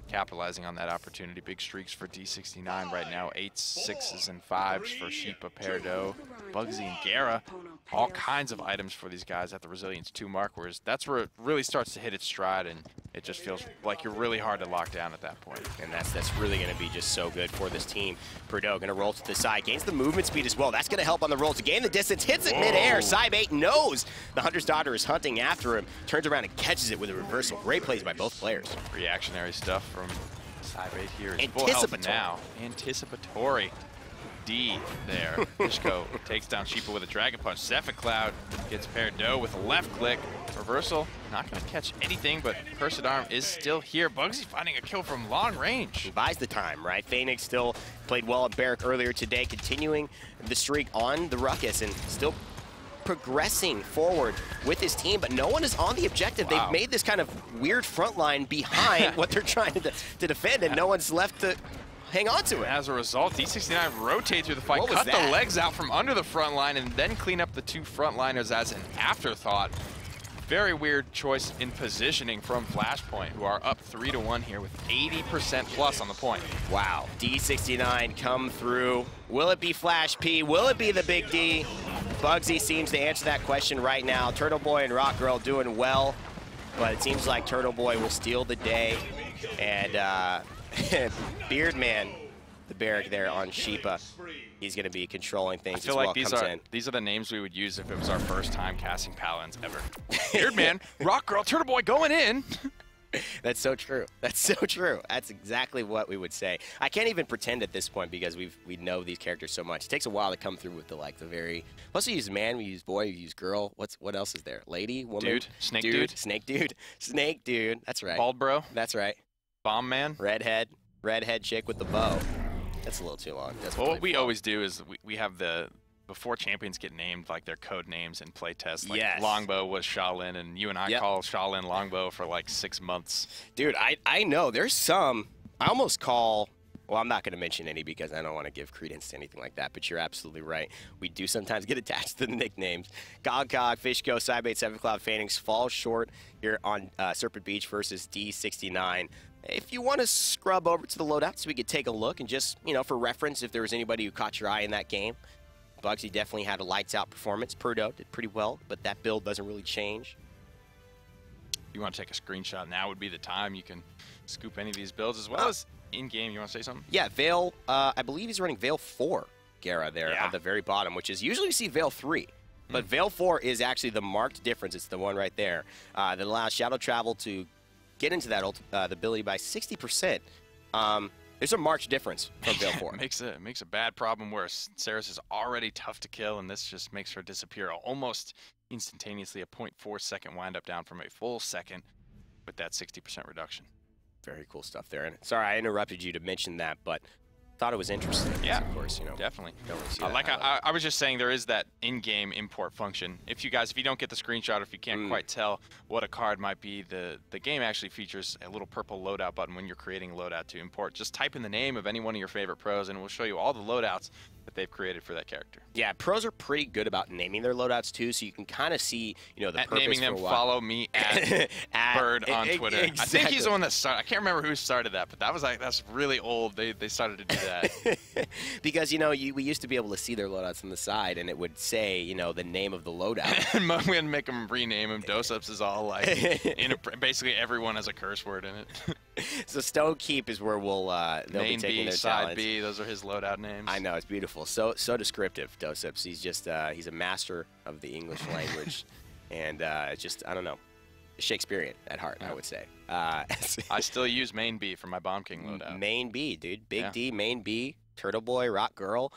capitalizing on that opportunity. Big streaks for D69 right now. 8s, 6s, and 5s for Sheepa, Peardo, Bugsy, and Gara. All kinds of items for these guys at the Resilience 2 mark, whereas that's where it really starts to hit its stride, and it just feels like you're really hard to lock down at that point. And that's really going to be just so good for this team. Peardo going to roll to the side, gains the movement speed as well. That's going to help on the roll to gain the distance, hits it midair. Cybe8 knows the Hunter's Daughter is hunting after him, turns around and catches it with a reversal. Great plays by both players. Reactionary stuff from Cybe8 here. Anticipatory. Now. Anticipatory. D there. Fishko takes down Sheepa with a Dragon Punch. Zephyr Cloud gets Peardo with a left click. Reversal, not going to catch anything, but Cursed Arm is still here. Bugsy finding a kill from long range. He buys the time, right? Phoenix still played well at Barrack earlier today, continuing the streak on the Ruckus and still progressing forward with his team, but no one is on the objective. Wow. They've made this kind of weird front line behind what they're trying to defend, and no one's left to hang on to it. As a result, D69 rotate through the fight, cut the legs out from under the front line, and then clean up the 2 frontliners as an afterthought. Very weird choice in positioning from Flashpoint, who are up 3-1 here with 80% plus on the point. Wow, D69 come through. Will it be Flash P? Will it be the Big D? Bugsy seems to answer that question right now. Turtle Boy and Rock Girl doing well, but it seems like Turtle Boy will steal the day. And Beard Man, the Barrack there on Sheepa, he's going to be controlling things as well. I feel like these are the names we would use if it was our first time casting Paladins ever. Beard Man, Rock Girl, Turtle Boy going in. That's so true. That's so true. That's exactly what we would say. I can't even pretend at this point because we know these characters so much. It takes a while to come through with the very. Plus, we use man, we use boy, we use girl. What else is there? Lady, woman, dude, snake dude, snake dude, snake dude. That's right. Bald bro. That's right. Bomb man. Redhead chick with the bow. That's a little too long. Well, what we always do is we have before champions get named, like their code names and play tests. Like yes. Longbow was Shaolin, and you and I call Shaolin Longbow for like 6 months. Dude, I know. There's some, I almost call, well, I'm not going to mention any because I don't want to give credence to anything like that, but you're absolutely right. We do sometimes get attached to the nicknames. Gog, Fishgo, Cybe8, 7 Cloud, Phoenix fall short here on Serpent Beach versus D69. If you want to scrub over to the loadouts, we could take a look and just, for reference, if there was anybody who caught your eye in that game. Bugsy definitely had a lights-out performance. Peardo did pretty well, but that build doesn't really change. You want to take a screenshot, now would be the time. You can scoop any of these builds, as well as in-game. You want to say something? Yeah, Veil, I believe he's running Veil 4, Gara, there at the very bottom, which is usually we see Veil 3. But Veil 4 is actually the marked difference. It's the one right there that allows Shadow Travel to get into that the ability by 60%. There's a marked difference from Veil 4. It makes a bad problem worse. Ceres is already tough to kill, and this just makes her disappear almost instantaneously. A 0.4 second windup down from a full second with that 60% reduction. Very cool stuff there. And sorry, I interrupted you to mention that, but thought it was interesting. Yeah, of course, definitely. Don't really see that I was just saying, there is that in-game import function. If you don't get the screenshot, or if you can't quite tell what a card might be, the game actually features a little purple loadout button when you're creating a loadout to import. Just type in the name of any one of your favorite pros, and it will show you all the loadouts that they've created for that character. Yeah, pros are pretty good about naming their loadouts too, so you can kind of see, the purpose naming them. for what. Follow me at Bird on Twitter. Exactly. I think he's the one that started. I can't remember who started that, but that's really old. They started to do that. Because we used to be able to see their loadouts on the side, and it would say the name of the loadout. And we had to make them rename them. Dosups is all like basically everyone has a curse word in it. So Stone Keep is where they'll be taking their side talents. B, those are his loadout names. I know, it's beautiful. So descriptive, Dosups. He's just he's a master of the English language, and just I don't know, Shakespearean at heart, I would say. I still use main B for my Bomb King loadout. Main B, dude. Big D, main B, Turtle Boy, Rock Girl.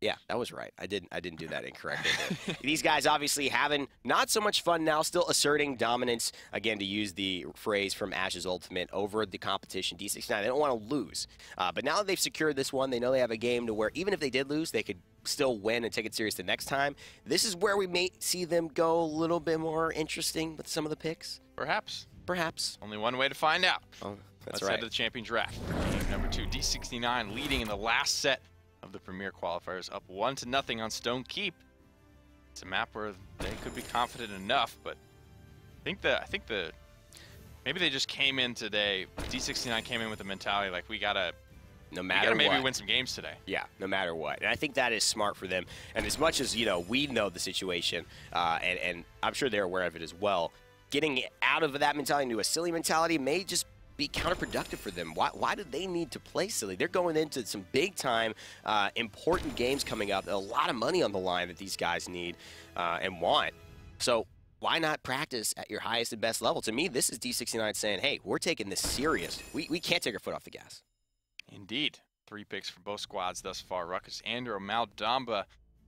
Yeah, that was right. I didn't do that incorrectly. These guys obviously having not so much fun now, still asserting dominance, again, to use the phrase from Ash's Ultimate, over the competition, D69. They don't want to lose. But now that they've secured this one, they know they have a game to where even if they did lose, they could still win and take it serious the next time. This is where we may see them go a little bit more interesting with some of the picks. Perhaps. Perhaps. Only one way to find out. Oh, that's Let's head to the champion draft. Game number 2, D69 leading in the last set of the Premier qualifiers, up 1-0 on Stone Keep. It's a map where they could be confident enough, but I think maybe they just came in today. D69 came in with the mentality like we gotta maybe win some games today. Yeah, no matter what. And I think that is smart for them. And as much as, we know the situation, and I'm sure they're aware of it as well, getting out of that mentality into a silly mentality may just be counterproductive for them. Why do they need to play silly? They're going into some big-time, important games coming up. A lot of money on the line that these guys need and want. So why not practice at your highest and best level? To me, this is D69 saying, hey, we're taking this serious. We can't take our foot off the gas. Indeed. 3 picks for both squads thus far. Ruckus Andrew Maldamba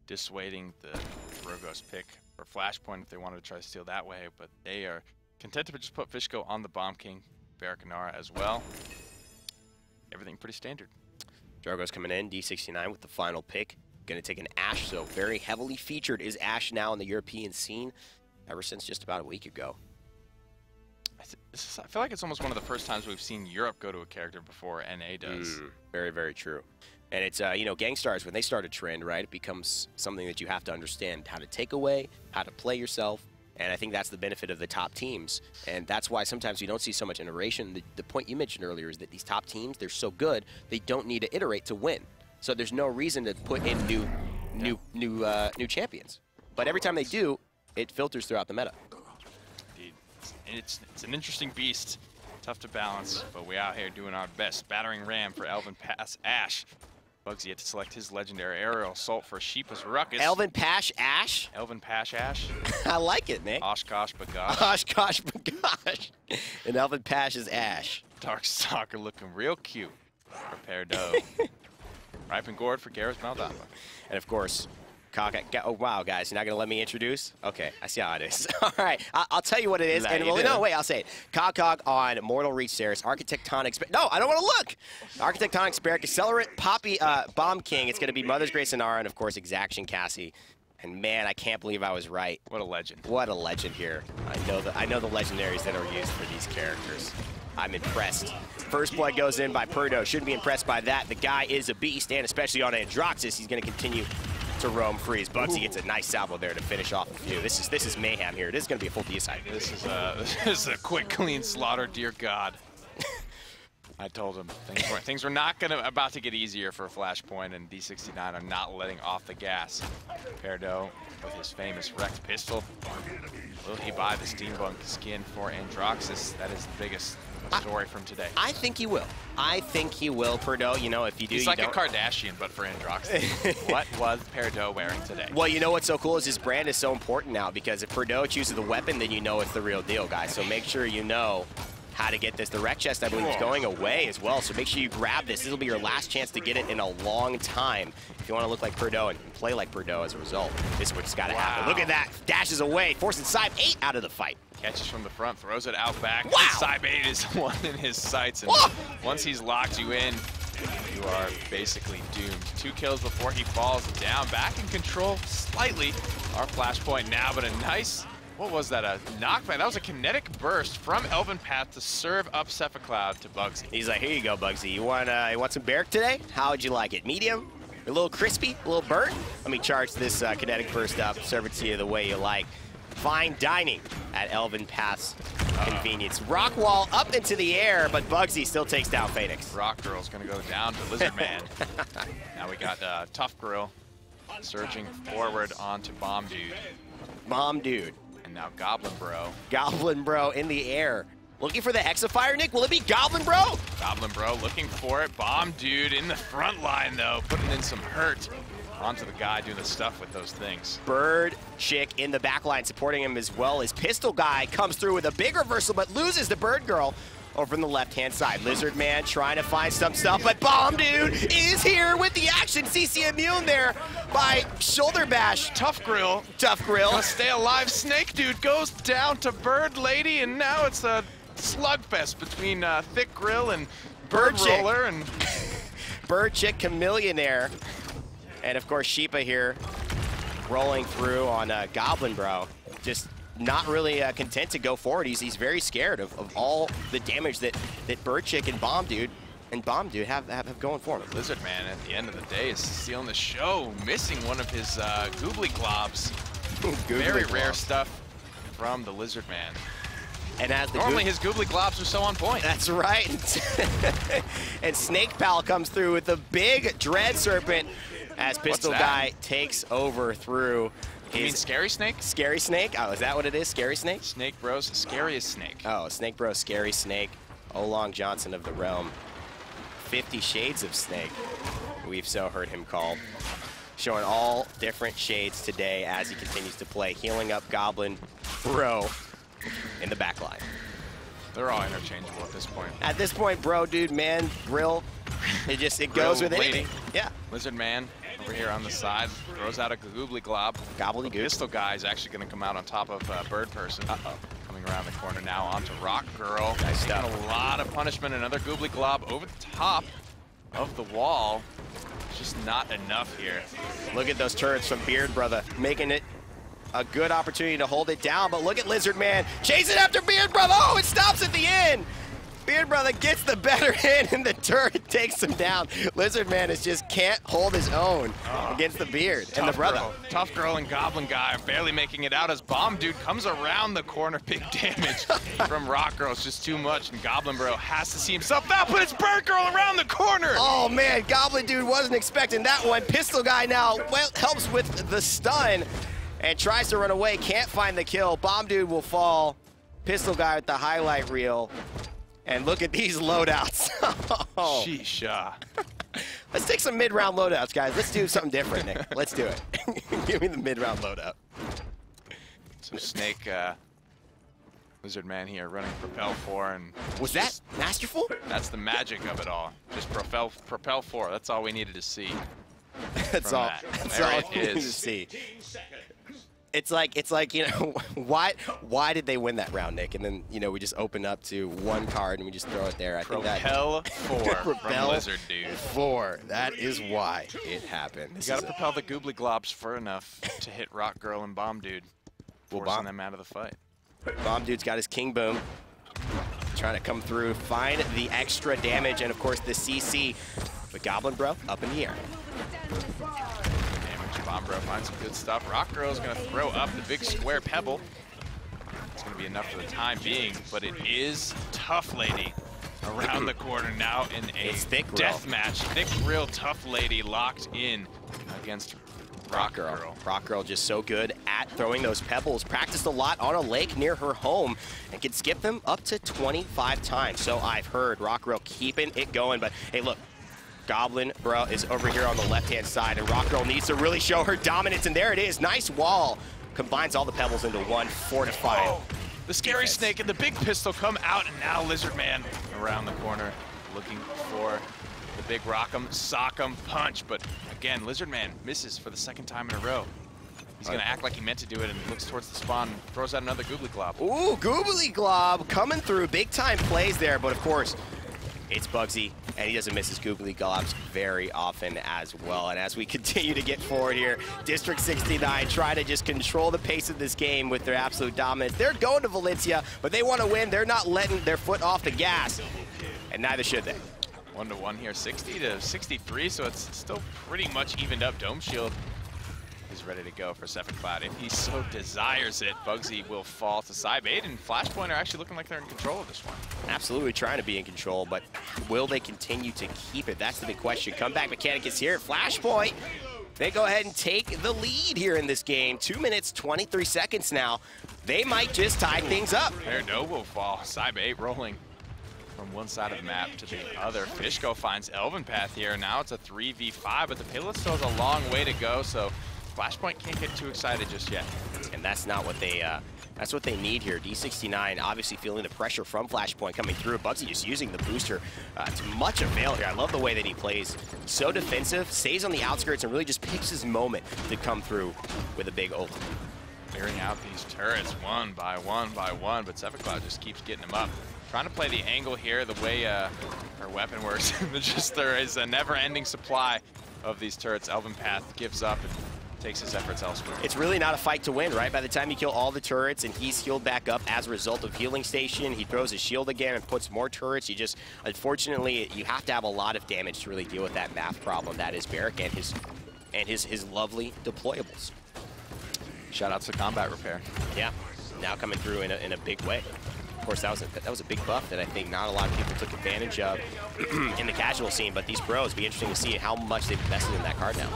dissuading the Rogos pick for Flashpoint if they wanted to try to steal that way, but they are content to just put Fishko on the Bomb King. Barakanara as well. Everything pretty standard. Drogo's coming in, D69 with the final pick. Going to take an Ashe, so very heavily featured is Ashe now on the European scene ever since just about a week ago. I feel like it's almost one of the first times we've seen Europe go to a character before NA does. Very, very true. And it's, Gangstars, when they start a trend, right, it becomes something that you have to understand how to take away, how to play yourself. And I think that's the benefit of the top teams. And that's why sometimes you don't see so much iteration. The point you mentioned earlier is that these top teams, they're so good, they don't need to iterate to win. So there's no reason to put in new champions. But every time they do, it filters throughout the meta. Indeed. It's an interesting beast. Tough to balance, but we out here doing our best. Battering Ram for Elvin Pass Ashe. Bugsy had to select his legendary aerial assault for Sheepa's Ruckus. Elvin Pash Ashe? Elvin Pash Ashe. I like it, Nick. Oshkosh Bagosh. Oshkosh Bagosh. And Elvin Pash is Ashe. Darkstalker looking real cute for Perdo. Ripe and Gourd for Gareth Maldamba. And of course, oh, wow, guys, you're not going to let me introduce? Okay, I see how it is. All right, I'll tell you what it is. And no, wait, I'll say it. Cog on Mortal Reach Stairs, Architectonic Spirit. No, I don't want to look. Architectonic Spirit, Accelerate, Poppy, Bomb King. It's going to be Mother's Grace Inara, and of course, Exaction Cassie. And man, I can't believe I was right. What a legend. What a legend here. I know the legendaries that are used for these characters. I'm impressed. First blood goes in by Perdo. Shouldn't be impressed by that. The guy is a beast, and especially on Androxus, he's going to continue to roam free. As Bugsy gets a nice salvo there to finish off a few. This is mayhem here. This is going to be a full deicide. This is a quick, clean slaughter, dear God. I told him things were not about to get easier for Flashpoint, and D69 are not letting off the gas. Perdo with his famous wrecked pistol. Will he buy the Steambunk skin for Androxus? That is the biggest story from today. I think he will. I think he will, Perdo. You know, if you do, he's like a Kardashian, but for Androxus. What was Perdo wearing today? Well, you know what's so cool is his brand is so important now, because if Perdo chooses the weapon, then you know it's the real deal, guys. So make sure you know how to get this. The Wreck Chest, I believe, is going away as well, so make sure you grab this. This will be your last chance to get it in a long time if you want to look like Perdo and play like Perdo as a result. This is what's got to happen. Look at that. Dashes away, forcing Cybe 8 out of the fight. Catches from the front, throws it out back. Wow. Cybe 8 is one in his sights, and once he's locked you in, you are basically doomed. 2 kills before he falls down. Back in control slightly. Our Flashpoint now, but a nice... What was that, a knockback? That was a kinetic burst from Elvin Path to serve up Cephacloud to Bugsy. He's like, here you go, Bugsy. You want some Barrack today? How would you like it? Medium? A little crispy? A little burnt? Let me charge this kinetic burst up, serve it to you the way you like. Fine dining at Elvin Path's convenience. Rock wall up into the air, but Bugsy still takes down Phoenix. Rock Girl's gonna go down to Lizard Man. Now we got Tough Grill surging forward onto Bomb Dude. Bomb Dude. And now Goblin Bro. Goblin Bro in the air. Looking for the Hexafire, Nick? Will it be Goblin Bro? Goblin Bro looking for it. Bomb Dude in the front line, though, putting in some hurt onto the guy doing the stuff with those things. Bird Chick in the back line supporting him as well as Pistol Guy comes through with a big reversal but loses the Bird Girl over on the left-hand side. Lizard Man trying to find some stuff, but Bomb Dude is here with the action. CC immune there by shoulder bash. Tough Grill. Tough Grill. Gonna stay alive. Snake Dude goes down to Bird Lady, and now it's a slugfest between Thick Grill and Bird Chick. Roller. And Bird Chick Chameleonaire. And of course, Sheepa here rolling through on Goblin Bro. Just not really content to go forward. He's very scared of all the damage that Bird Chick and Bomb Dude have going for him. Lizard Man at the end of the day is stealing the show, missing one of his goobly globs. Very rare stuff from the Lizard Man. And as the normally his goobly globs are so on point. That's right. And Snake Pal comes through with the big Dread Serpent as Pistol Guy takes over through. You mean Scary Snake? Scary Snake? Oh, is that what it is? Scary Snake? Snake Bros, Scariest Snake. Oh, Snake Bros, Scary Snake. Olong Johnson of the Realm. 50 Shades of Snake, we've so heard him called. Showing all different shades today as he continues to play. Healing up Goblin Bro in the back line. They're all interchangeable at this point. At this point, Bro, Dude, Man, Grill, it goes with anything. Yeah. Lizard Man over here on the side throws out a goobly glob. Gobbledygook. Pistol Guy is actually going to come out on top of Bird Person. Coming around the corner now onto Rock Girl. Nice stuff. A lot of punishment. Another goobly glob over the top of the wall. Just not enough here. Look at those turrets from Beard Brother, making it a good opportunity to hold it down. But look at Lizard Man chasing after Beard Brother. Oh, it stops at the end. Beard Brother gets the better hit, and the turret takes him down. Lizard Man just can't hold his own against the Beard and the Brother. Tough Girl and Goblin Guy are barely making it out as Bomb Dude comes around the corner. Big damage from Rock Girl. It's just too much, and Goblin Bro has to see himself out, but it's Bird Girl around the corner. Oh, man, Goblin Dude wasn't expecting that one. Pistol Guy now helps with the stun and tries to run away. Can't find the kill. Bomb Dude will fall. Pistol Guy with the highlight reel. And look at these loadouts. Oh. Sheesh. Let's take some mid-round loadouts, guys. Let's do something different, Nick. Let's do it. Give me the mid-round loadout. So Snake, Lizard Man here running Propel 4. And was that masterful? That's the magic of it all. Just Propel 4. That's all we needed to see. That's all. That's all we needed to see. It's like, you know, why did they win that round, Nick? And then, you know, we just open up to one card and we just throw it there. I think that Propel 4 from Lizard Dude. 4. That is why it happened. You gotta propel the goobly globs for enough to hit Rock Girl and Bomb Dude, forcing them out of the fight. Bomb Dude's got his King Boom. Trying to come through, find the extra damage, and of course the CC. But Goblin Bro up in the air. Bomb Bro finds some good stuff. Rock Girl is going to throw up the big square pebble. It's going to be enough for the time being, but it is Tough Lady around the corner now in a death match. Thick Grill, Tough Lady locked in against Rock Girl. Rock Girl just so good at throwing those pebbles. Practiced a lot on a lake near her home and can skip them up to 25 times. So I've heard. Rock Girl keeping it going, but hey, look. Goblin Bro is over here on the left-hand side, and Rock Girl needs to really show her dominance, and there it is. Nice wall. Combines all the pebbles into one, fortified. Oh, the Scary Snake and the big pistol come out, and now Lizard Man around the corner looking for the big rock'em, sock'em punch. But again, Lizard Man misses for the second time in a row. He's going to act like he meant to do it and looks towards the spawn, throws out another Goobly Glob. Ooh, Goobly Glob coming through. Big-time plays there, but of course, it's Bugsy, and he doesn't miss his Googly Globs very often as well. And as we continue to get forward here, District 69 try to just control the pace of this game with their absolute dominance. They're going to Valencia, but they want to win. They're not letting their foot off the gas, and neither should they. 1-1 here, 60 to 63, so it's still pretty much evened up. Dome Shield is ready to go for Seven Cloud. If he so desires it, Bugsy will fall to side. Bait and Flashpoint are actually looking like they're in control of this one. Absolutely trying to be in control, but will they continue to keep it? That's the big question. Comeback mechanic is here. Flashpoint, they go ahead and take the lead here in this game. 2 minutes, 23 seconds now. They might just tie things up. There, no will fall. Side 8 rolling. from one side of the map to the other. Fishko finds Elven Path here. Now it's a 3v5, but the payload still has a long way to go, so Flashpoint can't get too excited just yet. And that's not what they that's what they need here. D69 obviously feeling the pressure from Flashpoint coming through. Bugsy just using the booster to much avail here. I love the way that he plays. So defensive, stays on the outskirts, and really just picks his moment to come through with a big ult. Clearing out these turrets one by one by one, but Sevacloud just keeps getting them up. Trying to play the angle here the way her weapon works. There is a never-ending supply of these turrets. Elven Path gives up and takes his efforts elsewhere. It's really not a fight to win, right? By the time you kill all the turrets and he's healed back up as a result of healing station, he throws his shield again and puts more turrets. You just, unfortunately, you have to have a lot of damage to really deal with that math problem that is Barrick and his lovely deployables. Shout out to Combat Repair. Yeah, now coming through in a big way. Of course, that was a big buff that I think not a lot of people took advantage of in the casual scene, but these pros, it'll be interesting to see how much they've invested in that card now.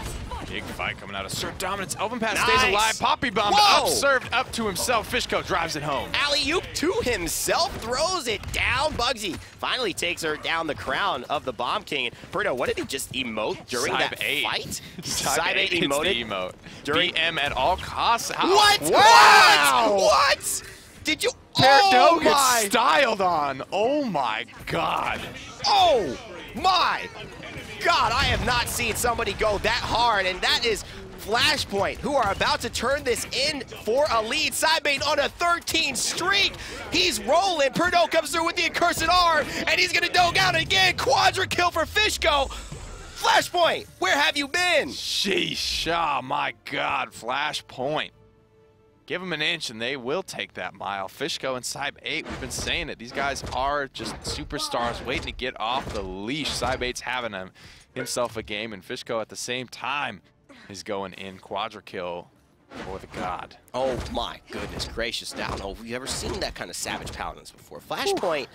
Big fight coming out of Assert Dominance. Elven Path stays alive. Poppy bomb upserved up to himself. Fishko drives it home. Alley-oop to himself, throws it down. Bugsy finally takes her down the crown of the Bomb King. Bruno, what did he just emote during that fight? Side 8 emoted emote. During BM at all costs. What? Wow! What? Did you? Oh my! Styled on. Oh my God. Oh my God, I have not seen somebody go that hard, and that is Flashpoint, who are about to turn this in for a lead. Sidebait on a 13 streak. He's rolling. Perdo comes through with the accursed arm, and he's gonna dog out again. Quadra kill for Fishko. Flashpoint, where have you been? Sheesh, oh my God, Flashpoint. Give them an inch and they will take that mile. Fishko and Cybe 8, we've been saying it. These guys are just superstars waiting to get off the leash. Cybe 8's having himself a game, and Fishko at the same time is going in quadra kill for the God. Oh my goodness gracious. I don't know if you've ever seen that kind of savage Paladins before. Flashpoint,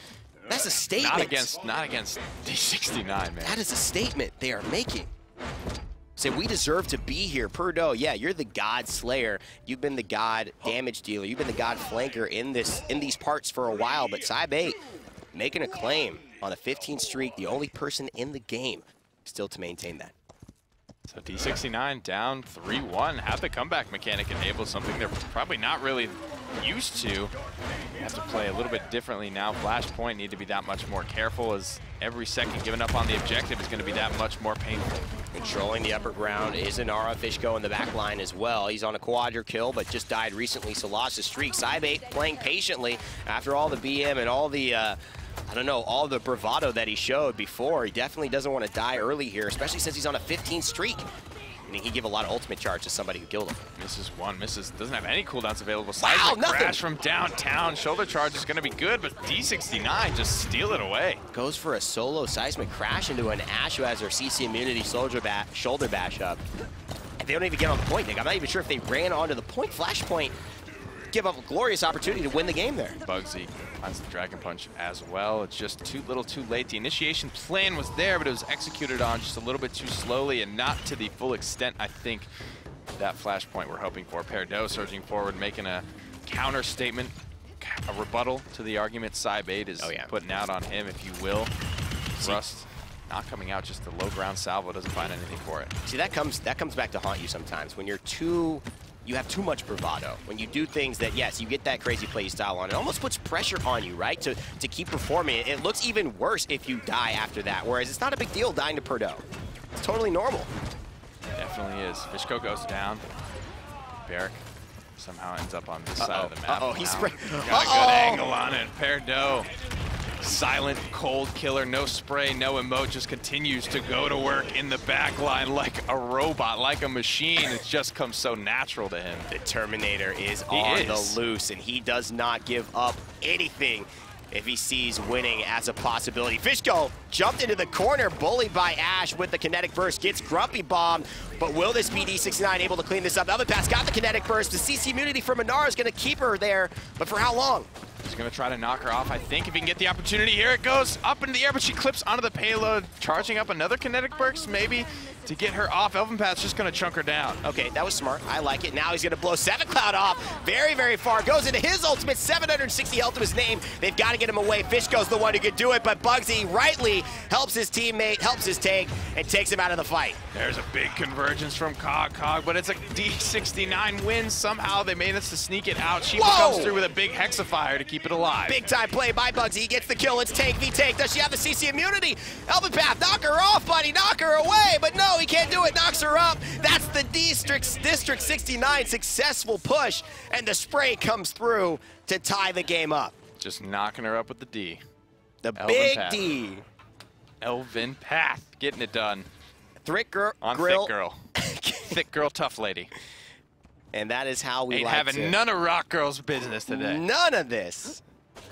that's a statement. Not against D69, man. That is a statement they are making. Say, we deserve to be here. Perdo, yeah, you're the God Slayer. You've been the God Damage Dealer. You've been the God Flanker in these parts for a while. But Cybe 8 making a claim on a 15 streak, the only person in the game still to maintain that. So D69 down 3-1. Have the comeback mechanic enabled, something they're probably not really used to. You have to play a little bit differently now. Flashpoint need to be that much more careful, as every second given up on the objective is going to be that much more painful. Controlling the upper ground is Inara. Fishko in the back line as well. He's on a quadra kill, but just died recently, so lost his streak. Cybe 8 playing patiently after all the BM and all the, I don't know, all the bravado that he showed before. He definitely doesn't want to die early here, especially since he's on a 15 streak. And he can give a lot of ultimate charge to somebody who killed him. Misses one, doesn't have any cooldowns available. Seismic crash from downtown. Shoulder charge is going to be good, but D69 just steal it away. Goes for a solo seismic crash into an Ashe who has her CC immunity shoulder bash up. And they don't even get on the point, Nick. I'm not even sure if they ran onto the point. Flashpoint give up a glorious opportunity to win the game there. Bugsy finds the Dragon Punch as well. It's just too little too late. The initiation plan was there, but it was executed on just a little bit too slowly and not to the full extent, I think, that Flashpoint we're hoping for. Perdo surging forward, making a counter statement, a rebuttal to the argument Cybe 8 is putting out on him, if you will. Rust not coming out, just the low ground salvo doesn't find anything for it. See, that comes back to haunt you sometimes when you have too much bravado. When you do things that, yes, you get that crazy play style on, it almost puts pressure on you, right, to keep performing. It looks even worse if you die after that, whereas it's not a big deal dying to Perdo. It's totally normal. It definitely is. Fishko goes down. Barrick somehow ends up on this side of the map. He's got a good angle on it. Perdo. Silent, cold killer, no spray, no emote, just continues to go to work in the back line like a robot, like a machine. It just comes so natural to him. The Terminator is on the loose, and he does not give up anything if he sees winning as a possibility. Fishko jumped into the corner, bullied by Ashe with the kinetic burst, gets Grumpy bombed, but will this be D69 able to clean this up? Elven Pass got the kinetic burst. The CC immunity from Inara is going to keep her there, but for how long? He's going to try to knock her off, I think, if he can get the opportunity. Here it goes, up into the air, but she clips onto the payload, charging up another kinetic burst, maybe. to get her off. Elvenpath's just going to chunk her down. Okay, that was smart. I like it. Now he's going to blow Seven Cloud off very, very far. Goes into his ultimate, 760 health to his name. They've got to get him away. Fishgo's the one who could do it, but Bugsy rightly helps his teammate, helps his take, and takes him out of the fight. There's a big convergence from Cog, but it's a D69 win. Somehow they managed to sneak it out. Sheeple comes through with a big Hexafire to keep it alive. Big time play by Bugsy. He gets the kill. It's tank v tank. Does she have the CC immunity? Elvenpath, knock her off, buddy. Knock her away. But no, he can't do it. Knocks her up. That's the District 69 successful push. And the spray comes through to tie the game up. Just knocking her up with the D. The big D. Elvenpath getting it done. Thick girl. Thick girl. Thick girl, tough lady. And that is how we ain't like having none of Rock Girl's business today. None of this.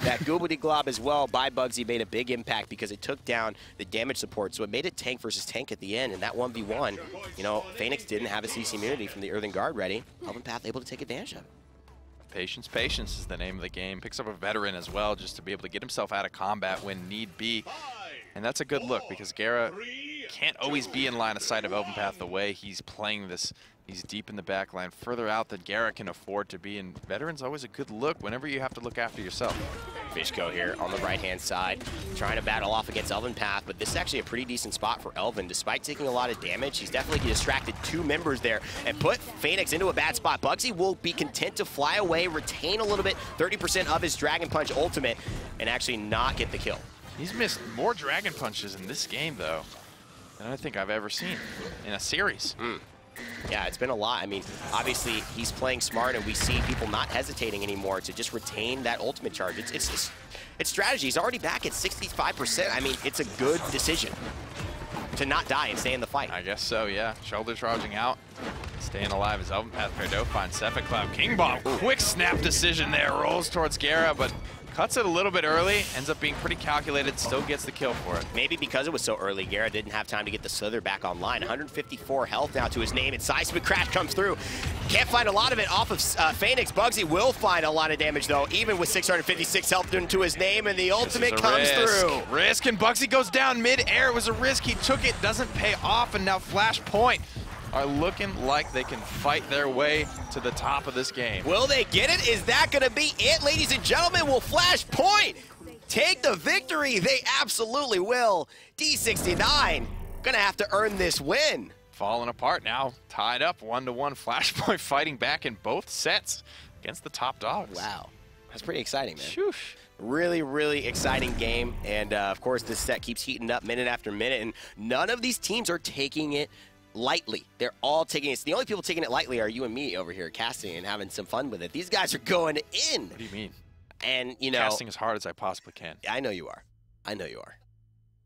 That Goobity Glob as well by Bugsy made a big impact because it took down the damage support, so it made it tank versus tank at the end, and that 1v1, you know, Phoenix didn't have a CC immunity from the Earthen Guard ready. Elvenpath able to take advantage of it. Patience, patience is the name of the game. Picks up a veteran as well just to be able to get himself out of combat when need be. And that's a good look because Gara can't always be in line of sight of Elvenpath the way he's playing this. He's deep in the back line, further out than Gara can afford to be, and veteran's always a good look whenever you have to look after yourself. Fishgo here on the right-hand side, trying to battle off against Elvenpath, but this is actually a pretty decent spot for Elven. Despite taking a lot of damage, he's definitely distracted two members there and put Phoenix into a bad spot. Bugsy will be content to fly away, retain a little bit, 30% of his Dragon Punch ultimate, and actually not get the kill. He's missed more Dragon Punches in this game, though, than I think I've ever seen in a series. Yeah, it's been a lot. I mean, obviously, he's playing smart, and we see people not hesitating anymore to just retain that ultimate charge. It's strategy. He's already back at 65%. I mean, it's a good decision to not die and stay in the fight. I guess so, yeah. Shoulder charging out. Staying alive as Elvenpath Perdo finds Seven Cloud. King Bomb, quick snap decision there. Rolls towards Gara, but cuts it a little bit early, ends up being pretty calculated, still gets the kill for it. Maybe because it was so early, Gara didn't have time to get the Slither back online. 154 health now to his name, and Seismic Crash comes through. Can't find a lot of it off of Phoenix. Bugsy will find a lot of damage, though, even with 656 health into his name, and the ultimate comes through. Risk, and Bugsy goes down mid-air. It was a risk. He took it, doesn't pay off, and now Flashpoint are looking like they can fight their way to the top of this game. Will they get it? Is that going to be it, ladies and gentlemen? Will Flashpoint take the victory? They absolutely will. D69 going to have to earn this win. Falling apart now, tied up 1-1. Flashpoint fighting back in both sets against the top dogs. Wow, that's pretty exciting, man. Shoosh. Really, really exciting game. And of course, this set keeps heating up minute after minute, and none of these teams are taking it lightly. They're all taking it. The only people taking it lightly are you and me over here casting and having some fun with it. These guys are going in. What do you mean? And, you know, casting as hard as I possibly can. I know you are. I know you are.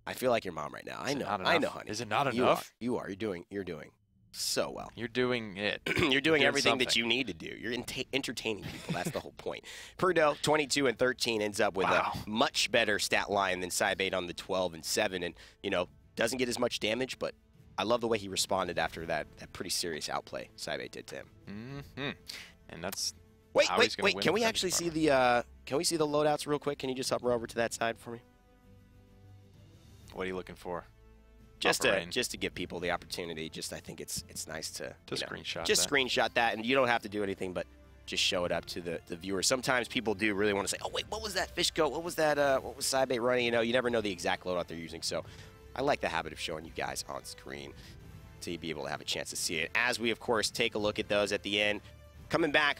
I feel like your mom right now. I know, honey. Is it not enough? You are. You're doing so well. You're doing it. You're doing everything that you need to do. You're entertaining people. That's the whole point. Perdo, 22 and 13, ends up with a much better stat line than Cybate on the 12 and 7, and, you know, doesn't get as much damage, but I love the way he responded after that pretty serious outplay Cybate did to him. And that's wait. Can we actually see the loadouts real quick? Can you just hop over to that side for me? What are you looking for? Just to give people the opportunity. I think it's nice to screenshot. Just screenshot that, and you don't have to do anything, but just show it up to the viewer. Sometimes people do really want to say, "Oh wait, what was that fish go? What was that? What was Cybate running?" You know, you never know the exact loadout they're using. So I like the habit of showing you guys on screen to be able to have a chance to see it. As we, of course, take a look at those at the end. Coming back,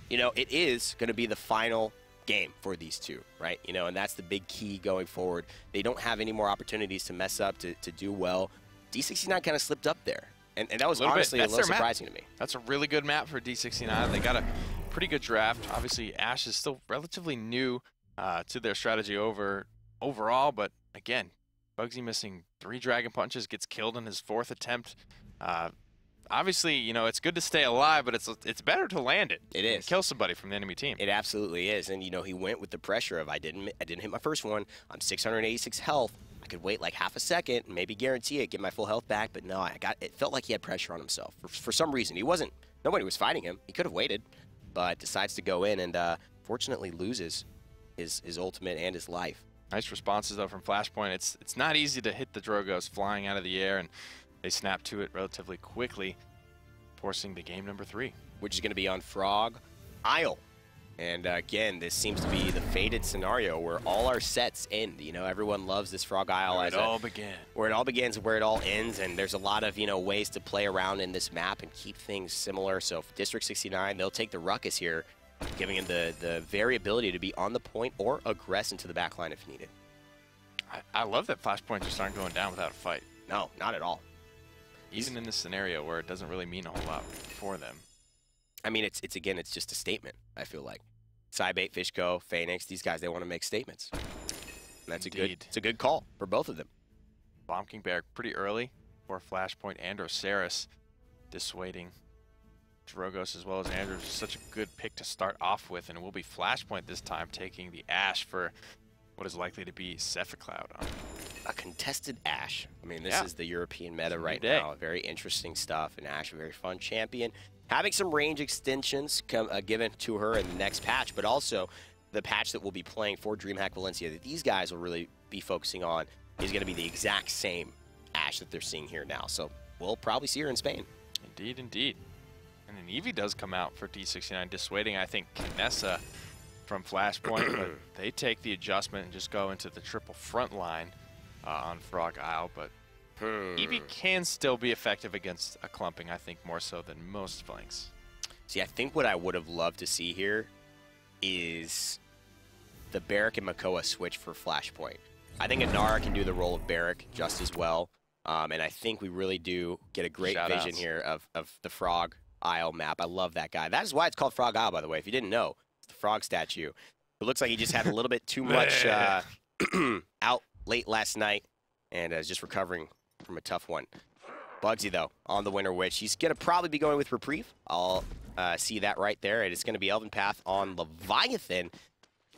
you know, it is going to be the final game for these two, right? You know, and that's the big key going forward. They don't have any more opportunities to mess up, to do well. D69 kind of slipped up there. And that was honestly a little surprising to me. That's a really good map for D69. They got a pretty good draft. Obviously, Ash is still relatively new to their strategy overall, but again, Bugsy missing 3 Dragon Punches, gets killed in his 4th attempt. Obviously, you know, it's good to stay alive, but it's better to land it. It is. Kill somebody from the enemy team. It absolutely is. And, you know, he went with the pressure of I didn't hit my first one. I'm 686 health. I could wait like half a second and maybe guarantee it, get my full health back. But no, it felt like he had pressure on himself. For some reason, nobody was fighting him. He could have waited, but decides to go in and fortunately loses his ultimate and his life. Nice responses, though, from Flashpoint. It's not easy to hit the Drogos flying out of the air, and they snap to it relatively quickly, forcing the game number 3. Which is going to be on Frog Isle. And again, this seems to be the fated scenario where all our sets end. You know, everyone loves this Frog Isle. Where it all began. Where it all begins, where it all ends. And there's a lot of, ways to play around in this map and keep things similar. So for District 69, they'll take the Ruckus here, giving him the variability to be on the point or aggress into the backline if needed. I love that Flashpoint just aren't going down without a fight. No, not at all. Even in this scenario where it doesn't really mean a whole lot for them. I mean, it's just a statement, I feel like. Cybait, Fishco, Phoenix, these guys, they want to make statements. And that's it's a good call for both of them. Bomb King Bear pretty early for Flashpoint and Osiris, dissuading Drogos as well as Andrews. Such a good pick to start off with, and it will be Flashpoint this time, taking the Ashe for what is likely to be Cephicloud. A contested Ashe. I mean, this is the European meta right now. Very interesting stuff. And Ashe, a very fun champion. Having some range extensions given to her in the next patch, but also the patch that we'll be playing for DreamHack Valencia that these guys will really be focusing on is going to be the exact same Ashe that they're seeing here now. So we'll probably see her in Spain. Indeed, indeed. And then Eevee does come out for D69, dissuading, I think, Kinessa from Flashpoint, but they take the adjustment and just go into the triple front line on Frog Isle, but Eevee can still be effective against a clumping, I think, more so than most flanks. See, I think what I would have loved to see here is the Barrack and Makoa switch for Flashpoint. I think Inara can do the role of Barrack just as well, and I think we really do get a great vision here of the Frog Isle map. I love that guy. That is why it's called Frog Isle, by the way, if you didn't know. It's the frog statue. It looks like he just had a little bit too much out late last night and is just recovering from a tough one. Bugsy, though, on the Winter Witch. He's going to probably be going with Reprieve. I'll see that right there. And it's going to be Elven Path on Leviathan.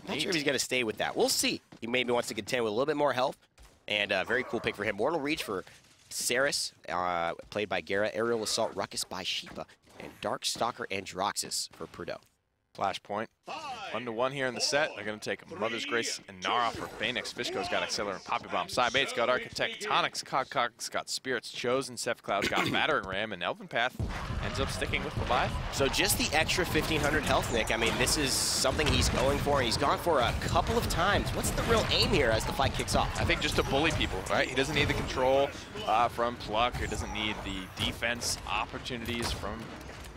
Not sure if he's going to stay with that. We'll see. He maybe wants to contend with a little bit more health. And a very cool pick for him. Mortal Reach for Saris, played by Gara. Aerial Assault Ruckus by Sheepa. And Dark Stalker Androxus for Prudo. Flashpoint. 1-1 here in the set. They're going to take Mother's Grace and Nara for Phoenix. Fishco's got Accelerant and Poppy Bomb. Cybait's got Architectonics. Cog's got Spirits Chosen. Cephicloud's got Battering Ram. And Elven Path ends up sticking with Leviathan. So just the extra 1,500 health, Nick. I mean, this is something he's going for, and he's gone for a couple of times. What's the real aim here as the fight kicks off? I think just to bully people, right? He doesn't need the control from Pluck. He doesn't need the defense opportunities from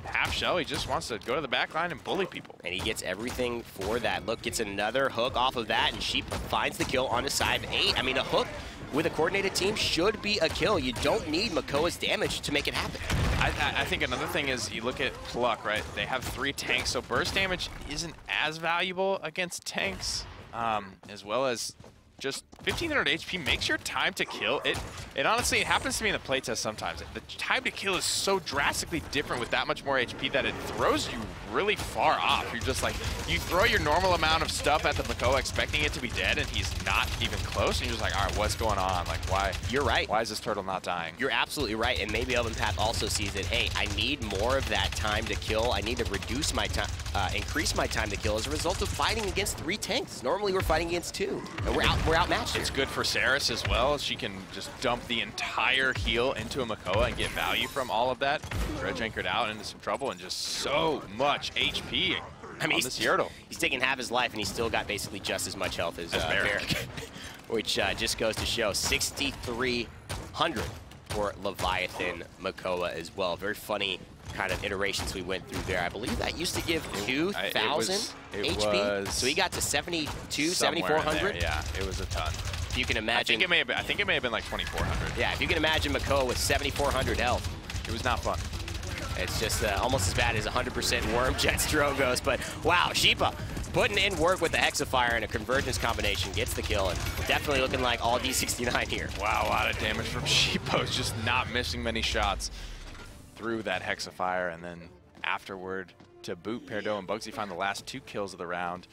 Half Shell. He just wants to go to the back line and bully people. And he gets everything for that. Look, gets another hook off of that, and Sheep finds the kill on his side of 8. I mean, a hook with a coordinated team should be a kill. You don't need Makoa's damage to make it happen. I think another thing is you look at Pluck, right? They have 3 tanks, so burst damage isn't as valuable against tanks, as well as just 1,500 HP makes your time to kill. It honestly, it happens to me in the playtest sometimes. The time to kill is so drastically different with that much more HP that it throws you really far off. You're just like, you throw your normal amount of stuff at the Makoa expecting it to be dead, and he's not even close, and you're just like, all right, what's going on? Like, why? You're right. Why is this turtle not dying? You're absolutely right, and maybe Elven Path also sees that, hey, I need more of that time to kill. I need to reduce my time, increase my time to kill as a result of fighting against 3 tanks. Normally we're fighting against 2, and we're outmatched. It's good for Saris as well. She can just dump the entire heal into a Makoa and get value from all of that. Dredge anchored out into some trouble and just so much HP on this Yordle. He's taking half his life and he's still got basically just as much health as Barrack. Which just goes to show 6,300 for Leviathan Makoa as well. Very funny kind of iterations we went through there. I believe that used to give 2,000 HP. So he got to 72, 7,400. Yeah, it was a ton. If you can imagine. I think it may have been like 2,400. Yeah, if you can imagine Makoa with 7,400 health. It was not fun. It's just almost as bad as 100% Worm Jets Drogos. But wow, Sheepa putting in work with the Hexafire and a Convergence combination gets the kill, and definitely looking like all D69 here. Wow, a lot of damage from Sheepa, just not missing many shots through that Hexafire, and then afterward to boot, Perdo and Bugsy find the last 2 kills of the round.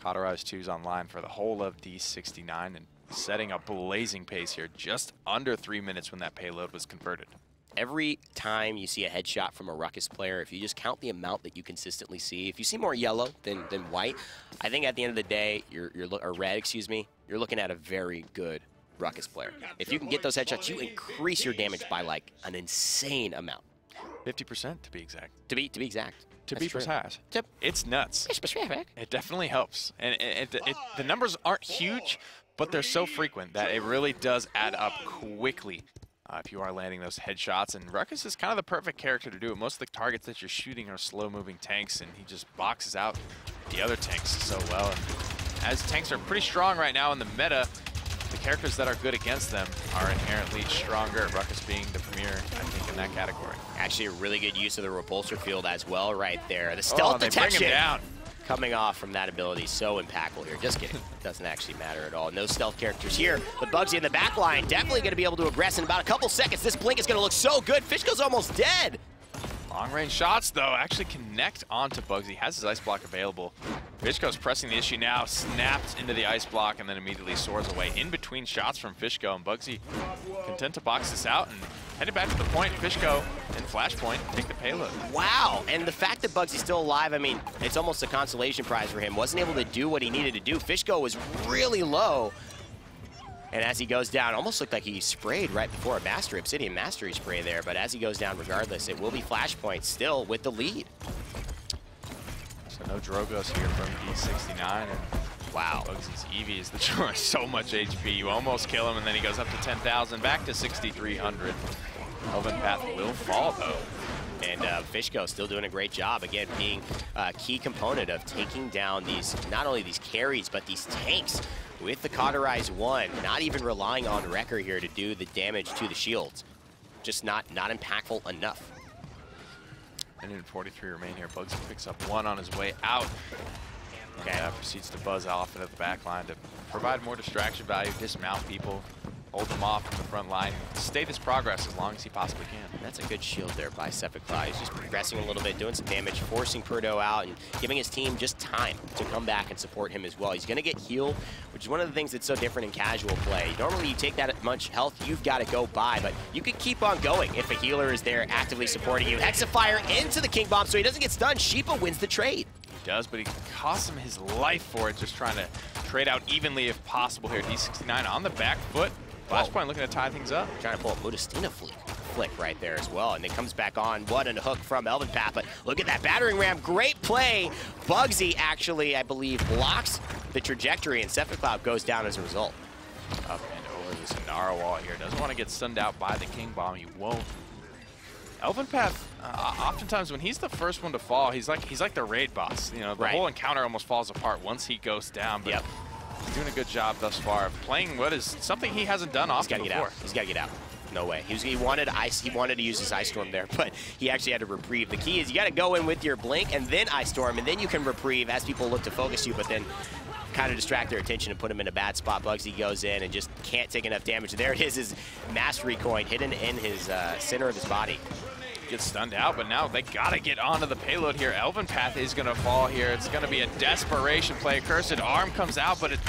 Cauterize 2's online for the whole of D69 and setting a blazing pace here, just under 3 minutes when that payload was converted. Every time you see a headshot from a Ruckus player, if you just count the amount that you consistently see, if you see more yellow than white, I think at the end of the day, or red, excuse me, you're looking at a very good Ruckus player. If you can get those headshots, you increase your damage by like an insane amount. 50% to be exact. To be exact. To be precise. It's nuts. It's specific. It definitely helps. And the numbers aren't huge, but they're so frequent that it really does add up quickly if you are landing those headshots. And Ruckus is kind of the perfect character to do it. Most of the targets that you're shooting are slow-moving tanks, and he just boxes out the other tanks so well. And as tanks are pretty strong right now in the meta, the characters that are good against them are inherently stronger, Ruckus being the premier, I think, in that category. Actually, a really good use of the repulsor field as well right there. The stealth detection bring him down. Coming off from that ability, so impactful here. Just kidding. Doesn't actually matter at all. No stealth characters here, but Bugsy in the back line definitely going to be able to aggress in about a couple seconds. This blink is going to look so good. Fishgo's almost dead. Long-range shots, though, actually connect onto Bugsy. Has his ice block available. Fishgo's pressing the issue now, snaps into the ice block, and then immediately soars away. In between shots from Fishgo, and Bugsy content to box this out, and headed back to the point. Fishgo and Flashpoint take the payload. Wow, and the fact that Bugsy's still alive, I mean, it's almost a consolation prize for him. Wasn't able to do what he needed to do. Fishgo was really low. And as he goes down, almost looked like he sprayed right before a Mastery, Obsidian Mastery spray there, but as he goes down regardless, it will be Flashpoint still with the lead. So no Drogos here from D69. And wow. Bugsy's Eevee is the choice. So much HP. You almost kill him, and then he goes up to 10,000, back to 6,300. Elven Path will fall, though. And Fishgo still doing a great job, again, being a key component of taking down these, not only these carries, but these tanks with the Cauterize 1, not even relying on Wrecker here to do the damage to the shields. Just not impactful enough. 143 remain here. Bugsy picks up one on his way out. Okay. And proceeds to buzz off into the back line to provide more distraction value, dismount people, hold them off from the front line, stay this progress as long as he possibly can. That's a good shield there by Sephiroth. He's just progressing a little bit, doing some damage, forcing Purdo out, and giving his team just time to come back and support him as well. He's going to get healed, which is one of the things that's so different in casual play. Normally, you take that much health, you've got to go by, but you can keep on going if a healer is there actively supporting you. Hexafire into the King Bomb, so he doesn't get stunned. Sheepa wins the trade. He does, but he costs him his life for it, just trying to trade out evenly if possible here. D69 on the back foot. Flashpoint looking to tie things up. Trying to pull a Modestina flick right there as well. And it comes back on. What a hook from Elven Path. But look at that battering ram. Great play. Bugsy actually, I believe, blocks the trajectory, and Sephiroth goes down as a result. Up and over this Inara wall here. Doesn't want to get stunned out by the King Bomb. He won't. Elven Path, oftentimes when he's the first one to fall, he's like the raid boss. You know, the whole encounter almost falls apart once he goes down. But he's doing a good job thus far of playing what is something he hasn't done often before. He's got to get out. No way. He wanted ice. He wanted to use his Ice Storm there, but he actually had to reprieve. The key is you got to go in with your Blink and then Ice Storm, and then you can reprieve as people look to focus you, but then kind of distract their attention and put him in a bad spot. Bugsy goes in and just can't take enough damage. There it is, his Mastery coin hidden in his center of his body. Gets stunned out, but now they gotta get onto the payload here. Elven Path is gonna fall here. It's gonna be a desperation play. Cursed Arm comes out, but it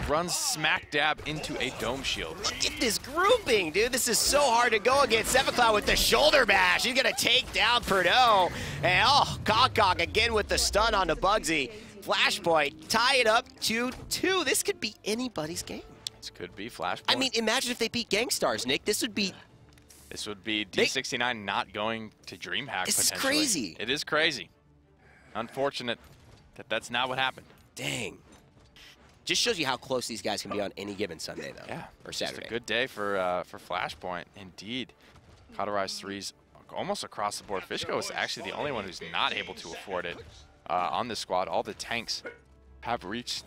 runs smack dab into a Dome Shield. Look at this grouping, dude. This is so hard to go against. Sephiroth with the shoulder bash. He's gonna take down Purdo. And Cock again with the stun onto Bugsy. Flashpoint, tie it up 2-2. This could be anybody's game. This could be Flashpoint. I mean, imagine if they beat Gangstars, Nick. This would be D69 not going to DreamHack, this potentially. Is crazy. It is crazy. Unfortunate that that's not what happened. Dang. Just shows you how close these guys can be on any given Sunday, though. Yeah. Or Saturday. Just a good day for Flashpoint, indeed. Cauterize 3s almost across the board. Fishgo is actually the only one who's not able to afford it on this squad. All the tanks have reached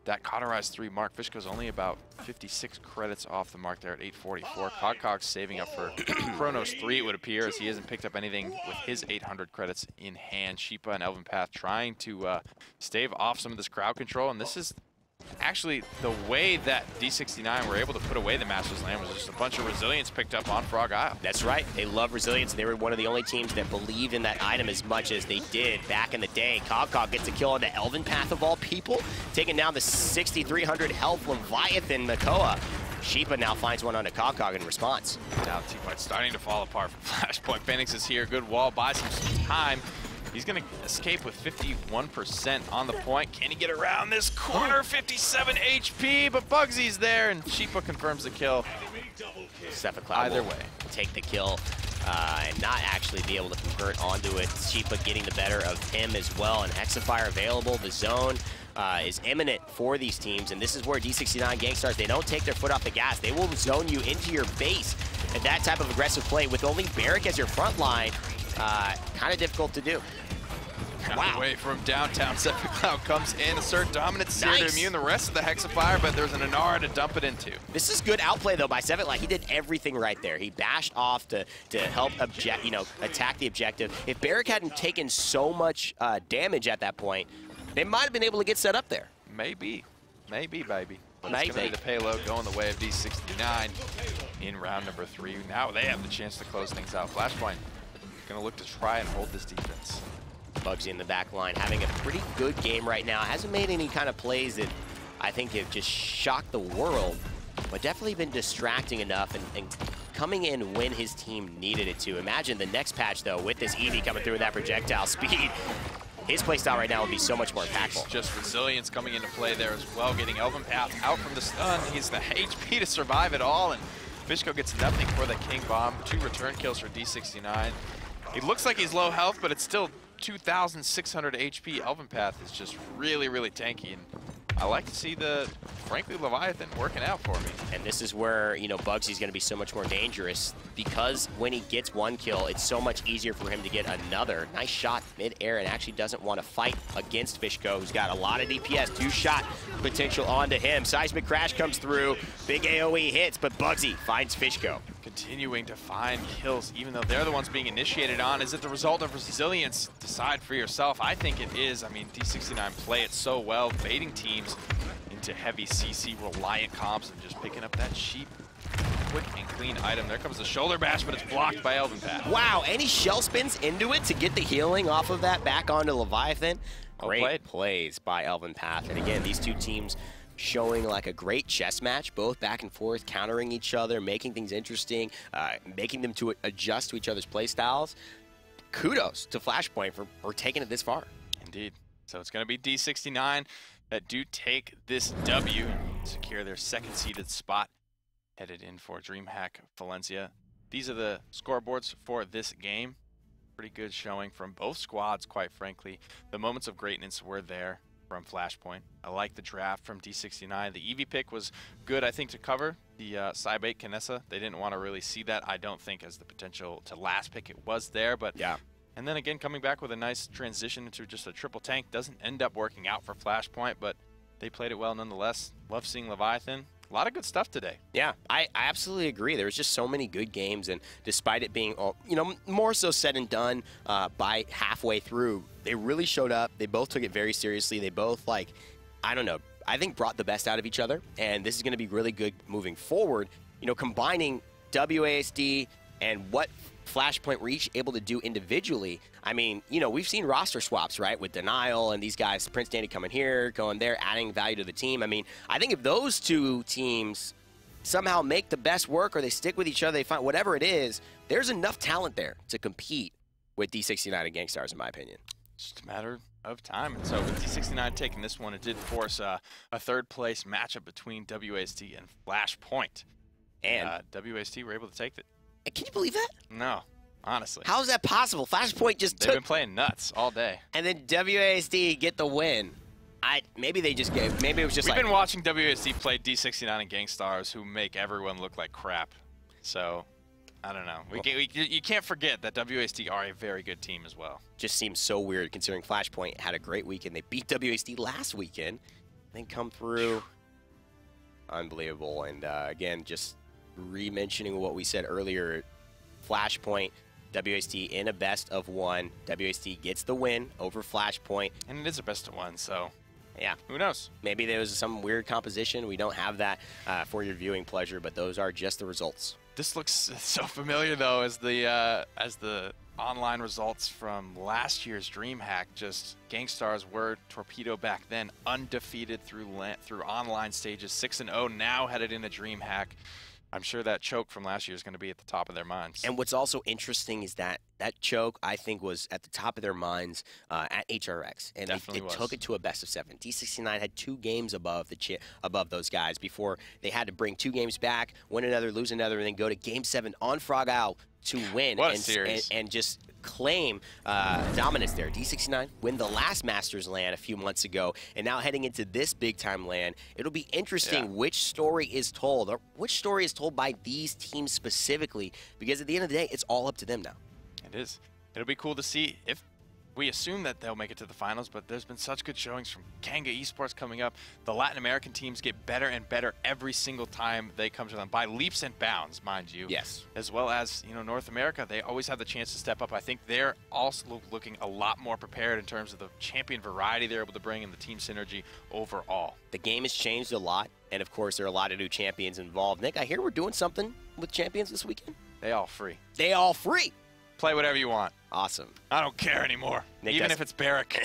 that Cauterize 3 mark. Fishgo's only about 56 credits off the mark there at 844. Cog's saving up for Chronos 3, it would appear, as he hasn't picked up anything with his 800 credits in hand. Sheepa and Elven Path trying to stave off some of this crowd control, and this is actually the way that D69 were able to put away the Master's Land was just a bunch of resilience picked up on Frog Isle. That's right. They love resilience. They were one of the only teams that believed in that item as much as they did back in the day. Cog gets a kill on the Elven Path of all people, taking down the 6,300 health Leviathan Makoa. Sheepa now finds one on a Cog in response. Now T-Fight's starting to fall apart from Flashpoint. Phoenix is here. Good wall. Buys him some time. He's going to escape with 51% on the point. Can he get around this corner? 57 HP, but Bugsy's there, and Sheepa confirms the kill. Cloud Either will way, take the kill and not actually be able to convert onto it. Sheepa getting the better of him as well, and Hexafire available. The zone is imminent for these teams, and this is where D69 Gangstars, they don't take their foot off the gas. They will zone you into your base, and that type of aggressive play with only Barrick as your front line, kind of difficult to do. Wow. Away from downtown, Cloud comes in, assert dominance, Seer to immune the rest of the Hexafire, but there's an Inara to dump it into. This is good outplay though by Seven. Like, he did everything right there. He bashed off to help attack the objective. If Barrick hadn't taken so much damage at that point, they might have been able to get set up there. Maybe, baby. But maybe. It's going to be the payload going the way of D69 in round number 3. Now they have the chance to close things out. Flashpoint going to look to try and hold this defense. Bugsy in the back line having a pretty good game right now. Hasn't made any kind of plays that I think have just shocked the world, but definitely been distracting enough and coming in when his team needed it to. Imagine the next patch, though, with this Eevee coming through with that projectile speed. His playstyle right now would be so much more impactful. Just resilience coming into play there as well, getting Elven Path out from the stun. He's the HP to survive it all, and Fishko gets nothing for the King Bomb. 2 return kills for D69. He looks like he's low health, but it's still 2,600 HP. Elven Path is just really, really tanky, and I like to see frankly, Leviathan working out for me. And this is where, Bugsy's going to be so much more dangerous, because when he gets 1 kill, it's so much easier for him to get another. Nice shot mid-air, and actually doesn't want to fight against Fishko, who's got a lot of DPS. 2-shot potential onto him. Seismic Crash comes through. Big AoE hits, but Bugsy finds Fishko. Continuing to find kills, even though they're the ones being initiated on. Is it the result of resilience? Decide for yourself. I think it is. I mean, D69 play it so well, baiting teams into heavy CC reliant comps and just picking up that cheap, quick and clean item. There comes the shoulder bash, but it's blocked by Elven Path. Wow, and he shell spins into it to get the healing off of that back onto Leviathan. Great plays by Elven Path. And again, these two teams showing like a great chess match, both back and forth, countering each other, making things interesting, making them to adjust to each other's play styles. Kudos to Flashpoint for taking it this far. Indeed. So it's going to be D69 that do take this W and secure their second seeded spot, headed in for DreamHack Valencia. These are the scoreboards for this game. Pretty good showing from both squads, quite frankly. The moments of greatness were there from Flashpoint. I like the draft from D69. The Eevee pick was good, I think, to cover the Cybate Kinessa. They didn't want to really see that, I don't think, as the potential to last pick. It was there, but yeah. And then again, coming back with a nice transition into just a triple tank doesn't end up working out for Flashpoint, but they played it well nonetheless. Love seeing Leviathan. A lot of good stuff today. Yeah, I absolutely agree. There was just so many good games, and despite it being, more so said and done by halfway through, they really showed up. They both took it very seriously. They both, I think brought the best out of each other, and this is going to be really good moving forward. Combining WASD and what Flashpoint were each able to do individually. I mean, we've seen roster swaps, right, with Denial and these guys, Prince Dandy coming here, going there, adding value to the team. I mean, I think if those two teams somehow make the best work, or they stick with each other, they find whatever it is, there's enough talent there to compete with D69 and Gangstars, in my opinion. It's just a matter of time. And so with D69 taking this one, it did force a third place matchup between WASD and Flashpoint. And WASD were able to take it. Can you believe that? No, honestly. How is that possible? Flashpoint just They've been playing nuts all day. And then WASD get the win. Maybe they just gave. Maybe it was just We've been watching WASD play D69 and Gangstars, who make everyone look like crap. So, I don't know. You can't forget that WASD are a very good team as well. Just seems so weird considering Flashpoint had a great weekend. They beat WASD last weekend, then come through. Unbelievable. And again, just re-mentioning what we said earlier, Flashpoint, WASD in a best of 1. WASD gets the win over Flashpoint. And it is a best of 1, so yeah. Who knows? Maybe there was some weird composition. We don't have that for your viewing pleasure, but those are just the results. This looks so familiar, though, as the online results from last year's DreamHack. Just Gangstars were Torpedo back then, undefeated through online stages, 6-0, now headed into DreamHack. I'm sure that choke from last year is going to be at the top of their minds. And what's also interesting is that choke, I think, was at the top of their minds at HRX, and they took it to a best-of-7. D69 had 2 games above above those guys before they had to bring 2 games back, win another, lose another, and then go to Game 7 on Frog Isle to win what a series. And just claim dominance there. D69 win the last Masters LAN a few months ago, and now heading into this big-time LAN, it'll be interesting which story is told, or which story is told by these teams specifically, because at the end of the day, it's all up to them now. It is. It'll be cool to see if we assume that they'll make it to the finals, but there's been such good showings from Kanga Esports coming up. The Latin American teams get better and better every single time they come to them, by leaps and bounds, mind you. Yes. As well as, you know, North America, they always have the chance to step up. I think they're also looking a lot more prepared in terms of the champion variety they're able to bring and the team synergy overall. The game has changed a lot, and of course, there are a lot of new champions involved. Nick, I hear we're doing something with champions this weekend? They all free. They all free. Play whatever you want. Awesome. I don't care anymore, Nick, even if it's Barrick.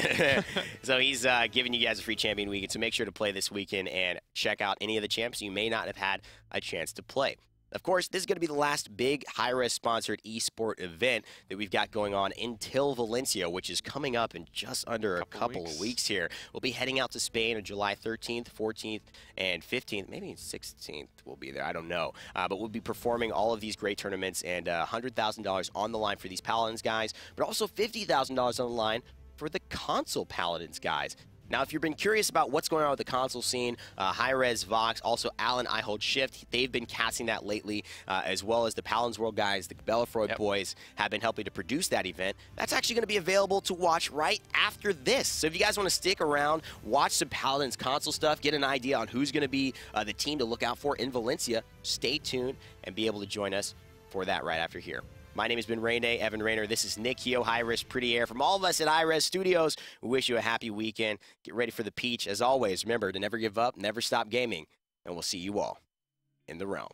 So he's giving you guys a free champion weekend, so make sure to play this weekend and check out any of the champs you may not have had a chance to play. Of course, this is going to be the last big Hi-Res sponsored esport event that we've got going on until Valencia, which is coming up in just under a couple of weeks here. We'll be heading out to Spain on July 13th, 14th, and 15th. Maybe 16th we'll be there. I don't know. But we'll be performing all of these great tournaments, and $100,000 on the line for these Paladins guys, but also $50,000 on the line for the console Paladins guys. Now, if you've been curious about what's going on with the console scene, Hi-Res, Vox, also Alan, I Hold Shift, they've been casting that lately, as well as the Paladins World guys, the Bellafroid boys, have been helping to produce that event. That's actually going to be available to watch right after this. So if you guys want to stick around, watch some Paladins console stuff, get an idea on who's going to be the team to look out for in Valencia, stay tuned and be able to join us for that right after here. My name has been Rene, Evan Rayner. This is Nick Hio, Hi-Res Pretty Air. From all of us at Hi-Res Studios, we wish you a happy weekend. Get ready for the peach. As always, remember to never give up, never stop gaming, and we'll see you all in the realm.